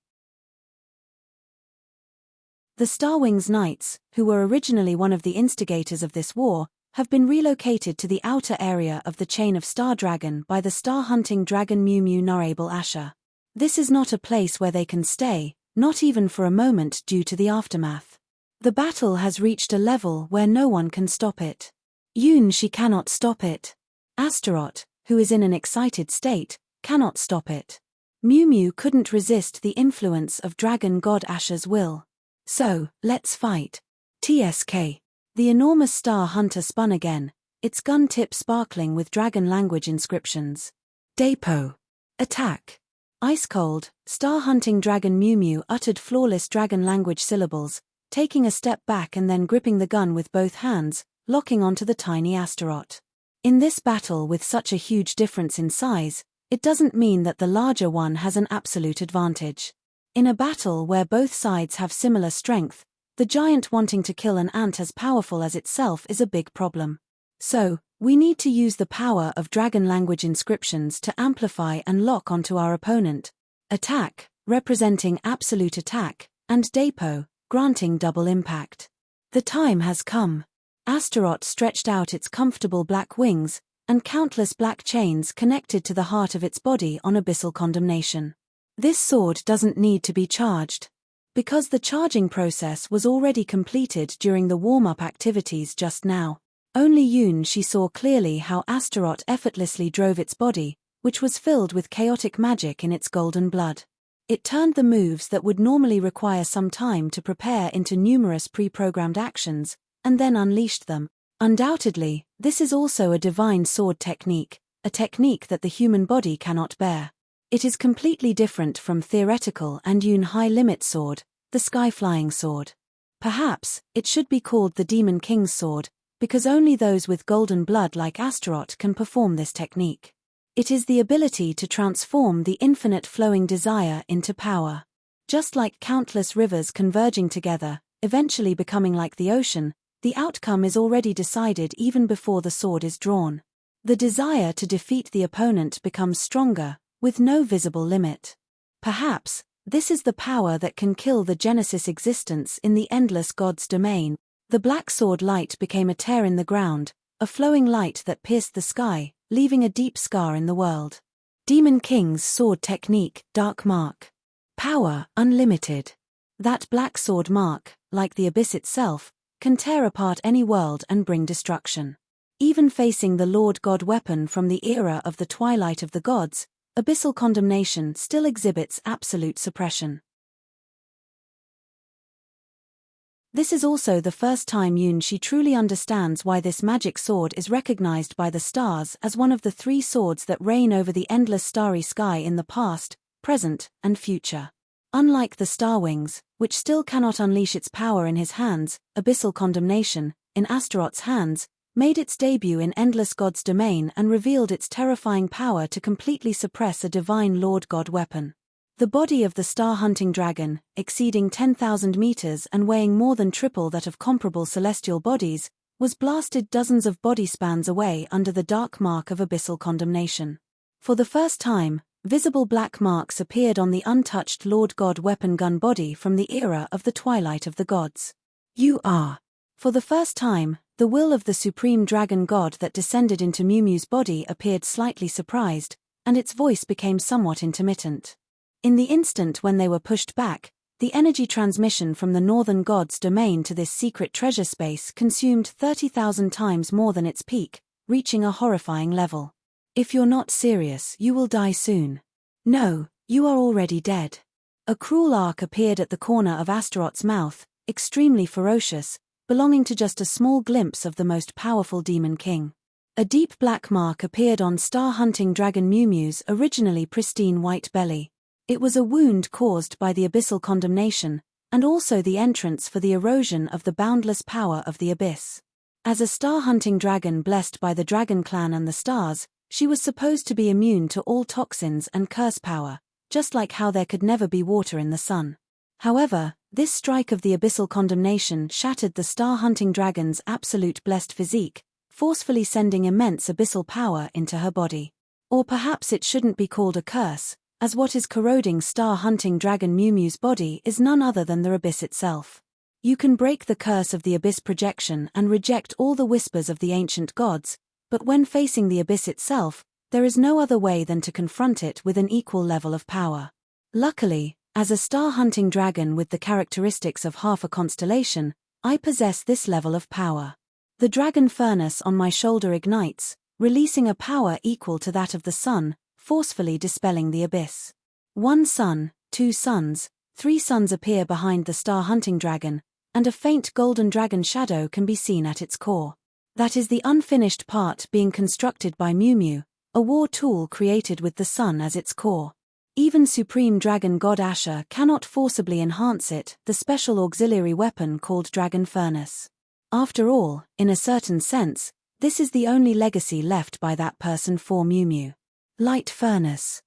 The Starwings Knights, who were originally one of the instigators of this war, have been relocated to the outer area of the chain of Star Dragon by the star-hunting dragon Mumu Narable Asha. This is not a place where they can stay, not even for a moment due to the aftermath. The battle has reached a level where no one can stop it. She cannot stop it. Astaroth, who is in an excited state, cannot stop it. Mumu couldn't resist the influence of Dragon God Asha's will. So, let's fight. TSK. The enormous Star Hunter spun again, its gun tip sparkling with dragon language inscriptions. Depot. Attack. Ice-cold, star-hunting dragon Mumu uttered flawless dragon language syllables, taking a step back and then gripping the gun with both hands, locking onto the tiny Astaroth. In this battle with such a huge difference in size, it doesn't mean that the larger one has an absolute advantage. In a battle where both sides have similar strength, the giant wanting to kill an ant as powerful as itself is a big problem. So, we need to use the power of dragon language inscriptions to amplify and lock onto our opponent. Attack, representing absolute attack, and Depot, granting double impact. The time has come. Astaroth stretched out its comfortable black wings, and countless black chains connected to the heart of its body on Abyssal Condemnation. This sword doesn't need to be charged. Because the charging process was already completed during the warm-up activities just now. Only she saw clearly how Astaroth effortlessly drove its body, which was filled with chaotic magic in its golden blood. It turned the moves that would normally require some time to prepare into numerous pre-programmed actions, and then unleashed them. Undoubtedly, this is also a divine sword technique, a technique that the human body cannot bear. It is completely different from theoretical and high-limit sword, the sky-flying sword. Perhaps, it should be called the Demon King's sword, because only those with golden blood like Astaroth can perform this technique. It is the ability to transform the infinite flowing desire into power. Just like countless rivers converging together, eventually becoming like the ocean, the outcome is already decided even before the sword is drawn. The desire to defeat the opponent becomes stronger, with no visible limit. Perhaps, this is the power that can kill the Genesis existence in the endless God's domain. The black sword light became a tear in the ground, a flowing light that pierced the sky, leaving a deep scar in the world. Demon King's sword technique, Dark Mark. Power, unlimited. That black sword mark, like the abyss itself, can tear apart any world and bring destruction. Even facing the Lord God weapon from the era of the Twilight of the Gods, Abyssal Condemnation still exhibits absolute suppression. This is also the first time she truly understands why this magic sword is recognized by the stars as one of the three swords that reign over the endless starry sky in the past, present, and future. Unlike the star wings, which still cannot unleash its power in his hands, Abyssal Condemnation, in Astaroth's hands, made its debut in Endless God's domain and revealed its terrifying power to completely suppress a divine Lord God weapon. The body of the star-hunting dragon, exceeding 10,000 meters and weighing more than triple that of comparable celestial bodies, was blasted dozens of body spans away under the dark mark of Abyssal Condemnation. For the first time, visible black marks appeared on the untouched Lord God weapon gun body from the era of the Twilight of the Gods. You are. For the first time, the will of the supreme dragon god that descended into Mumu's body appeared slightly surprised, and its voice became somewhat intermittent. In the instant when they were pushed back, the energy transmission from the northern god's domain to this secret treasure space consumed 30,000 times more than its peak, reaching a horrifying level. If you're not serious, you will die soon. No, you are already dead. A cruel arc appeared at the corner of Astaroth's mouth, extremely ferocious, belonging to just a small glimpse of the most powerful demon king. A deep black mark appeared on star-hunting dragon Mumu's originally pristine white belly. It was a wound caused by the Abyssal Condemnation, and also the entrance for the erosion of the boundless power of the abyss. As a star-hunting dragon blessed by the dragon clan and the stars, she was supposed to be immune to all toxins and curse power, just like how there could never be water in the sun. However, this strike of the Abyssal Condemnation shattered the star-hunting dragon's absolute blessed physique, forcefully sending immense abyssal power into her body. Or perhaps it shouldn't be called a curse, as what is corroding star-hunting dragon Mumu's body is none other than the abyss itself. You can break the curse of the abyss projection and reject all the whispers of the ancient gods, but when facing the abyss itself, there is no other way than to confront it with an equal level of power. Luckily, as a star-hunting dragon with the characteristics of half a constellation, I possess this level of power. The dragon furnace on my shoulder ignites, releasing a power equal to that of the sun, forcefully dispelling the abyss. 1 sun, 2 suns, 3 suns appear behind the star-hunting dragon, and a faint golden dragon shadow can be seen at its core. That is the unfinished part being constructed by Mumu, a war tool created with the sun as its core. Even supreme dragon god Asha cannot forcibly enhance it, the special auxiliary weapon called Dragon Furnace. After all, in a certain sense, this is the only legacy left by that person for Mumu. Light Furnace.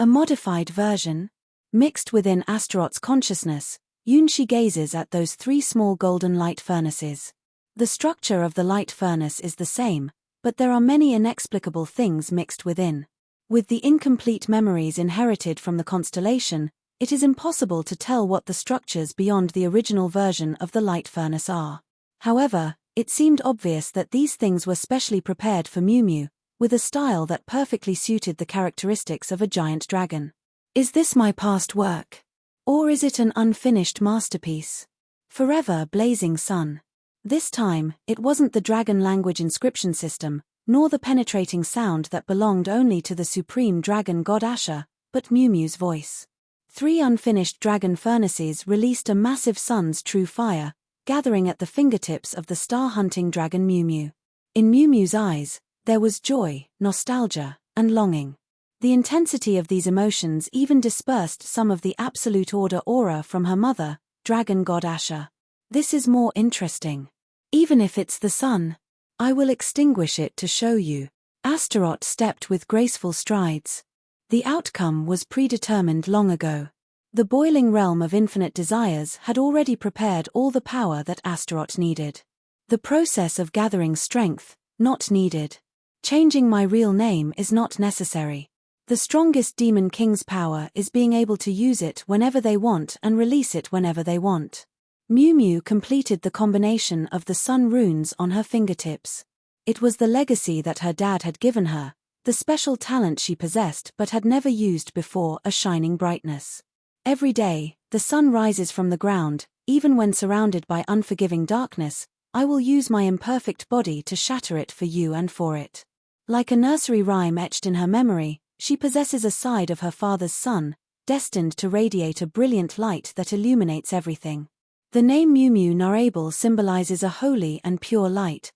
A modified version. Mixed within Astaroth's consciousness, Yunshi gazes at those 3 small golden light furnaces. The structure of the light furnace is the same, but there are many inexplicable things mixed within. With the incomplete memories inherited from the constellation, it is impossible to tell what the structures beyond the original version of the light furnace are. However, it seemed obvious that these things were specially prepared for Mumu, with a style that perfectly suited the characteristics of a giant dragon. Is this my past work? Or is it an unfinished masterpiece? Forever blazing sun. This time, it wasn't the dragon language inscription system, nor the penetrating sound that belonged only to the supreme dragon god Asha, but Mumu's voice. 3 unfinished dragon furnaces released a massive sun's true fire, gathering at the fingertips of the star-hunting dragon Mumu. In Mumu's eyes, there was joy, nostalgia, and longing. The intensity of these emotions even dispersed some of the absolute order aura from her mother, dragon god Asha. This is more interesting. Even if it's the sun, I will extinguish it to show you. Astaroth stepped with graceful strides. The outcome was predetermined long ago. The boiling realm of infinite desires had already prepared all the power that Astaroth needed. The process of gathering strength, not needed. Changing my real name is not necessary. The strongest demon king's power is being able to use it whenever they want and release it whenever they want. Mumu completed the combination of the sun runes on her fingertips. It was the legacy that her dad had given her, the special talent she possessed but had never used before, a shining brightness. Every day, the sun rises from the ground, even when surrounded by unforgiving darkness, I will use my imperfect body to shatter it for you and for it. Like a nursery rhyme etched in her memory, she possesses a side of her father's sun, destined to radiate a brilliant light that illuminates everything. The name Mumu Narable symbolizes a holy and pure light,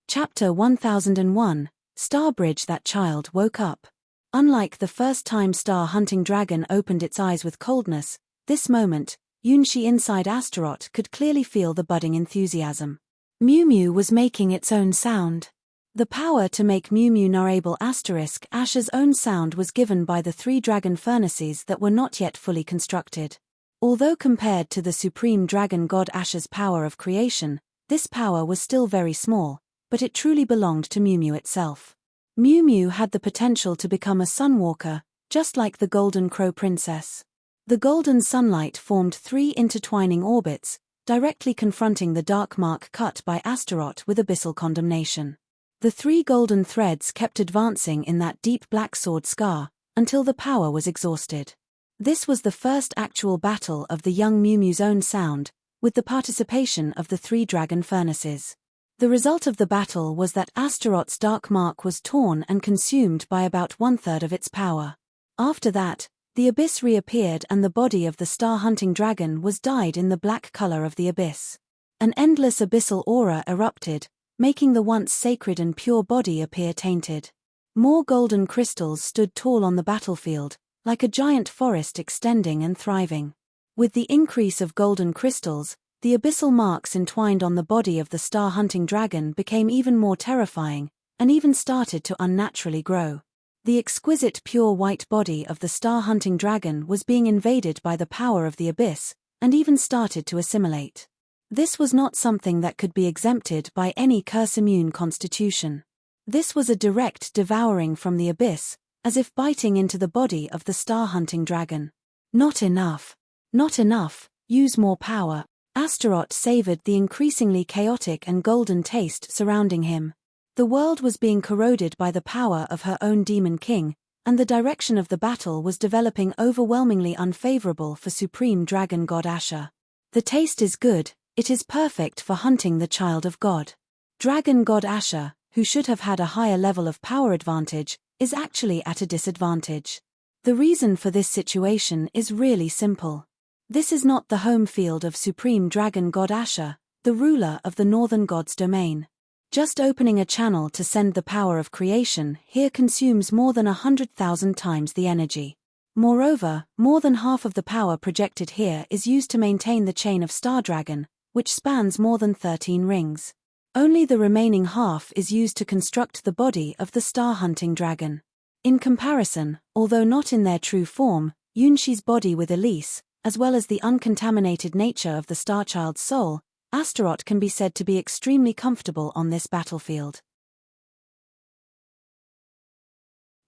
Chapter 1001, Starbridge. That child woke up. Unlike the first time star-hunting dragon opened its eyes with coldness, this moment, Yunshi inside Astaroth could clearly feel the budding enthusiasm. Mumu was making its own sound. The power to make Mumu narrable Asha's own sound was given by the 3 dragon furnaces that were not yet fully constructed. Although compared to the supreme dragon god Asha's power of creation, this power was still very small, but it truly belonged to Mumu itself. Mumu had the potential to become a sunwalker, just like the Golden Crow Princess. The golden sunlight formed 3 intertwining orbits, directly confronting the dark mark cut by Astaroth with Abyssal Condemnation. The 3 golden threads kept advancing in that deep black sword scar, until the power was exhausted. This was the first actual battle of the young Mumu's own sound, with the participation of the 3 dragon furnaces. The result of the battle was that Astaroth's dark mark was torn and consumed by about 1/3 of its power. After that, the abyss reappeared and the body of the star-hunting dragon was dyed in the black color of the abyss. An endless abyssal aura erupted, making the once sacred and pure body appear tainted. More golden crystals stood tall on the battlefield, like a giant forest extending and thriving. With the increase of golden crystals, the abyssal marks entwined on the body of the star-hunting dragon became even more terrifying, and even started to unnaturally grow. The exquisite pure white body of the star-hunting dragon was being invaded by the power of the abyss, and even started to assimilate. This was not something that could be exempted by any curse-immune constitution. This was a direct devouring from the abyss, as if biting into the body of the star-hunting dragon. Not enough. Not enough, use more power. Astaroth savored the increasingly chaotic and golden taste surrounding him. The world was being corroded by the power of her own demon king, and the direction of the battle was developing overwhelmingly unfavorable for supreme dragon god Asha. The taste is good, it is perfect for hunting the child of God. Dragon god Asha, who should have had a higher level of power advantage, is actually at a disadvantage. The reason for this situation is really simple. This is not the home field of supreme dragon god Asha, the ruler of the northern god's domain. Just opening a channel to send the power of creation here consumes more than 100,000 times the energy. Moreover, more than half of the power projected here is used to maintain the chain of Star Dragon, which spans more than 13 rings. Only the remaining half is used to construct the body of the star-hunting dragon. In comparison, although not in their true form, Yunshi's body with Elise, as well as the uncontaminated nature of the Starchild's soul, Astaroth can be said to be extremely comfortable on this battlefield.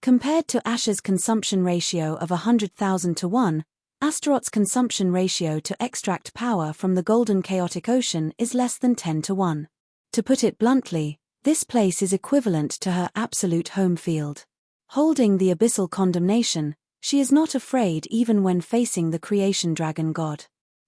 Compared to Asha's consumption ratio of 100,000 to 1, Astaroth's consumption ratio to extract power from the golden chaotic ocean is less than 10 to 1. To put it bluntly, this place is equivalent to her absolute home field. Holding the abyssal condemnation, she is not afraid even when facing the creation dragon god.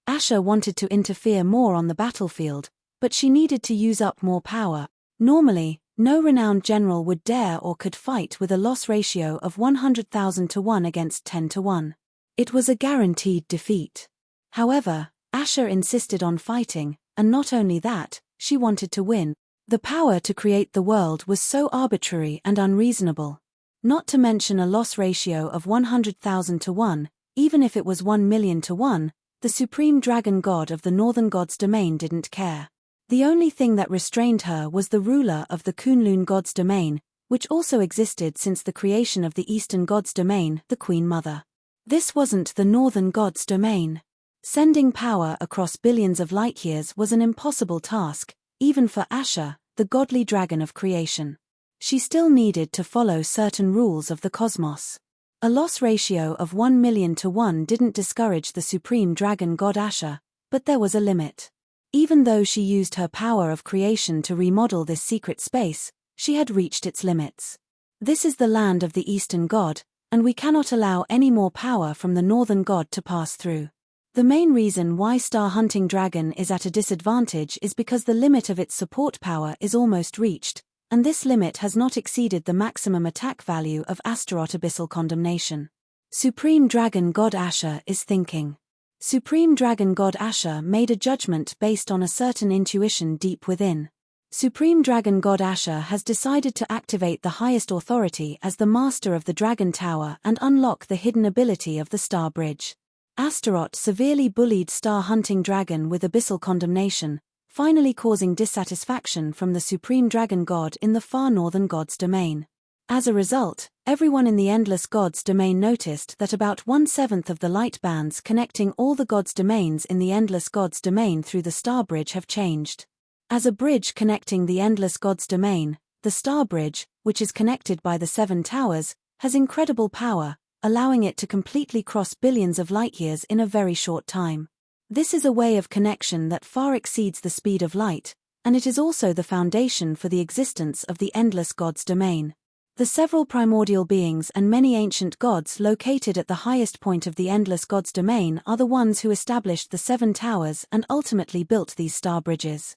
Asha wanted to interfere more on the battlefield, but she needed to use up more power. Normally, no renowned general would dare or could fight with a loss ratio of 100,000 to 1 against 10 to 1. It was a guaranteed defeat. However, Asha insisted on fighting, and not only that, she wanted to win. The power to create the world was so arbitrary and unreasonable. Not to mention a loss ratio of 100,000 to 1, even if it was 1,000,000 to 1, the supreme dragon god of the northern god's domain didn't care. The only thing that restrained her was the ruler of the Kunlun god's domain, which also existed since the creation of the eastern god's domain, the Queen Mother. This wasn't the northern god's domain. Sending power across billions of light-years was an impossible task, even for Asha, the godly dragon of creation. She still needed to follow certain rules of the cosmos. A loss ratio of 1,000,000 to 1 didn't discourage the supreme dragon god Asha, but there was a limit. Even though she used her power of creation to remodel this secret space, she had reached its limits. This is the land of the eastern god, and we cannot allow any more power from the northern god to pass through. The main reason why Star-Hunting Dragon is at a disadvantage is because the limit of its support power is almost reached, and this limit has not exceeded the maximum attack value of Astaroth Abyssal Condemnation. Supreme Dragon God Asha is thinking. Supreme Dragon God Asha made a judgment based on a certain intuition deep within. Supreme Dragon God Asha has decided to activate the highest authority as the master of the Dragon Tower and unlock the hidden ability of the Star Bridge. Astaroth severely bullied star-hunting dragon with Abyssal Condemnation, finally causing dissatisfaction from the Supreme Dragon God in the far northern God's domain. As a result, everyone in the Endless God's domain noticed that about 1/7 of the light bands connecting all the God's domains in the Endless God's domain through the Star Bridge have changed. As a bridge connecting the Endless God's domain, the Star Bridge, which is connected by the 7 towers, has incredible power, allowing it to completely cross billions of light-years in a very short time. This is a way of connection that far exceeds the speed of light, and it is also the foundation for the existence of the Endless God's domain. The several primordial beings and many ancient gods located at the highest point of the Endless God's domain are the ones who established the 7 towers and ultimately built these star bridges.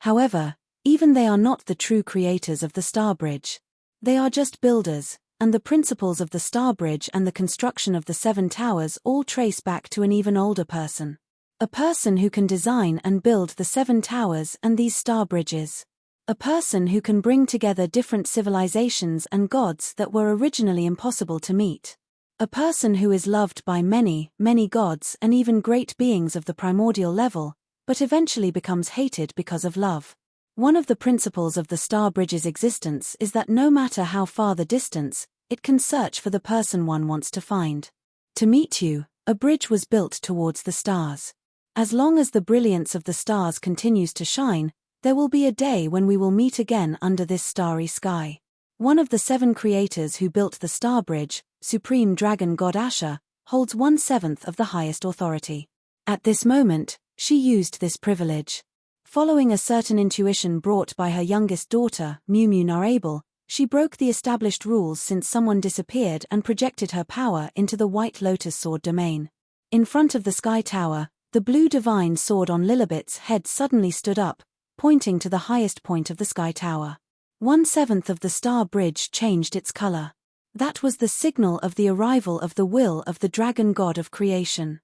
However, even they are not the true creators of the Star Bridge. They are just builders, and the principles of the Star Bridge and the construction of the 7 towers all trace back to an even older person. A person who can design and build the 7 towers and these star bridges. A person who can bring together different civilizations and gods that were originally impossible to meet. A person who is loved by many, many gods and even great beings of the primordial level, but eventually becomes hated because of love. One of the principles of the Star Bridge's existence is that no matter how far the distance, it can search for the person one wants to find. To meet you, a bridge was built towards the stars. As long as the brilliance of the stars continues to shine, there will be a day when we will meet again under this starry sky. One of the 7 creators who built the Star Bridge, Supreme Dragon God Asha, holds 1/7 of the highest authority. At this moment, she used this privilege. Following a certain intuition brought by her youngest daughter, Mumu, she broke the established rules since someone disappeared and projected her power into the White Lotus Sword domain. In front of the Sky Tower, the blue divine sword on Lilibet's head suddenly stood up, pointing to the highest point of the Sky Tower. 1/7 of the Star Bridge changed its color. That was the signal of the arrival of the will of the Dragon God of Creation.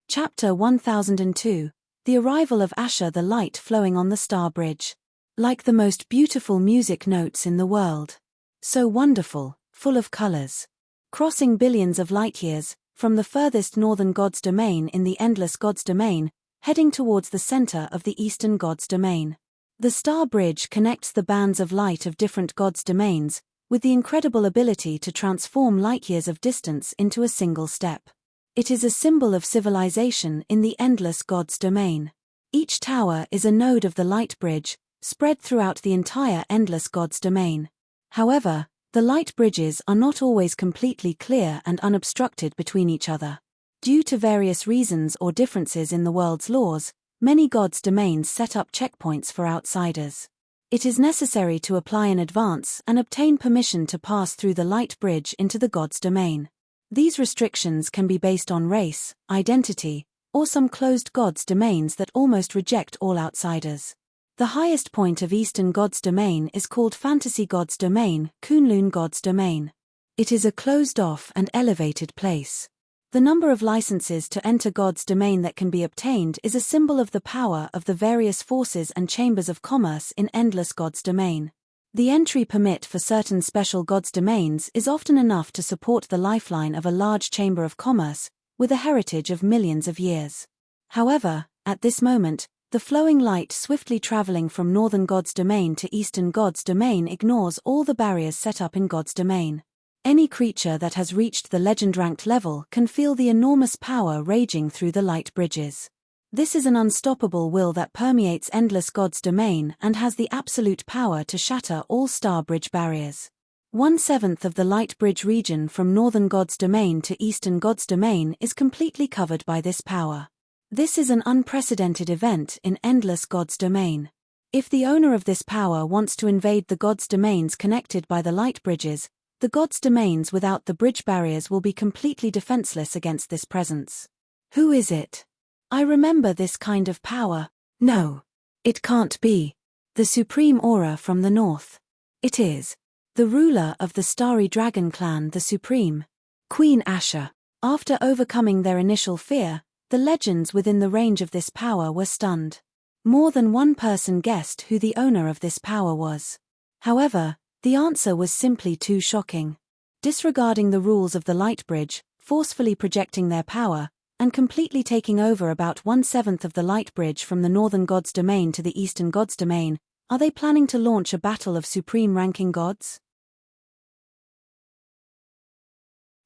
Chapter 1002, The Arrival of Asha, the light flowing on the Star Bridge. Like the most beautiful music notes in the world. So wonderful, full of colors. Crossing billions of light-years, from the furthest northern God's domain in the Endless God's domain, heading towards the center of the Eastern God's domain. The Star Bridge connects the bands of light of different God's domains, with the incredible ability to transform light-years of distance into a single step. It is a symbol of civilization in the Endless God's domain. Each tower is a node of the light bridge, spread throughout the entire Endless God's domain. However, the light bridges are not always completely clear and unobstructed between each other. Due to various reasons or differences in the world's laws, many God's domains set up checkpoints for outsiders. It is necessary to apply in advance and obtain permission to pass through the light bridge into the God's domain. These restrictions can be based on race, identity, or some closed God's domains that almost reject all outsiders. The highest point of Eastern God's domain is called Fantasy God's domain, Kunlun God's domain. It is a closed-off and elevated place. The number of licenses to enter God's domain that can be obtained is a symbol of the power of the various forces and chambers of commerce in Endless God's domain. The entry permit for certain special God's domains is often enough to support the lifeline of a large chamber of commerce, with a heritage of millions of years. However, at this moment, the flowing light swiftly traveling from Northern God's domain to Eastern God's domain ignores all the barriers set up in God's domain. Any creature that has reached the legend-ranked level can feel the enormous power raging through the light bridges. This is an unstoppable will that permeates Endless God's domain and has the absolute power to shatter all Star Bridge barriers. 1/7 of the light bridge region from Northern God's domain to Eastern God's domain is completely covered by this power. This is an unprecedented event in Endless God's domain. If the owner of this power wants to invade the God's domains connected by the light bridges, the God's domains without the bridge barriers will be completely defenseless against this presence. Who is it? I remember this kind of power. No. It can't be. The supreme aura from the north. It is. The ruler of the Starry Dragon clan, the Supreme. Queen Asha. After overcoming their initial fear, the legends within the range of this power were stunned. More than one person guessed who the owner of this power was. However, the answer was simply too shocking. Disregarding the rules of the Light Bridge, forcefully projecting their power, and completely taking over about 1/7 of the Light Bridge from the Northern God's domain to the Eastern God's domain, are they planning to launch a battle of supreme ranking gods?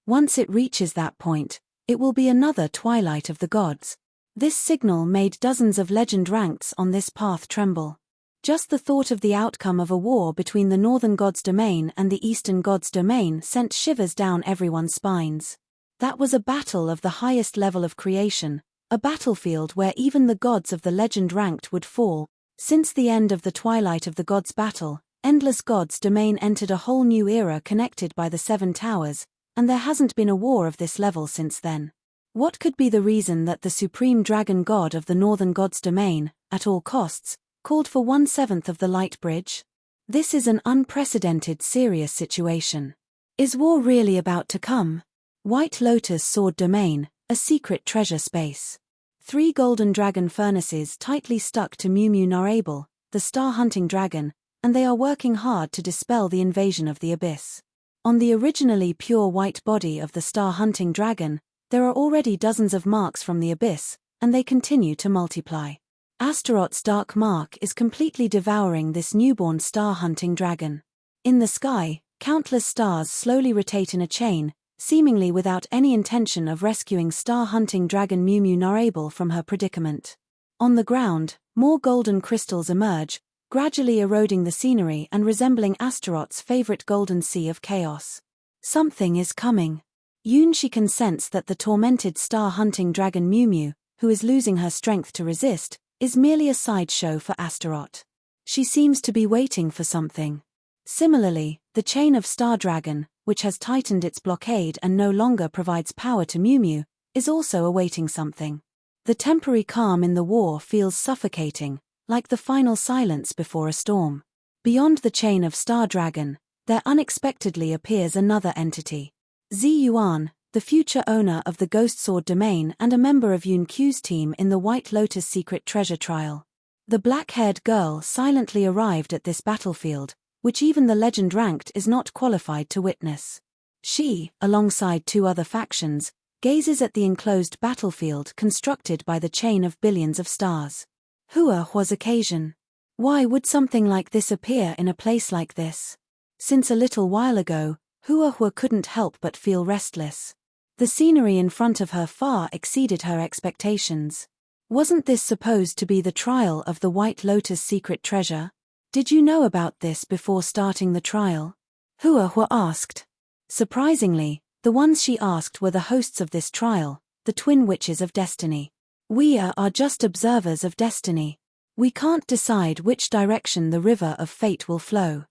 Once it reaches that point, it will be another twilight of the gods. This signal made dozens of legend ranks on this path tremble. Just the thought of the outcome of a war between the Northern God's domain and the Eastern God's domain sent shivers down everyone's spines. That was a battle of the highest level of creation, a battlefield where even the gods of the legend ranked would fall. Since the end of the twilight of the gods' battle, Endless God's domain entered a whole new era connected by the Seven Towers, and there hasn't been a war of this level since then. What could be the reason that the supreme dragon god of the Northern God's domain, at all costs, called for 1/7 of the Light Bridge? This is an unprecedented serious situation. Is war really about to come? White Lotus Sword Domain, a secret treasure space. 3 golden dragon furnaces tightly stuck to Mumu Narable, the star-hunting dragon, and they are working hard to dispel the invasion of the Abyss. On the originally pure white body of the star-hunting dragon, there are already dozens of marks from the Abyss, and they continue to multiply. Astaroth's dark mark is completely devouring this newborn star-hunting dragon. In the sky, countless stars slowly rotate in a chain, seemingly without any intention of rescuing star-hunting dragon Mumu Narable from her predicament. On the ground, more golden crystals emerge, gradually eroding the scenery and resembling Astaroth's favorite golden sea of chaos. Something is coming. She can sense that the tormented star-hunting dragon Mumu, who is losing her strength to resist, is merely a sideshow for Astaroth. She seems to be waiting for something. Similarly, the chain of Star Dragon, which has tightened its blockade and no longer provides power to Mumu, is also awaiting something. The temporary calm in the war feels suffocating, like the final silence before a storm. Beyond the chain of Star Dragon, there unexpectedly appears another entity. Zi Yuan, the future owner of the Ghost Sword domain and a member of Yun Q's team in the White Lotus secret treasure trial. The black-haired girl silently arrived at this battlefield, which even the legend ranked is not qualified to witness. She, alongside 2 other factions, gazes at the enclosed battlefield constructed by the chain of billions of stars. Hua Hua's occasion. Why would something like this appear in a place like this? Since a little while ago, Hua Hua couldn't help but feel restless. The scenery in front of her far exceeded her expectations. Wasn't this supposed to be the trial of the White Lotus secret treasure? Did you know about this before starting the trial? Hua Hua asked. Surprisingly, the ones she asked were the hosts of this trial, the twin witches of destiny. We are just observers of destiny. We can't decide which direction the river of fate will flow.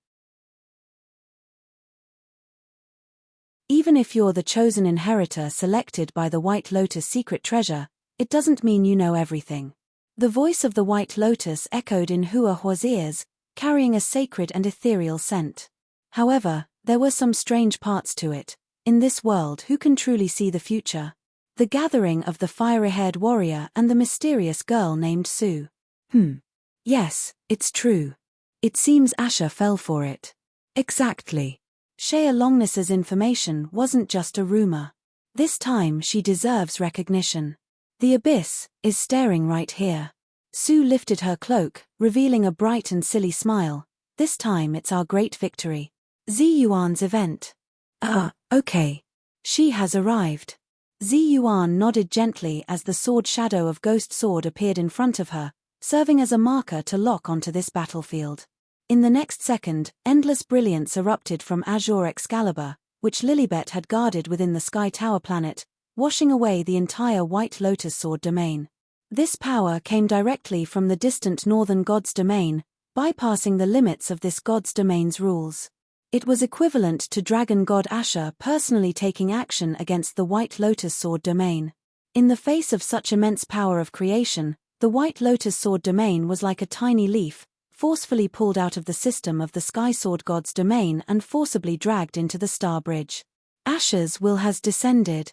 Even if you're the chosen inheritor selected by the White Lotus secret treasure, it doesn't mean you know everything. The voice of the White Lotus echoed in Hua Hua's ears, carrying a sacred and ethereal scent. However, there were some strange parts to it. In this world, who can truly see the future? The gathering of the fiery-haired warrior and the mysterious girl named Sue. Yes, it's true. It seems Asha fell for it. Exactly. Shea Longness's information wasn't just a rumor. This time she deserves recognition. The Abyss is staring right here. Sue lifted her cloak, revealing a bright and silly smile. This time it's our great victory. Zi Yuan's event. Okay. She has arrived. Zi Yuan nodded gently as the sword shadow of Ghost Sword appeared in front of her, serving as a marker to lock onto this battlefield. In the next second, endless brilliance erupted from Azure Excalibur, which Lilibet had guarded within the Sky Tower planet, washing away the entire White Lotus Sword domain. This power came directly from the distant Northern God's domain, bypassing the limits of this God's domain's rules. It was equivalent to Dragon God Asha personally taking action against the White Lotus Sword domain. In the face of such immense power of creation, the White Lotus Sword domain was like a tiny leaf, forcefully pulled out of the system of the Sky Sword God's domain and forcibly dragged into the Star Bridge. Asha's will has descended.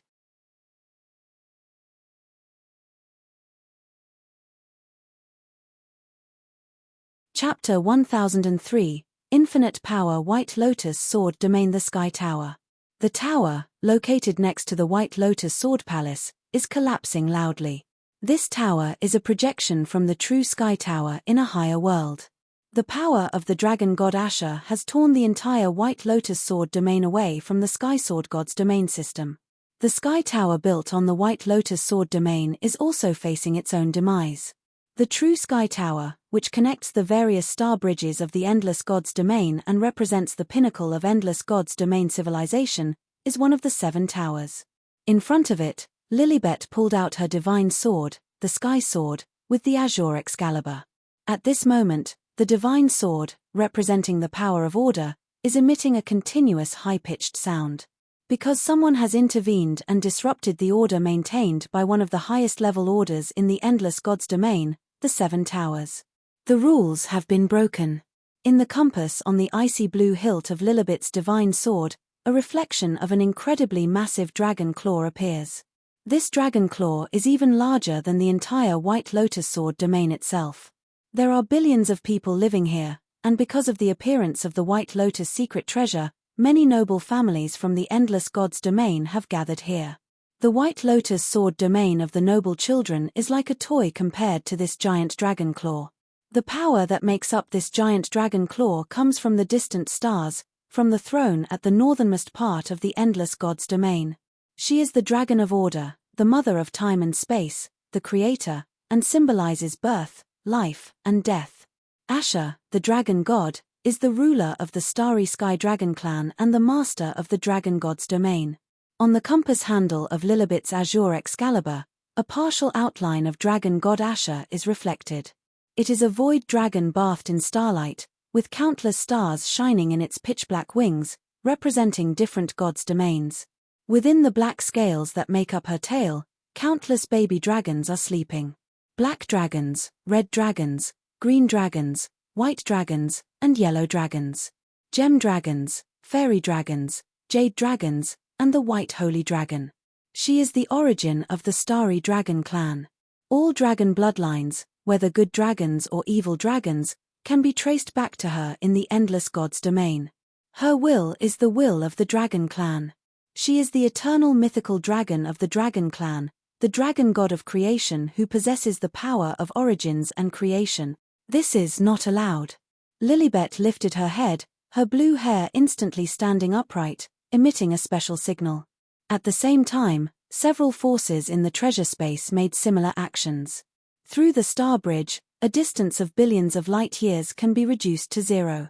Chapter 1003, Infinite Power White Lotus Sword Domain. The Sky Tower. The tower, located next to the White Lotus Sword Palace, is collapsing loudly. This tower is a projection from the true Sky Tower in a higher world. The power of the dragon god Asha has torn the entire White Lotus Sword domain away from the Sky Sword God's domain system. The Sky Tower built on the White Lotus Sword domain is also facing its own demise. The true Sky Tower, which connects the various star bridges of the Endless God's domain and represents the pinnacle of Endless God's domain civilization, is one of the 7 towers. In front of it, Lilibet pulled out her divine sword, the Sky Sword, with the azure Excalibur. At this moment, the divine sword, representing the power of order, is emitting a continuous high-pitched sound. Because someone has intervened and disrupted the order maintained by one of the highest-level orders in the Endless God's domain, the 7 towers. The rules have been broken. In the compass on the icy blue hilt of Lilibet's divine sword, a reflection of an incredibly massive dragon claw appears. This dragon claw is even larger than the entire White Lotus Sword domain itself. There are billions of people living here, and because of the appearance of the White Lotus secret treasure, many noble families from the Endless God's domain have gathered here. The White Lotus Sword domain of the noble children is like a toy compared to this giant dragon claw. The power that makes up this giant dragon claw comes from the distant stars, from the throne at the northernmost part of the Endless God's domain. She is the dragon of order, the mother of time and space, the creator, and symbolizes birth, life, and death. Asha, the dragon god, is the ruler of the Starry Sky Dragon clan and the master of the dragon god's domain. On the compass handle of Lilibet's azure Excalibur, a partial outline of dragon god Asha is reflected. It is a void dragon bathed in starlight, with countless stars shining in its pitch-black wings, representing different gods' domains. Within the black scales that make up her tail, countless baby dragons are sleeping. Black dragons, red dragons, green dragons, white dragons, and yellow dragons. Gem dragons, fairy dragons, jade dragons, and the white holy dragon. She is the origin of the Starry Dragon clan. All dragon bloodlines, whether good dragons or evil dragons, can be traced back to her in the Endless God's domain. Her will is the will of the Dragon clan. She is the eternal mythical dragon of the Dragon clan, the dragon god of creation who possesses the power of origins and creation. This is not allowed. Lilibet lifted her head, her blue hair instantly standing upright, emitting a special signal. At the same time, several forces in the treasure space made similar actions. Through the star bridge, a distance of billions of light years can be reduced to 0.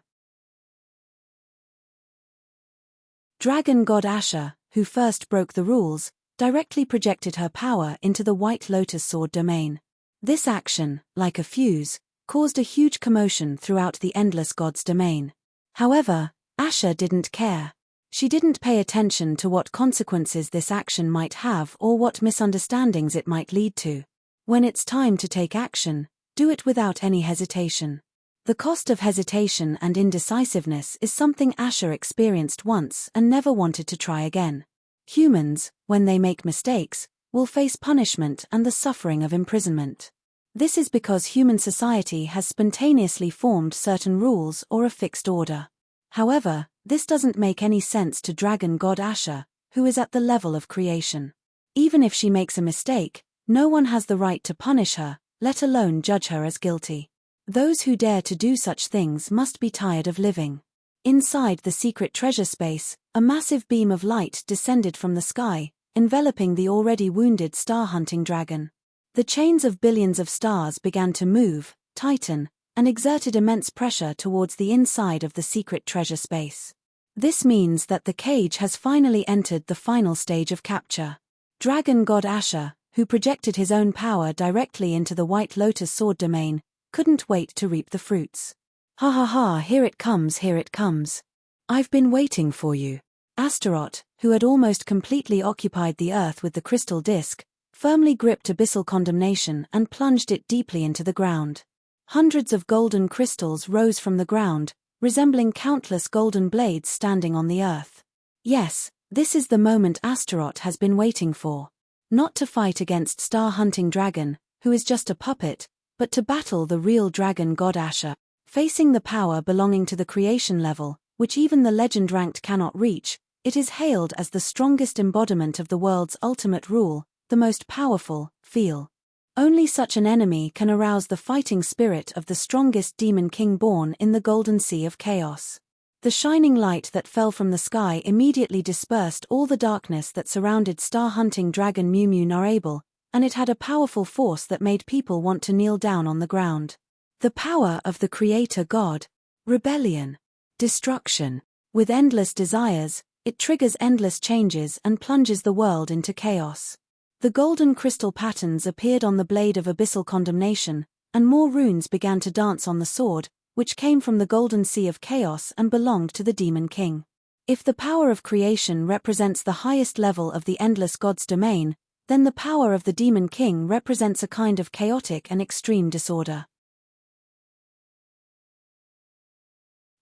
Dragon god Asha, who first broke the rules, directly projected her power into the White Lotus Sword domain. This action, like a fuse, caused a huge commotion throughout the Endless God's domain. However, Asha didn't care. She didn't pay attention to what consequences this action might have or what misunderstandings it might lead to. When it's time to take action, do it without any hesitation. The cost of hesitation and indecisiveness is something Asha experienced once and never wanted to try again. Humans, when they make mistakes, will face punishment and the suffering of imprisonment. This is because human society has spontaneously formed certain rules or a fixed order. However, this doesn't make any sense to dragon god Asha, who is at the level of creation. Even if she makes a mistake, no one has the right to punish her, let alone judge her as guilty. Those who dare to do such things must be tired of living. Inside the secret treasure space, a massive beam of light descended from the sky, enveloping the already wounded star-hunting dragon. The chains of billions of stars began to move, tighten, and exerted immense pressure towards the inside of the secret treasure space. This means that the cage has finally entered the final stage of capture. Dragon god Asha, who projected his own power directly into the White Lotus Sword domain, couldn't wait to reap the fruits. Ha ha ha, here it comes, here it comes. I've been waiting for you. Astaroth, who had almost completely occupied the earth with the crystal disc, firmly gripped Abyssal Condemnation and plunged it deeply into the ground. Hundreds of golden crystals rose from the ground, resembling countless golden blades standing on the earth. Yes, This is the moment Astaroth has been waiting for. Not to fight against star-hunting dragon, who is just a puppet, but to battle the real dragon god Asha. Facing the power belonging to the creation level, which even the legend ranked cannot reach, it is hailed as the strongest embodiment of the world's ultimate rule, the most powerful, feel. Only such an enemy can arouse the fighting spirit of the strongest demon king born in the golden sea of chaos. The shining light that fell from the sky immediately dispersed all the darkness that surrounded star-hunting dragon Mumu Narable, and it had a powerful force that made people want to kneel down on the ground. The power of the creator god. Rebellion. Destruction. With endless desires, it triggers endless changes and plunges the world into chaos. The golden crystal patterns appeared on the blade of Abyssal Condemnation, and more runes began to dance on the sword, which came from the golden sea of chaos and belonged to the demon king. If the power of creation represents the highest level of the endless god's domain, then the power of the demon king represents a kind of chaotic and extreme disorder.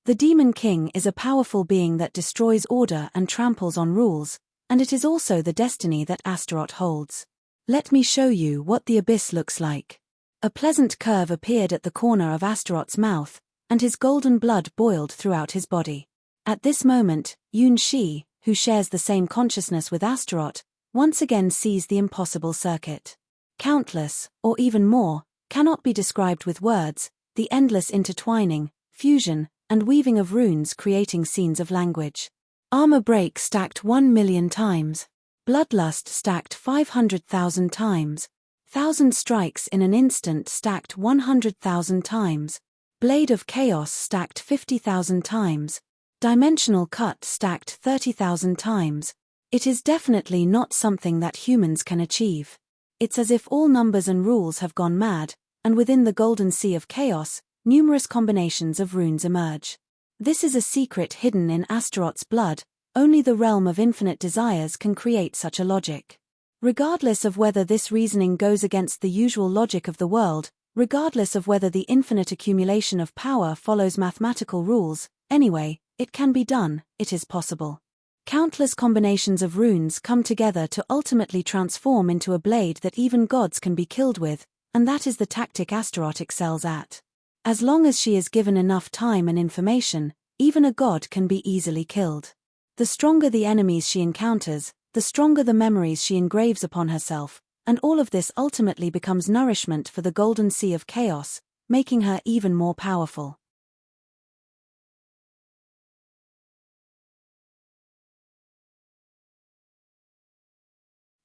The demon king is a powerful being that destroys order and tramples on rules, and it is also the destiny that Astaroth holds. Let me show you what the abyss looks like. A pleasant curve appeared at the corner of Astaroth's mouth, and his golden blood boiled throughout his body. At this moment, Yun-Shi, who shares the same consciousness with Astaroth, once again sees the impossible circuit. Countless, or even more, cannot be described with words, the endless intertwining, fusion, and weaving of runes creating scenes of language. Armor break stacked 1,000,000 times. Bloodlust stacked 500,000 times. Thousand strikes in an instant stacked 100,000 times. Blade of Chaos stacked 50,000 times. Dimensional cut stacked 30,000 times. It is definitely not something that humans can achieve. It's as if all numbers and rules have gone mad, and within the golden sea of chaos, numerous combinations of runes emerge. This is a secret hidden in Astaroth's blood, only the realm of infinite desires can create such a logic. Regardless of whether this reasoning goes against the usual logic of the world, regardless of whether the infinite accumulation of power follows mathematical rules, anyway, it can be done, it is possible. Countless combinations of runes come together to ultimately transform into a blade that even gods can be killed with, and that is the tactic Astaroth excels at. As long as she is given enough time and information, even a god can be easily killed. The stronger the enemies she encounters, the stronger the memories she engraves upon herself, and all of this ultimately becomes nourishment for the golden sea of chaos, making her even more powerful.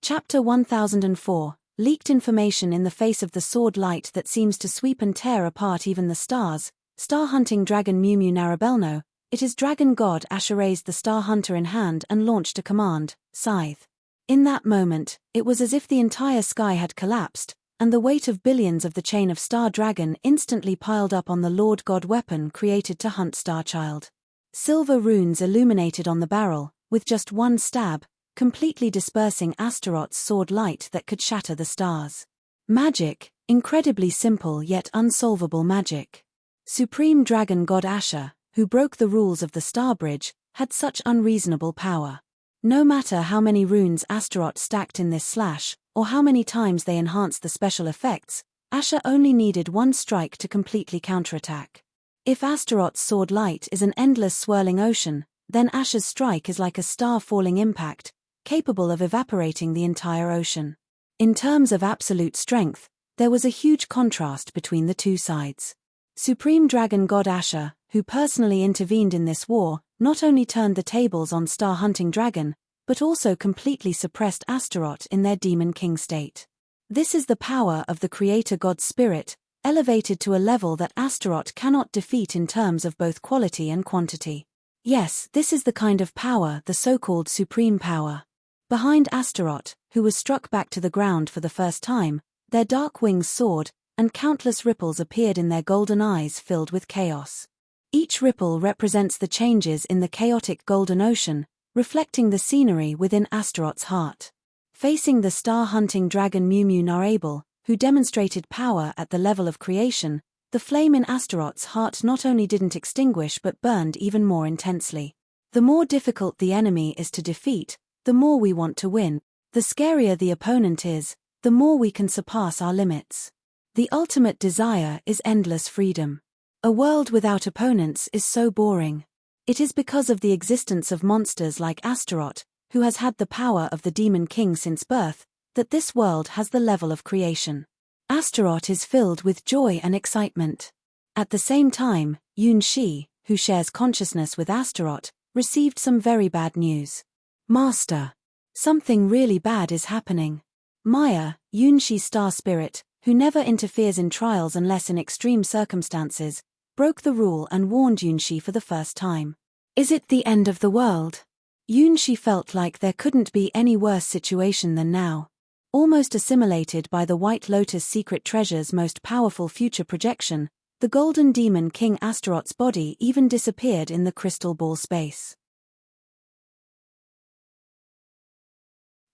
Chapter 1004. Leaked information in the face of the sword light that seems to sweep and tear apart even the stars. Star-hunting dragon Mumu Narabelno. It is dragon god Asha raised the star hunter in hand and launched a command, Scythe. In that moment, it was as if the entire sky had collapsed, and the weight of billions of the chain of star dragon instantly piled up on the Lord God weapon created to hunt Starchild. Silver runes illuminated on the barrel, with just one stab, completely dispersing Astaroth's sword light that could shatter the stars. Magic, incredibly simple yet unsolvable magic. Supreme dragon god Asha, who broke the rules of the Star Bridge, had such unreasonable power. No matter how many runes Astaroth stacked in this slash, or how many times they enhanced the special effects, Asha only needed one strike to completely counterattack. If Astaroth's sword light is an endless swirling ocean, then Asha's strike is like a star-falling impact, capable of evaporating the entire ocean. In terms of absolute strength, there was a huge contrast between the two sides. Supreme dragon god Asha, who personally intervened in this war, not only turned the tables on star-hunting dragon, but also completely suppressed Astaroth in their demon king state. This is the power of the creator god's spirit, elevated to a level that Astaroth cannot defeat in terms of both quality and quantity. Yes, this is the kind of power, the so-called supreme power. Behind Astaroth, who was struck back to the ground for the first time, their dark wings soared, and countless ripples appeared in their golden eyes filled with chaos. Each ripple represents the changes in the chaotic golden ocean, reflecting the scenery within Astaroth's heart. Facing the star-hunting dragon Mumu Narable, who demonstrated power at the level of creation, the flame in Astaroth's heart not only didn't extinguish but burned even more intensely. The more difficult the enemy is to defeat, the more we want to win. The scarier the opponent is, the more we can surpass our limits. The ultimate desire is endless freedom. A world without opponents is so boring. It is because of the existence of monsters like Astaroth, who has had the power of the Demon King since birth, that this world has the level of creation. Astaroth is filled with joy and excitement. At the same time, Yunshi, who shares consciousness with Astaroth, received some very bad news. Master. Something really bad is happening. Maya, Yunshi's star spirit, who never interferes in trials unless in extreme circumstances, broke the rule and warned Yunshi for the first time. Is it the end of the world? Yunshi felt like there couldn't be any worse situation than now. Almost assimilated by the White Lotus secret treasure's most powerful future projection, the Golden Demon King Astaroth's body even disappeared in the crystal ball space.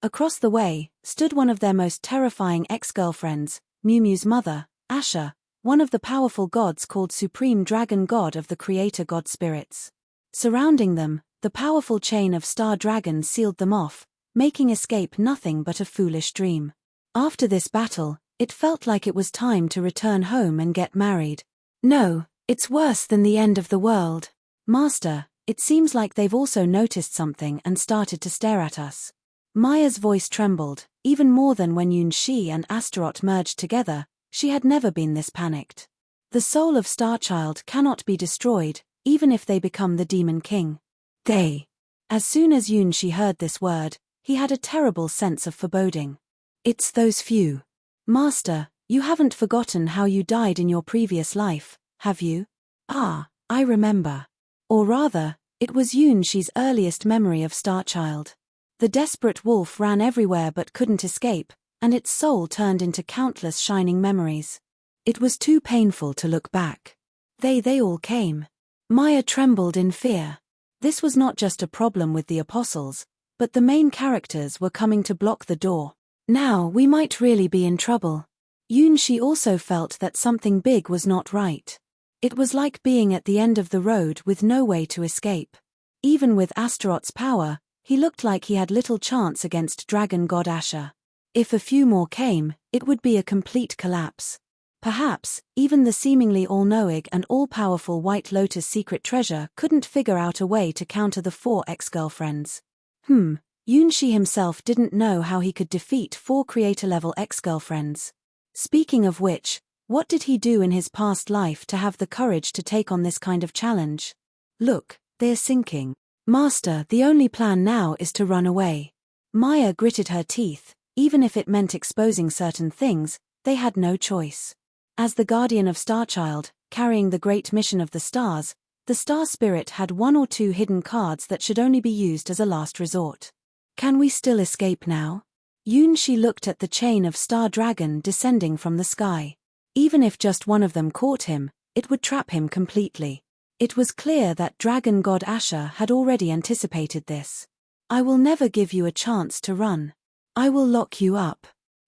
Across the way, stood one of their most terrifying ex-girlfriends, Mumu's mother, Asha, one of the powerful gods called Supreme Dragon God of the Creator God Spirits. Surrounding them, the powerful chain of star dragons sealed them off, making escape nothing but a foolish dream. After this battle, it felt like it was time to return home and get married. No, it's worse than the end of the world. Master, it seems like they've also noticed something and started to stare at us. Maya's voice trembled, even more than when Yunshi and Astaroth merged together. She had never been this panicked. The soul of Starchild cannot be destroyed, even if they become the Demon King. They. As soon as Yunshi heard this word, he had a terrible sense of foreboding. It's those few. Master, you haven't forgotten how you died in your previous life, have you? Ah, I remember. Or rather, it was Yunshi's earliest memory of Starchild. The desperate wolf ran everywhere but couldn't escape, and its soul turned into countless shining memories. It was too painful to look back. They all came. Maya trembled in fear. This was not just a problem with the apostles, but the main characters were coming to block the door. Now we might really be in trouble. Yunshi also felt that something big was not right. It was like being at the end of the road with no way to escape. Even with Astaroth's power, he looked like he had little chance against Dragon God Asha. If a few more came, it would be a complete collapse. Perhaps, even the seemingly all-knowing and all-powerful White Lotus secret treasure couldn't figure out a way to counter the 4 ex-girlfriends. Yunshi himself didn't know how he could defeat 4 creator-level ex-girlfriends. Speaking of which, what did he do in his past life to have the courage to take on this kind of challenge? Look, they're sinking. Master, the only plan now is to run away. Maya gritted her teeth. Even if it meant exposing certain things, they had no choice. As the guardian of Starchild, carrying the great mission of the stars, the star spirit had 1 or 2 hidden cards that should only be used as a last resort. Can we still escape now? Yunshi looked at the chain of star dragon descending from the sky. Even if just one of them caught him, it would trap him completely. It was clear that Dragon God Asha had already anticipated this. I will never give you a chance to run. I will lock you up.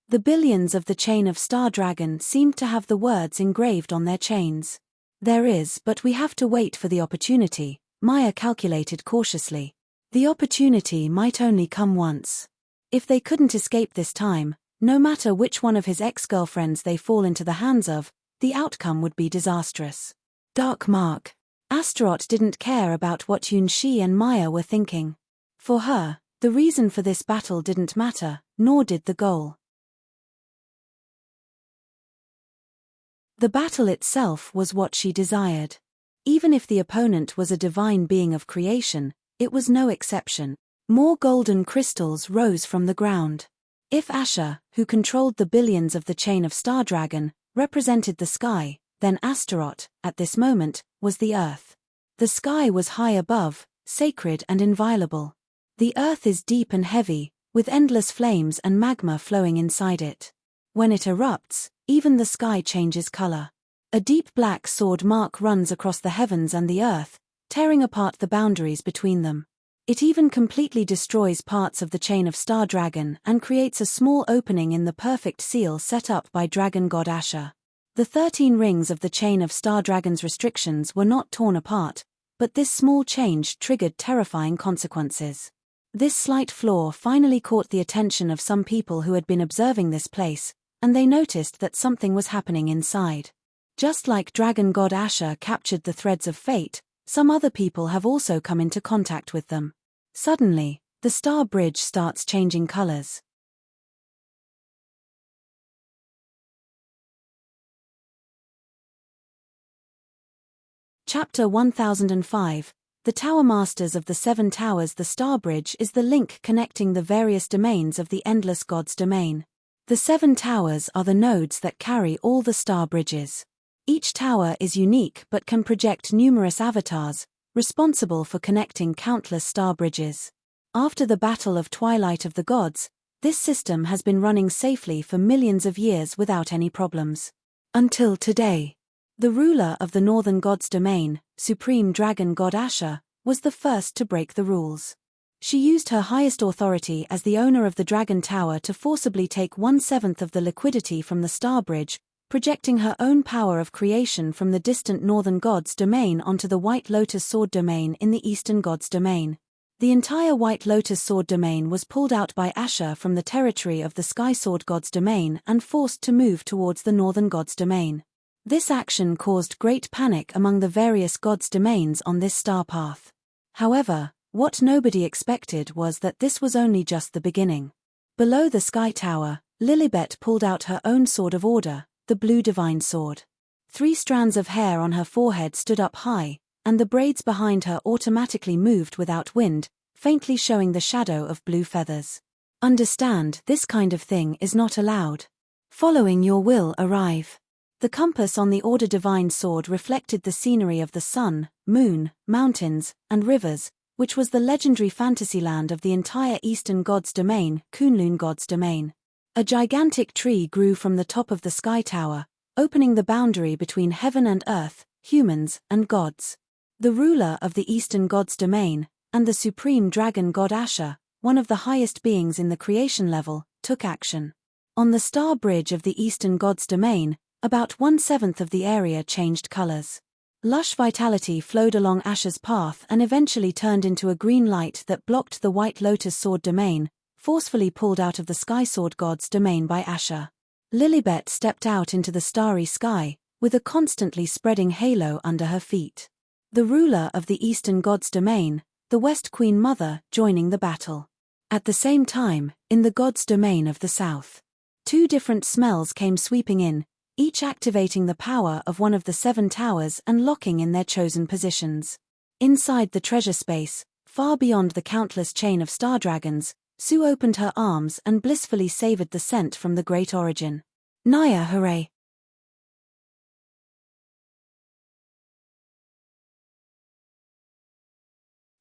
The billions of the chain of Star Dragon seemed to have the words engraved on their chains. There is, but we have to wait for the opportunity, Maya calculated cautiously. The opportunity might only come once. If they couldn't escape this time, no matter which one of his ex-girlfriends they fall into the hands of, the outcome would be disastrous. Dark Mark. Astaroth didn't care about what Yunshi and Maya were thinking. For her, the reason for this battle didn't matter, nor did the goal. The battle itself was what she desired. Even if the opponent was a divine being of creation, it was no exception. More golden crystals rose from the ground. If Asha, who controlled the billions of the chain of Star Dragon, represented the sky, then Astaroth, at this moment, was the earth. The sky was high above, sacred and inviolable. The earth is deep and heavy, with endless flames and magma flowing inside it. When it erupts, even the sky changes color. A deep black sword mark runs across the heavens and the earth, tearing apart the boundaries between them. It even completely destroys parts of the chain of Star Dragon and creates a small opening in the perfect seal set up by Dragon God Asha. The 13 rings of the chain of Star Dragon's restrictions were not torn apart, but this small change triggered terrifying consequences. This slight flaw finally caught the attention of some people who had been observing this place, and they noticed that something was happening inside. Just like dragon god Asha captured the threads of fate, some other people have also come into contact with them. Suddenly, the star bridge starts changing colors. Chapter 1005. The Tower Masters of the Seven Towers. The Star Bridge is the link connecting the various domains of the Endless God's domain. The Seven Towers are the nodes that carry all the star bridges. Each tower is unique but can project numerous avatars, responsible for connecting countless star bridges. After the Battle of Twilight of the Gods, this system has been running safely for millions of years without any problems. Until today. The ruler of the Northern God's domain, Supreme Dragon God Asha, was the first to break the rules. She used her highest authority as the owner of the Dragon Tower to forcibly take 1/7 of the liquidity from the Star Bridge, projecting her own power of creation from the distant Northern God's domain onto the White Lotus Sword domain in the Eastern God's domain. The entire White Lotus Sword domain was pulled out by Asha from the territory of the Sky Sword God's domain and forced to move towards the Northern God's domain. This action caused great panic among the various gods' domains on this star path. However, what nobody expected was that this was only just the beginning. Below the Sky Tower, Lilibet pulled out her own sword of order, the Blue Divine Sword. 3 strands of hair on her forehead stood up high, and the braids behind her automatically moved without wind, faintly showing the shadow of blue feathers. Understand, this kind of thing is not allowed. Following your will arrive. The compass on the Order Divine Sword reflected the scenery of the sun, moon, mountains, and rivers, which was the legendary fantasyland of the entire Eastern God's domain, Kunlun God's domain. A gigantic tree grew from the top of the Sky Tower, opening the boundary between heaven and earth, humans and gods. The ruler of the Eastern God's domain, and the Supreme Dragon God Asha, one of the highest beings in the creation level, took action. On the Star Bridge of the Eastern God's domain, about 1/7 of the area changed colors. Lush vitality flowed along Asha's path and eventually turned into a green light that blocked the White Lotus Sword domain, forcefully pulled out of the Sky Sword God's domain by Asha. Lilibet stepped out into the starry sky, with a constantly spreading halo under her feet. The ruler of the Eastern God's domain, the West Queen Mother, joining the battle. At the same time, in the God's domain of the south, 2 different smells came sweeping in, each activating the power of one of the 7 towers and locking in their chosen positions. Inside the treasure space, far beyond the countless chain of star dragons, Sue opened her arms and blissfully savored the scent from the great origin. Naya, hooray!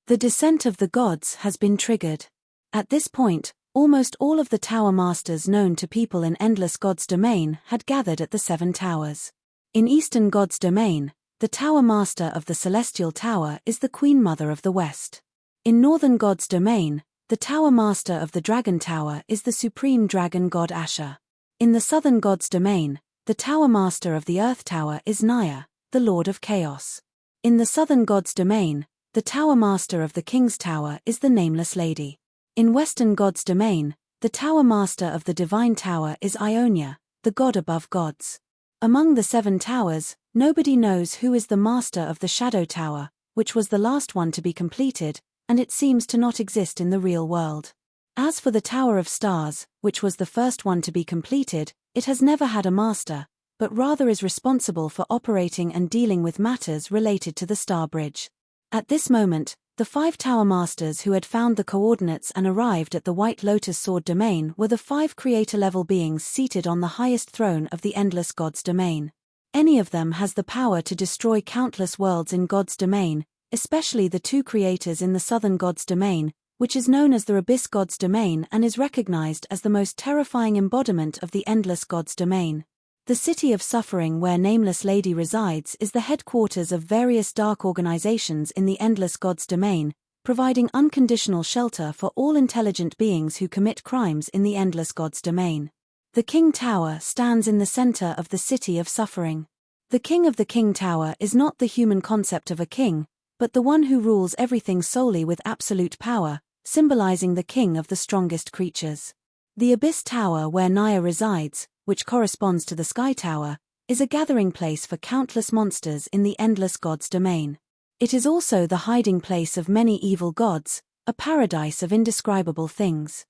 The descent of the gods has been triggered. At this point, almost all of the tower masters known to people in Endless God's domain had gathered at the 7 towers. In Eastern God's domain, the tower master of the Celestial Tower is the Queen Mother of the West. In Northern God's domain, the tower master of the Dragon Tower is the Supreme Dragon God Asha. In the Southern God's domain, the tower master of the Earth Tower is Naya, the Lord of Chaos. In the Southern God's domain, the tower master of the King's Tower is the Nameless Lady. In Western God's domain, the tower master of the Divine Tower is Ionia, the god above gods. Among the 7 towers, nobody knows who is the master of the Shadow Tower, which was the last one to be completed, and it seems to not exist in the real world. As for the Tower of Stars, which was the first one to be completed, it has never had a master, but rather is responsible for operating and dealing with matters related to the Star Bridge. At this moment, the 5 tower masters who had found the coordinates and arrived at the White Lotus Sword domain were the 5 creator-level beings seated on the highest throne of the Endless God's domain. Any of them has the power to destroy countless worlds in God's domain, especially the 2 creators in the Southern God's domain, which is known as the Abyss God's domain and is recognized as the most terrifying embodiment of the Endless God's domain. The City of Suffering where Nameless Lady resides is the headquarters of various dark organizations in the Endless God's domain, providing unconditional shelter for all intelligent beings who commit crimes in the Endless God's domain. The King Tower stands in the center of the City of Suffering. The King of the King Tower is not the human concept of a king, but the one who rules everything solely with absolute power, symbolizing the king of the strongest creatures. The Abyss Tower where Naya resides, which corresponds to the Sky Tower, is a gathering place for countless monsters in the endless gods' domain. It is also the hiding place of many evil gods, a paradise of indescribable things.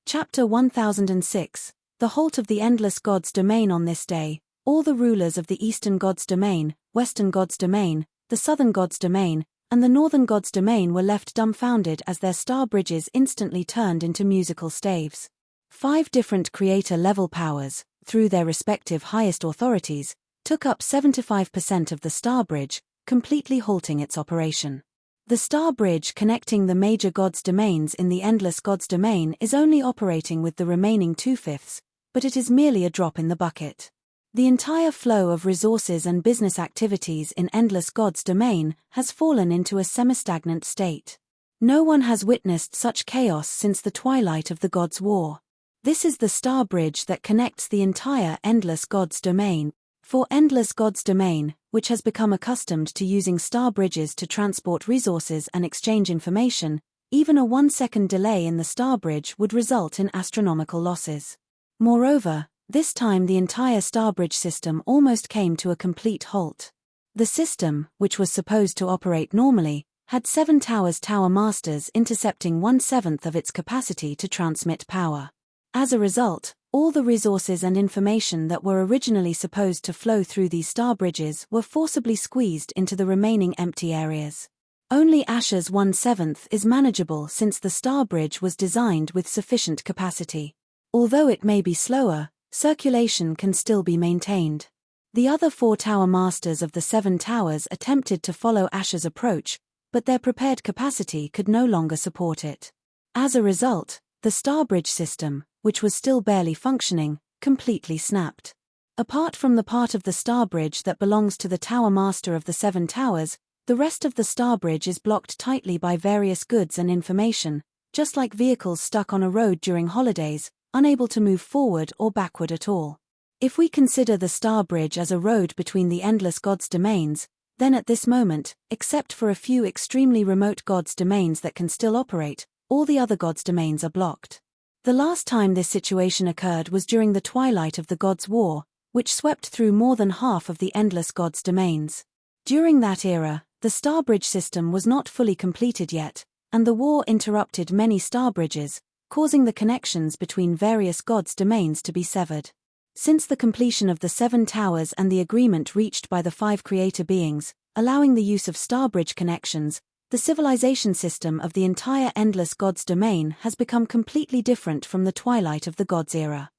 Chapter 1006, The Halt of the Endless Gods' Domain. On this day, all the rulers of the Eastern Gods' Domain, Western Gods' Domain, the Southern Gods' Domain, and the Northern Gods' Domain were left dumbfounded as their star bridges instantly turned into musical staves. 5 different creator-level powers, through their respective highest authorities, took up 75% of the star bridge, completely halting its operation. The star bridge connecting the major gods' domains in the Endless Gods' Domain is only operating with the remaining 2/5, but it is merely a drop in the bucket. The entire flow of resources and business activities in Endless Gods' Domain has fallen into a semi-stagnant state. No one has witnessed such chaos since the twilight of the Gods' War. This is the star bridge that connects the entire Endless Gods' Domain. For Endless Gods' Domain, which has become accustomed to using star bridges to transport resources and exchange information, even a 1-second delay in the star bridge would result in astronomical losses. Moreover, this time the entire star bridge system almost came to a complete halt. The system, which was supposed to operate normally, had 7 tower masters intercepting 1/7 of its capacity to transmit power. As a result, all the resources and information that were originally supposed to flow through these star bridges were forcibly squeezed into the remaining empty areas. Only Asha's 1/7 is manageable since the star bridge was designed with sufficient capacity. Although it may be slower, circulation can still be maintained. The other 4 tower masters of the 7 towers attempted to follow Asha's approach, but their prepared capacity could no longer support it. As a result, the star bridge system, which was still barely functioning, completely snapped. Apart from the part of the star bridge that belongs to the tower master of the 7 towers, the rest of the star bridge is blocked tightly by various goods and information, just like vehicles stuck on a road during holidays, unable to move forward or backward at all. If we consider the star bridge as a road between the Endless Gods' Domains, then at this moment, except for a few extremely remote gods' domains that can still operate, all the other gods' domains are blocked. The last time this situation occurred was during the twilight of the Gods' War, which swept through more than half of the Endless Gods' Domains. During that era, the star bridge system was not fully completed yet, and the war interrupted many star bridges, causing the connections between various gods' domains to be severed. Since the completion of the 7 towers and the agreement reached by the 5 creator beings, allowing the use of star bridge connections, the civilization system of the entire Endless Gods' Domain has become completely different from the twilight of the Gods era.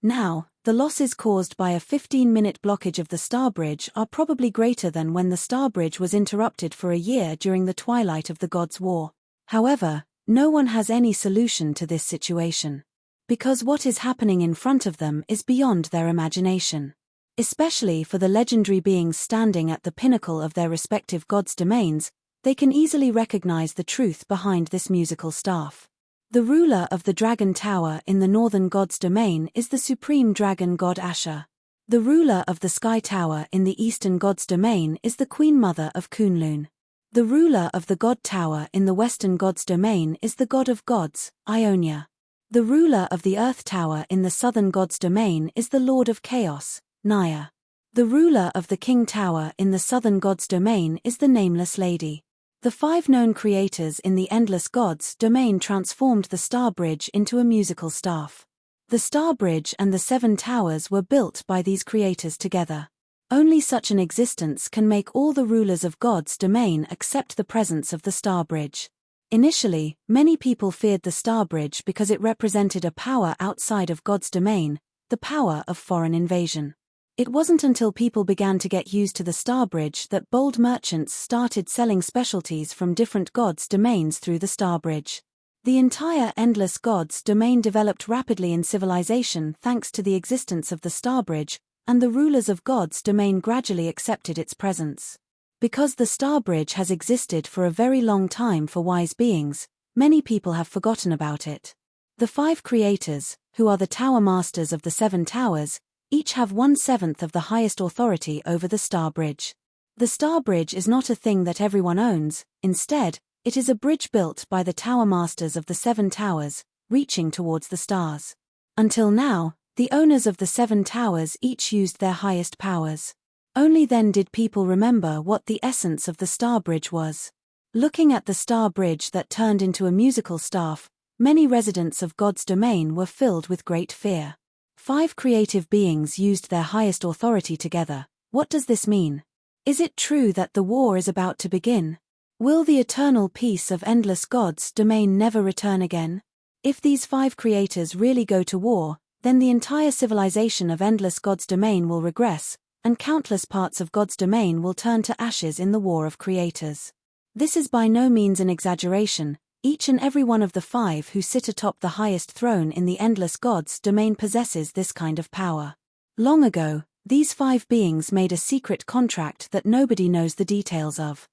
Now, the losses caused by a 15-minute blockage of the star bridge are probably greater than when the star bridge was interrupted for a year during the twilight of the Gods' War. However, no one has any solution to this situation. Because what is happening in front of them is beyond their imagination. Especially for the legendary beings standing at the pinnacle of their respective gods' domains, they can easily recognize the truth behind this musical staff. The ruler of the Dragon Tower in the Northern Gods' Domain is the supreme dragon god Asha. The ruler of the Sky Tower in the Eastern Gods' Domain is the Queen Mother of Kunlun. The ruler of the God Tower in the Western Gods' Domain is the God of Gods, Ionia. The ruler of the Earth Tower in the Southern Gods' Domain is the Lord of Chaos, Naya. The ruler of the King Tower in the Southern Gods' Domain is the Nameless Lady. The 5 known creators in the Endless Gods' Domain transformed the Star Bridge into a musical staff. The Star Bridge and the 7 towers were built by these creators together. Only such an existence can make all the rulers of God's domain accept the presence of the Star Bridge. Initially, many people feared the Star Bridge because it represented a power outside of God's domain, the power of foreign invasion. It wasn't until people began to get used to the Star Bridge that bold merchants started selling specialties from different gods' domains through the Star Bridge. The entire Endless Gods' Domain developed rapidly in civilization thanks to the existence of the Star Bridge, and the rulers of God's domain gradually accepted its presence. Because the Star Bridge has existed for a very long time for wise beings, many people have forgotten about it. The 5 creators, who are the Tower Masters of the 7 Towers, each have 1/7 of the highest authority over the Star Bridge. The Star Bridge is not a thing that everyone owns, instead, it is a bridge built by the Tower Masters of the 7 Towers, reaching towards the stars. Until now, the owners of the 7 Towers each used their highest powers. Only then did people remember what the essence of the Star Bridge was. Looking at the Star Bridge that turned into a musical staff, many residents of God's domain were filled with great fear. 5 creative beings used their highest authority together. What does this mean? Is it true that the war is about to begin? Will the eternal peace of endless God's domain never return again? If these 5 creators really go to war, then the entire civilization of endless God's domain will regress, and countless parts of God's domain will turn to ashes in the war of creators. This is by no means an exaggeration. Each and every one of the 5 who sit atop the highest throne in the endless God's domain possesses this kind of power. Long ago, these 5 beings made a secret contract that nobody knows the details of.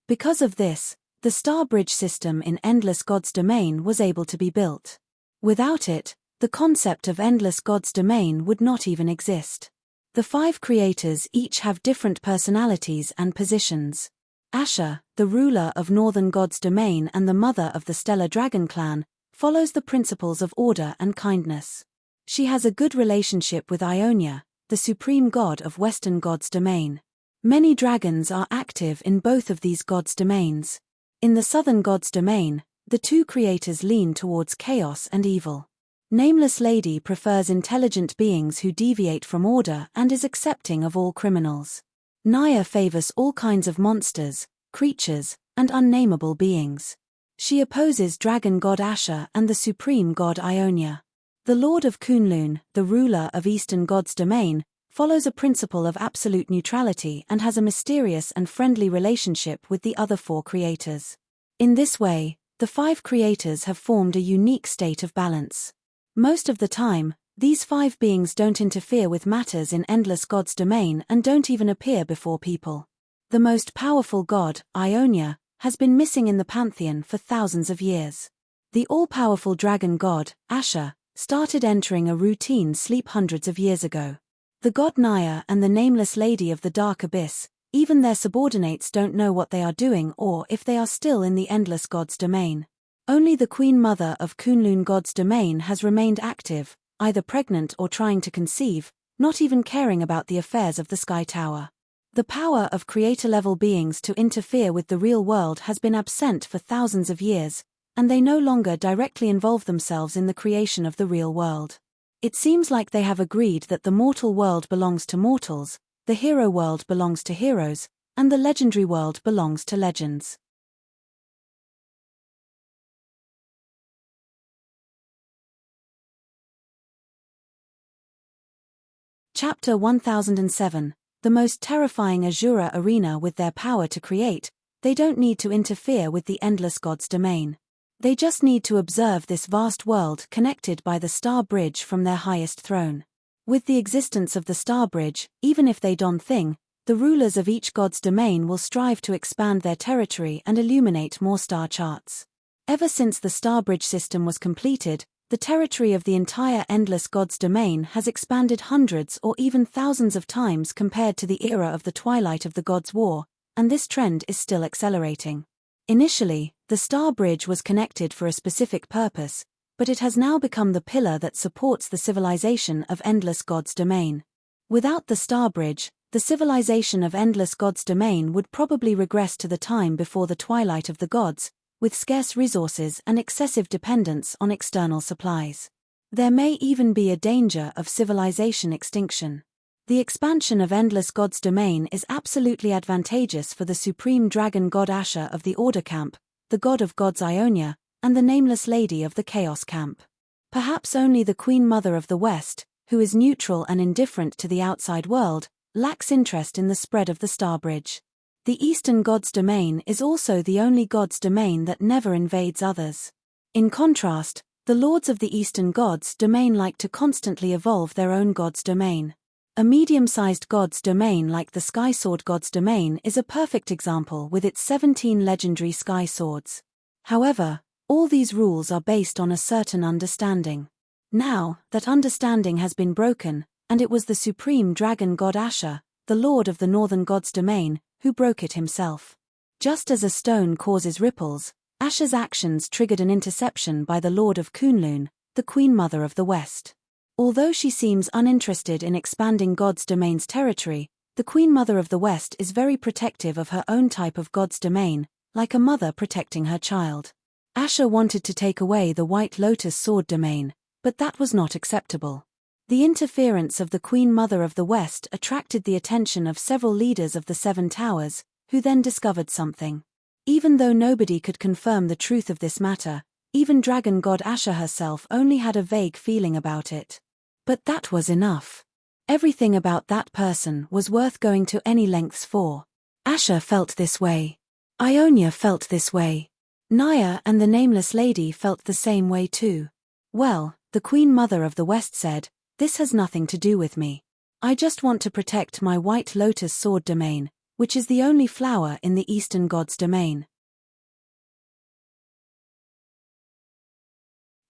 Because of this, the Star Bridge system in endless God's domain was able to be built. Without it, the concept of endless God's domain would not even exist. The 5 creators each have different personalities and positions. Asha, the ruler of Northern God's domain and the mother of the Stellar Dragon clan, follows the principles of order and kindness. She has a good relationship with Ionia, the supreme god of Western God's domain. Many dragons are active in both of these gods' domains. In the Southern God's domain, the 2 creators lean towards chaos and evil. Nameless Lady prefers intelligent beings who deviate from order and is accepting of all criminals. Naya favors all kinds of monsters, creatures, and unnameable beings. She opposes dragon god Asha and the supreme god Ionia. The Lord of Kunlun, the ruler of Eastern God's domain, follows a principle of absolute neutrality and has a mysterious and friendly relationship with the other 4 creators. In this way, the 5 creators have formed a unique state of balance. Most of the time, these 5 beings don't interfere with matters in endless God's domain and don't even appear before people. The most powerful god, Ionia, has been missing in the pantheon for thousands of years. The all-powerful dragon god, Asha, started entering a routine sleep hundreds of years ago. The god Naya and the nameless lady of the dark abyss, even their subordinates don't know what they are doing or if they are still in the endless God's domain. Only the Queen Mother of Kunlun God's domain has remained active, either pregnant or trying to conceive, not even caring about the affairs of the Sky Tower. The power of creator-level beings to interfere with the real world has been absent for thousands of years, and they no longer directly involve themselves in the creation of the real world. It seems like they have agreed that the mortal world belongs to mortals, the hero world belongs to heroes, and the legendary world belongs to legends. Chapter 1007. The most terrifying Asura arena. With their power to create, they don't need to interfere with the endless God's domain. They just need to observe this vast world connected by the Star Bridge from their highest throne. With the existence of the Star Bridge, even if they don't think, the rulers of each god's domain will strive to expand their territory and illuminate more star charts. Ever since the Star Bridge system was completed, the territory of the entire endless God's domain has expanded hundreds or even thousands of times compared to the era of the twilight of the God's War, and this trend is still accelerating. Initially, the Star Bridge was connected for a specific purpose, but it has now become the pillar that supports the civilization of endless God's domain. Without the Star Bridge, the civilization of endless God's domain would probably regress to the time before the twilight of the gods, with scarce resources and excessive dependence on external supplies. There may even be a danger of civilization extinction. The expansion of endless God's domain is absolutely advantageous for the supreme dragon god Asha of the Order Camp, the god of gods Ionia, and the nameless lady of the Chaos Camp. Perhaps only the Queen Mother of the West, who is neutral and indifferent to the outside world, lacks interest in the spread of the Star Bridge. The Eastern God's domain is also the only God's domain that never invades others. In contrast, the lords of the Eastern God's domain like to constantly evolve their own God's domain. A medium-sized god's domain like the Sky Sword God's Domain is a perfect example with its 17 legendary sky swords. However, all these rules are based on a certain understanding. Now, that understanding has been broken, and it was the supreme dragon god Asha, the lord of the northern god's domain, who broke it himself. Just as a stone causes ripples, Asha's actions triggered an interception by the lord of Kunlun, the Queen Mother of the West. Although she seems uninterested in expanding God's domain's territory, the Queen Mother of the West is very protective of her own type of God's domain, like a mother protecting her child. Asha wanted to take away the White Lotus Sword domain, but that was not acceptable. The interference of the Queen Mother of the West attracted the attention of several leaders of the Seven Towers, who then discovered something. Even though nobody could confirm the truth of this matter, even Dragon God Asha herself only had a vague feeling about it. But that was enough. Everything about that person was worth going to any lengths for. Asha felt this way. Ionia felt this way. Naya and the Nameless Lady felt the same way too. Well, the Queen Mother of the West said, "This has nothing to do with me. I just want to protect my White Lotus Sword domain, which is the only flower in the Eastern God's domain."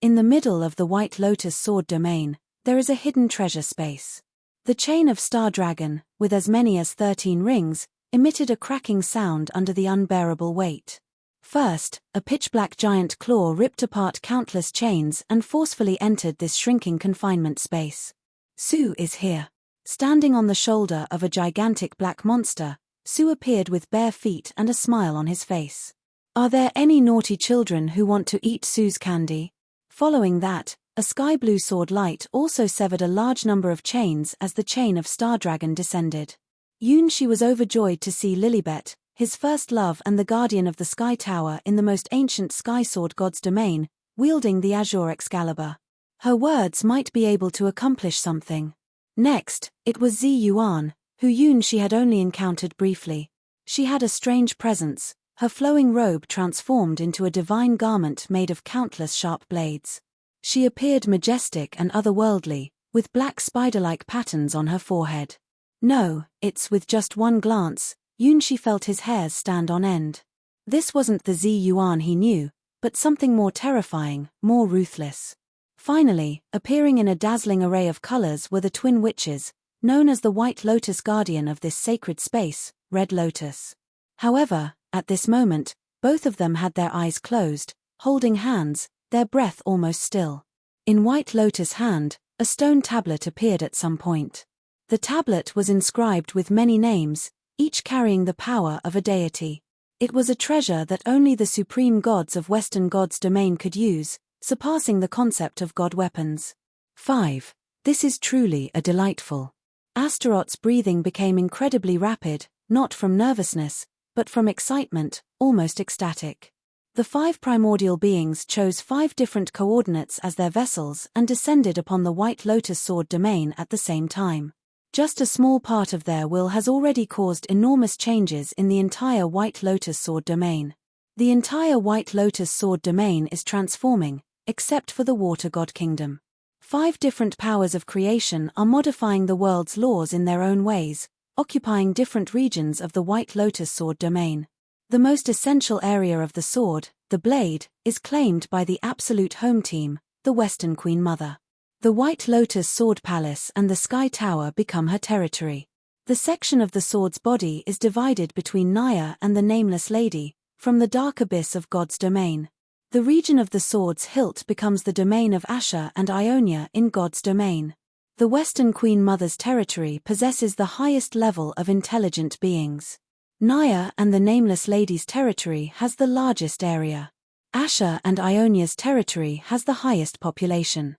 In the middle of the White Lotus Sword domain, there is a hidden treasure space. The chain of Star Dragon, with as many as 13 rings, emitted a cracking sound under the unbearable weight. First, a pitch-black giant claw ripped apart countless chains and forcefully entered this shrinking confinement space. Su is here. Standing on the shoulder of a gigantic black monster, Su appeared with bare feet and a smile on his face. "Are there any naughty children who want to eat Su's candy?" Following that, a sky-blue sword light also severed a large number of chains as the chain of Star Dragon descended. Yunshi was overjoyed to see Lilibet, his first love and the guardian of the Sky Tower in the most ancient Sky Sword God's domain, wielding the Azure Excalibur. Her words might be able to accomplish something. Next, it was Zi Yuan, who Yunshi had only encountered briefly. She had a strange presence, her flowing robe transformed into a divine garment made of countless sharp blades. She appeared majestic and otherworldly, with black spider-like patterns on her forehead. No, it's with just one glance, Yunshi felt his hairs stand on end. This wasn't the Zi Yuan he knew, but something more terrifying, more ruthless. Finally, appearing in a dazzling array of colors were the twin witches, known as the White Lotus Guardian of this sacred space, Red Lotus. However, at this moment, both of them had their eyes closed, holding hands, their breath almost still. In White Lotus' hand, a stone tablet appeared at some point. The tablet was inscribed with many names, each carrying the power of a deity. It was a treasure that only the supreme gods of Western God's domain could use, surpassing the concept of god weapons. 5. This is truly a delightful. Astaroth's breathing became incredibly rapid, not from nervousness, but from excitement, almost ecstatic. The 5 primordial beings chose 5 different coordinates as their vessels and descended upon the White Lotus Sword domain at the same time. Just a small part of their will has already caused enormous changes in the entire White Lotus Sword domain. The entire White Lotus Sword domain is transforming, except for the Water God Kingdom. 5 different powers of creation are modifying the world's laws in their own ways, occupying different regions of the White Lotus Sword domain. The most essential area of the sword, the blade, is claimed by the absolute home team, the Western Queen Mother. The White Lotus Sword Palace and the Sky Tower become her territory. The section of the sword's body is divided between Naya and the Nameless Lady, from the dark abyss of God's domain. The region of the sword's hilt becomes the domain of Asha and Ionia in God's domain. The Western Queen Mother's territory possesses the highest level of intelligent beings. Naya and the Nameless Lady's territory has the largest area. Asha and Ionia's territory has the highest population.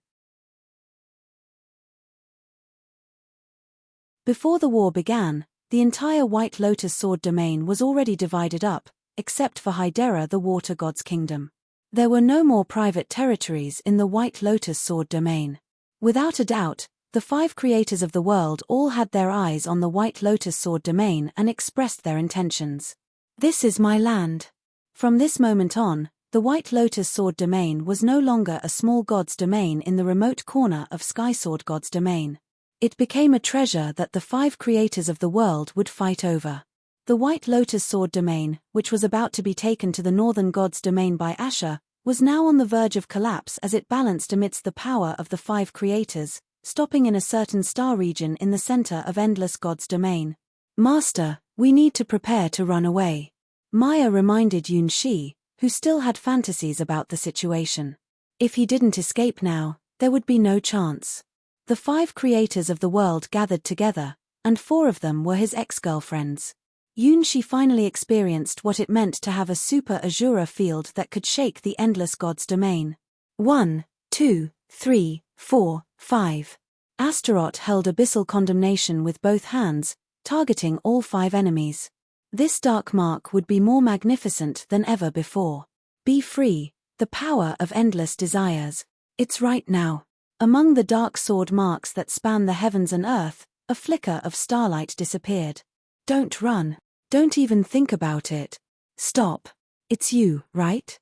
Before the war began, the entire White Lotus Sword domain was already divided up, except for Hydera, the Water God's Kingdom. There were no more private territories in the White Lotus Sword domain. Without a doubt, the 5 creators of the world all had their eyes on the White Lotus Sword domain and expressed their intentions. This is my land. From this moment on, the White Lotus Sword domain was no longer a small god's domain in the remote corner of Sky Sword God's domain. It became a treasure that the 5 creators of the world would fight over. The White Lotus Sword domain, which was about to be taken to the Northern Gods domain by Asha, was now on the verge of collapse as it balanced amidst the power of the 5 creators, stopping in a certain star region in the center of Endless Gods domain. Master, we need to prepare to run away. Maya reminded Yun Shi, who still had fantasies about the situation. If he didn't escape now, there would be no chance. The 5 creators of the world gathered together, and 4 of them were his ex-girlfriends. Yun Shi finally experienced what it meant to have a super Asura field that could shake the Endless Gods domain. 1, 2, 3, 4, 5. Astaroth held Abyssal Condemnation with both hands, targeting all 5 enemies. This dark mark would be more magnificent than ever before. Be free, the power of endless desires. It's right now. Among the dark sword marks that span the heavens and earth, a flicker of starlight disappeared. Don't run. Don't even think about it. Stop. It's you, right?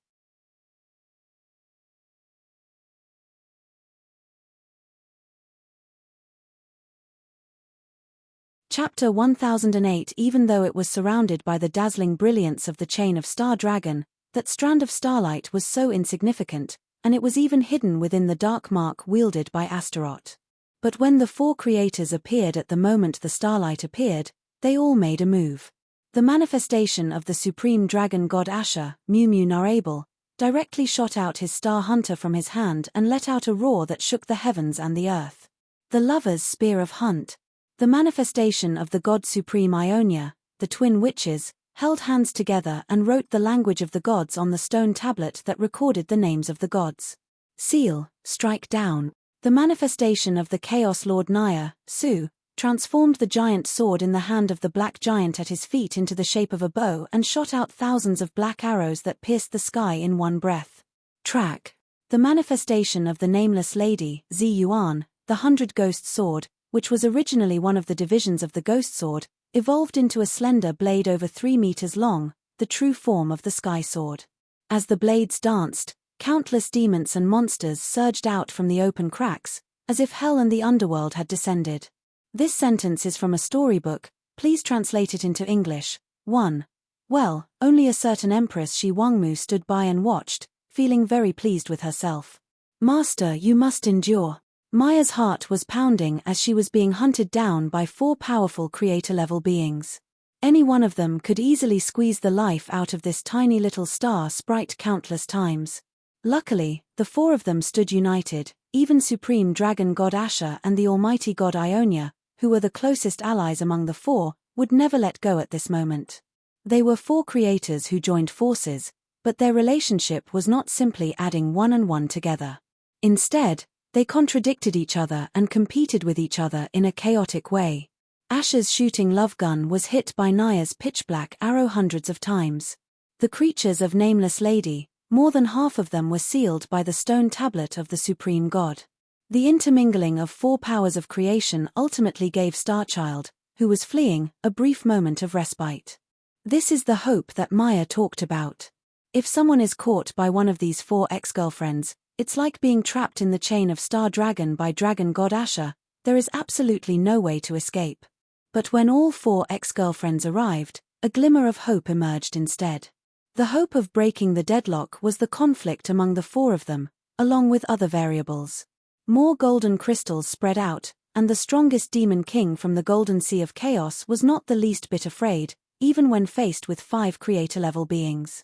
Chapter 1008. Even though it was surrounded by the dazzling brilliance of the chain of Star Dragon, that strand of starlight was so insignificant, and it was even hidden within the dark mark wielded by Astaroth. But when the 4 creators appeared at the moment the starlight appeared, they all made a move. The manifestation of the supreme dragon god Asha, Mumu Narable, directly shot out his star hunter from his hand and let out a roar that shook the heavens and the earth. The lover's spear of Hunt. The manifestation of the god supreme Ionia, the twin witches, held hands together and wrote the language of the gods on the stone tablet that recorded the names of the gods. Seal, strike down. The manifestation of the Chaos Lord Naya, Su, transformed the giant sword in the hand of the black giant at his feet into the shape of a bow and shot out thousands of black arrows that pierced the sky in one breath. Track. The manifestation of the nameless lady, Zi Yuan, the 100-ghost sword, which was originally one of the divisions of the ghost sword, evolved into a slender blade over 3 meters long, the true form of the sky sword. As the blades danced, countless demons and monsters surged out from the open cracks, as if hell and the underworld had descended. This sentence is from a storybook, please translate it into English. 1. Well, only a certain Empress Shi Wangmu stood by and watched, feeling very pleased with herself. Master, you must endure. Maya's heart was pounding as she was being hunted down by 4 powerful creator-level beings. Any one of them could easily squeeze the life out of this tiny little star sprite countless times. Luckily, the 4 of them stood united, even Supreme Dragon God Asha and the Almighty God Ionia, who were the closest allies among the 4, would never let go at this moment. They were 4 creators who joined forces, but their relationship was not simply adding 1 and 1 together. Instead, they contradicted each other and competed with each other in a chaotic way. Asha's shooting love gun was hit by Naya's pitch-black arrow hundreds of times. The creatures of Nameless Lady, more than half of them were sealed by the stone tablet of the Supreme God. The intermingling of 4 powers of creation ultimately gave Starchild, who was fleeing, a brief moment of respite. This is the hope that Maya talked about. If someone is caught by one of these 4 ex-girlfriends, it's like being trapped in the chain of Star Dragon by Dragon God Asha, there is absolutely no way to escape. But when all 4 ex-girlfriends arrived, a glimmer of hope emerged instead. The hope of breaking the deadlock was the conflict among the 4 of them, along with other variables. More golden crystals spread out, and the strongest demon king from the Golden Sea of Chaos was not the least bit afraid, even when faced with 5 creator-level beings.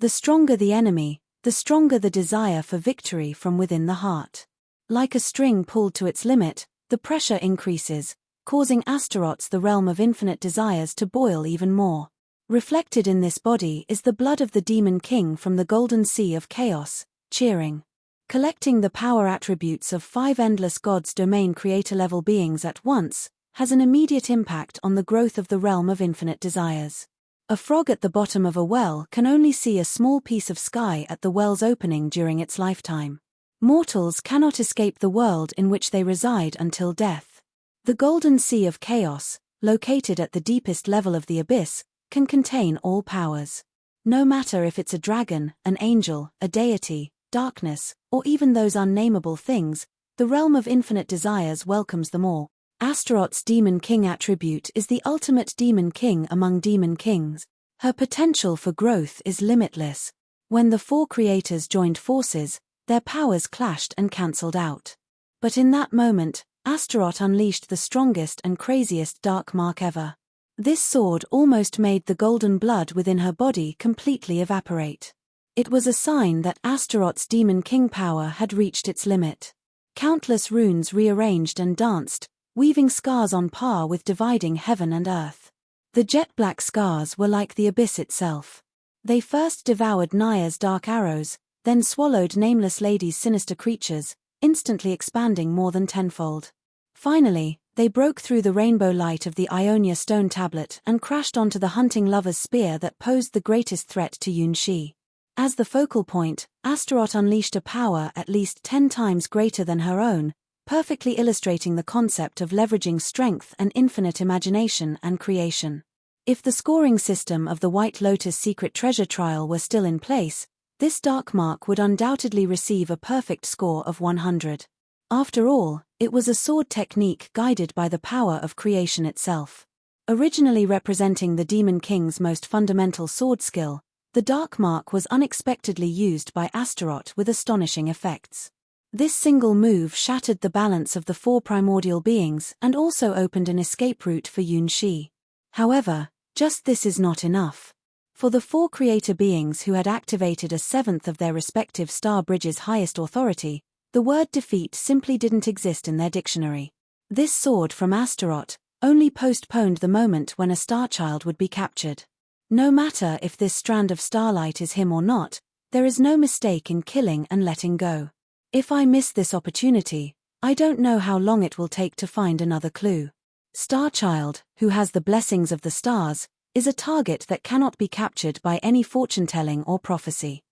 The stronger the enemy, the stronger the desire for victory from within the heart. Like a string pulled to its limit, the pressure increases, causing Astaroth's the realm of infinite desires to boil even more. Reflected in this body is the blood of the Demon King from the Golden Sea of Chaos, cheering. Collecting the power attributes of 5 endless gods domain creator-level beings at once has an immediate impact on the growth of the realm of infinite desires. A frog at the bottom of a well can only see a small piece of sky at the well's opening during its lifetime. Mortals cannot escape the world in which they reside until death. The Golden Sea of Chaos, located at the deepest level of the abyss, can contain all powers. No matter if it's a dragon, an angel, a deity, darkness, or even those unnameable things, the realm of infinite desires welcomes them all. Astaroth's Demon King attribute is the ultimate Demon King among Demon Kings. Her potential for growth is limitless. When the four creators joined forces, their powers clashed and cancelled out. But in that moment, Astaroth unleashed the strongest and craziest dark mark ever. This sword almost made the golden blood within her body completely evaporate. It was a sign that Astaroth's Demon King power had reached its limit. Countless runes rearranged and danced, weaving scars on par with dividing heaven and earth. The jet-black scars were like the abyss itself. They first devoured Naya's dark arrows, then swallowed Nameless Lady's sinister creatures, instantly expanding more than tenfold. Finally, they broke through the rainbow light of the Ionia stone tablet and crashed onto the hunting lover's spear that posed the greatest threat to Yunshi. As the focal point, Astaroth unleashed a power at least 10 times greater than her own, perfectly illustrating the concept of leveraging strength and infinite imagination and creation. If the scoring system of the White Lotus secret treasure trial were still in place, this dark mark would undoubtedly receive a perfect score of 100. After all, it was a sword technique guided by the power of creation itself. Originally representing the Demon King's most fundamental sword skill, the dark mark was unexpectedly used by Astaroth with astonishing effects. This single move shattered the balance of the four primordial beings and also opened an escape route for Yunshi. However, just this is not enough. For the four creator beings who had activated a seventh of their respective star bridges' highest authority, the word defeat simply didn't exist in their dictionary. This sword from Astaroth only postponed the moment when a starchild would be captured. No matter if this strand of starlight is him or not, there is no mistake in killing and letting go. If I miss this opportunity, I don't know how long it will take to find another clue. Starchild, who has the blessings of the stars, is a target that cannot be captured by any fortune-telling or prophecy.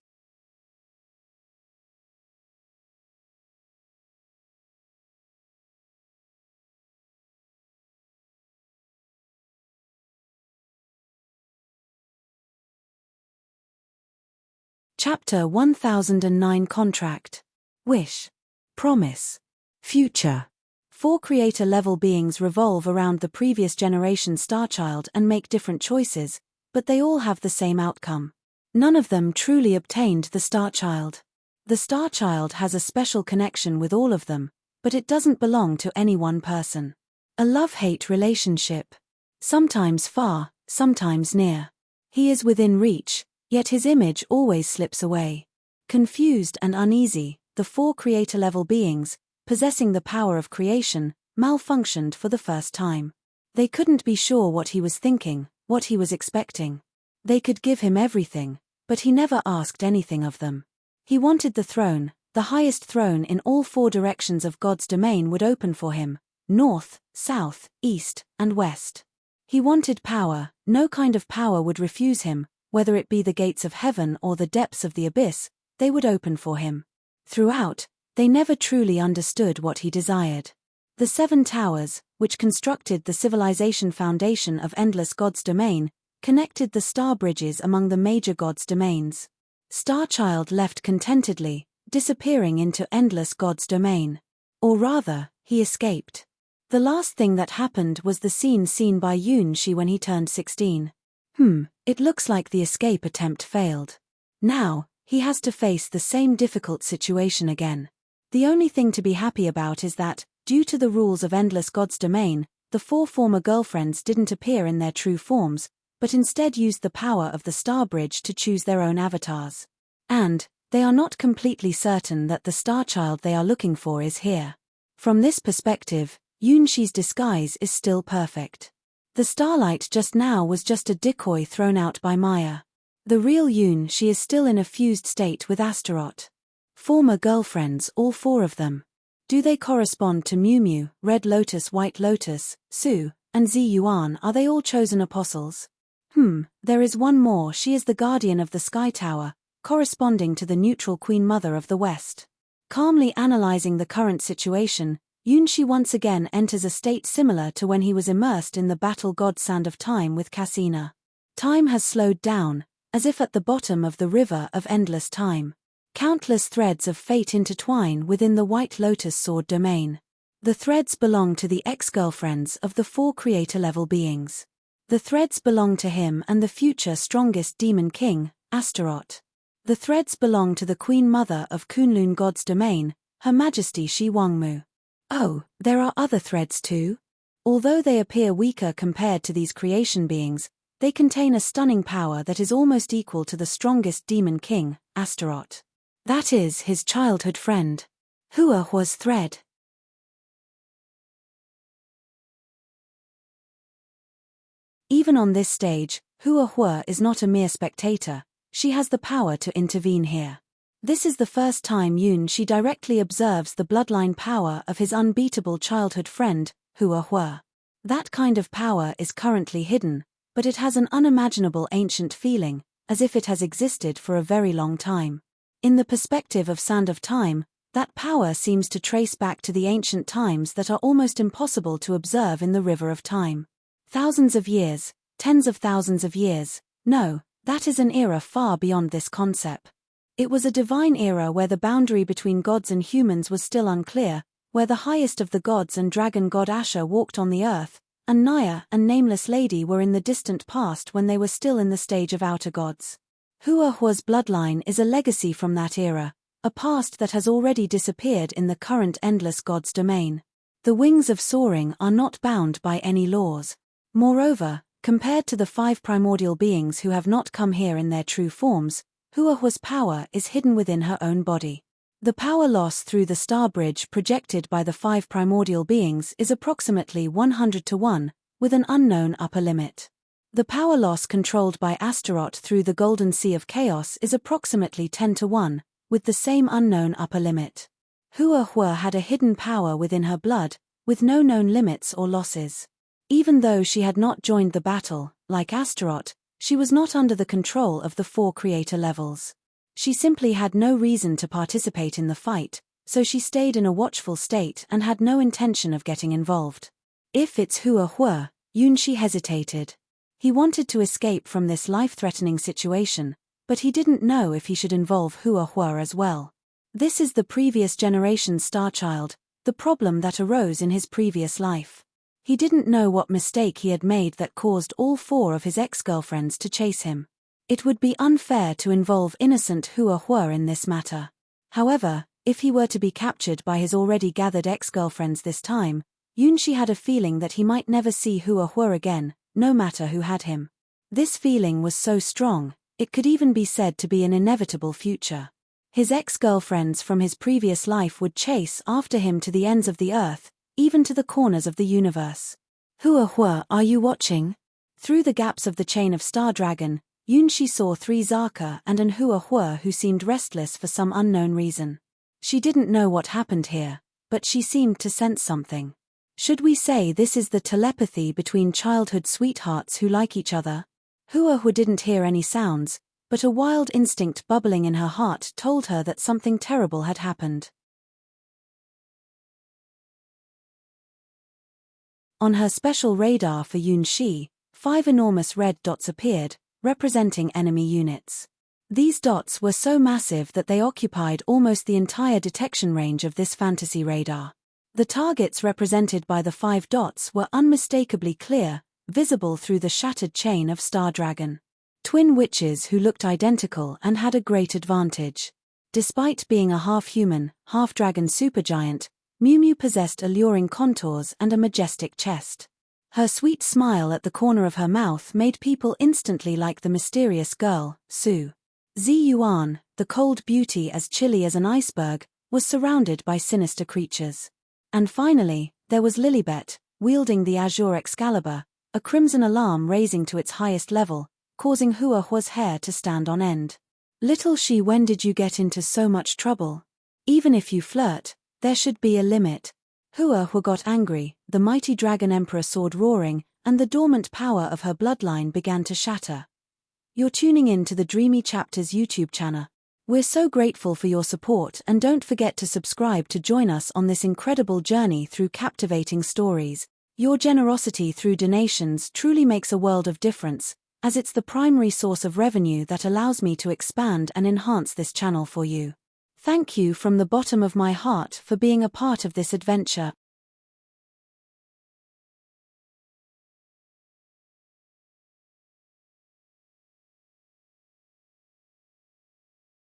Chapter 1009 Contract. Wish. Promise. Future. Four creator-level beings revolve around the previous generation starchild and make different choices, but they all have the same outcome. None of them truly obtained the starchild. The starchild has a special connection with all of them, but it doesn't belong to any one person. A love-hate relationship. Sometimes far, sometimes near. He is within reach, yet his image always slips away. Confused and uneasy, the four creator-level beings, possessing the power of creation, malfunctioned for the first time. They couldn't be sure what he was thinking, what he was expecting. They could give him everything, but he never asked anything of them. He wanted the throne, the highest throne in all four directions of God's domain would open for him, north, south, east, and west. He wanted power, no kind of power would refuse him, whether it be the gates of heaven or the depths of the abyss, they would open for him. Throughout, they never truly understood what he desired. The 7 towers, which constructed the civilization foundation of endless God's domain, connected the star bridges among the major God's domains. Starchild left contentedly, disappearing into endless God's domain. Or rather, he escaped. The last thing that happened was the scene seen by Yunshi when he turned 16. It looks like the escape attempt failed. Now, he has to face the same difficult situation again. The only thing to be happy about is that, due to the rules of endless God's domain, the 4 former girlfriends didn't appear in their true forms, but instead used the power of the Star Bridge to choose their own avatars. And, they are not completely certain that the starchild they are looking for is here. From this perspective, Yunshi's disguise is still perfect. The starlight just now was just a decoy thrown out by Maya. The real Yunshi is still in a fused state with Astaroth. Former girlfriends, all 4 of them. Do they correspond to Mumu, Red Lotus, White Lotus, Su, and Zi Yuan? Are they all chosen apostles? There is one more. She is the guardian of the Sky Tower, corresponding to the neutral Queen Mother of the West. Calmly analyzing the current situation, Yunshi once again enters a state similar to when he was immersed in the battle god Sand of Time with Cassina. Time has slowed down, as if at the bottom of the river of endless time. Countless threads of fate intertwine within the White Lotus Sword domain. The threads belong to the ex-girlfriends of the 4 creator-level beings. The threads belong to him and the future strongest demon king, Astaroth. The threads belong to the Queen Mother of Kunlun God's domain, Her Majesty Shi Wangmu. Oh, there are other threads too? Although they appear weaker compared to these creation beings, they contain a stunning power that is almost equal to the strongest demon king, Astaroth. That is his childhood friend. Hua Hua's thread. Even on this stage, Hua Hua is not a mere spectator, she has the power to intervene here. This is the first time Shi directly observes the bloodline power of his unbeatable childhood friend, Hua Hua. That kind of power is currently hidden, but it has an unimaginable ancient feeling, as if it has existed for a very long time. In the perspective of Sand of Time, that power seems to trace back to the ancient times that are almost impossible to observe in the River of Time. Thousands of years, tens of thousands of years, no, that is an era far beyond this concept. It was a divine era where the boundary between gods and humans was still unclear, where the highest of the gods and dragon god Asha walked on the earth, and Naya and Nameless Lady were in the distant past when they were still in the stage of outer gods. Hua Hua's bloodline is a legacy from that era, a past that has already disappeared in the current endless gods domain. The wings of soaring are not bound by any laws. Moreover, compared to the 5 primordial beings who have not come here in their true forms, Hua Hua's power is hidden within her own body. The power loss through the star bridge projected by the 5 primordial beings is approximately 100-1, with an unknown upper limit. The power loss controlled by Astaroth through the Golden Sea of Chaos is approximately 10-1, with the same unknown upper limit. Hua Hua had a hidden power within her blood, with no known limits or losses. Even though she had not joined the battle, like Astaroth, she was not under the control of the 4 creator levels. She simply had no reason to participate in the fight, so she stayed in a watchful state and had no intention of getting involved. If it's Hua Hua, Shi hesitated. He wanted to escape from this life-threatening situation, but he didn't know if he should involve Hua Hua as well. This is the previous generation's starchild, the problem that arose in his previous life. He didn't know what mistake he had made that caused all 4 of his ex-girlfriends to chase him. It would be unfair to involve innocent Hua Hua in this matter. However, if he were to be captured by his already gathered ex-girlfriends this time, Shi had a feeling that he might never see Hua Hua again, no matter who had him. This feeling was so strong, it could even be said to be an inevitable future. His ex-girlfriends from his previous life would chase after him to the ends of the earth, even to the corners of the universe. Hua Hua, are you watching? Through the gaps of the chain of Star Dragon, Shi saw 3 Zaka and an Hua Hua who seemed restless for some unknown reason. She didn't know what happened here, but she seemed to sense something. Should we say this is the telepathy between childhood sweethearts who like each other? Hua Hua didn't hear any sounds, but a wild instinct bubbling in her heart told her that something terrible had happened. On her special radar for Shi, 5 enormous red dots appeared, representing enemy units. These dots were so massive that they occupied almost the entire detection range of this fantasy radar. The targets represented by the 5 dots were unmistakably clear, visible through the shattered chain of Star Dragon. Twin witches who looked identical and had a great advantage. Despite being a half-human, half-dragon supergiant, Mumu possessed alluring contours and a majestic chest. Her sweet smile at the corner of her mouth made people instantly like the mysterious girl, Su. Ziyuan, the cold beauty as chilly as an iceberg, was surrounded by sinister creatures. And finally, there was Lilibet, wielding the azure Excalibur, a crimson alarm raising to its highest level, causing Hua Hua's hair to stand on end. Little she, when did you get into so much trouble? Even if you flirt, there should be a limit. Hua Hua got angry, the mighty Dragon Emperor sword roaring, and the dormant power of her bloodline began to shatter. You're tuning in to the Dreamy Chapters YouTube channel. We're so grateful for your support, and don't forget to subscribe to join us on this incredible journey through captivating stories. Your generosity through donations truly makes a world of difference, as it's the primary source of revenue that allows me to expand and enhance this channel for you. Thank you from the bottom of my heart for being a part of this adventure.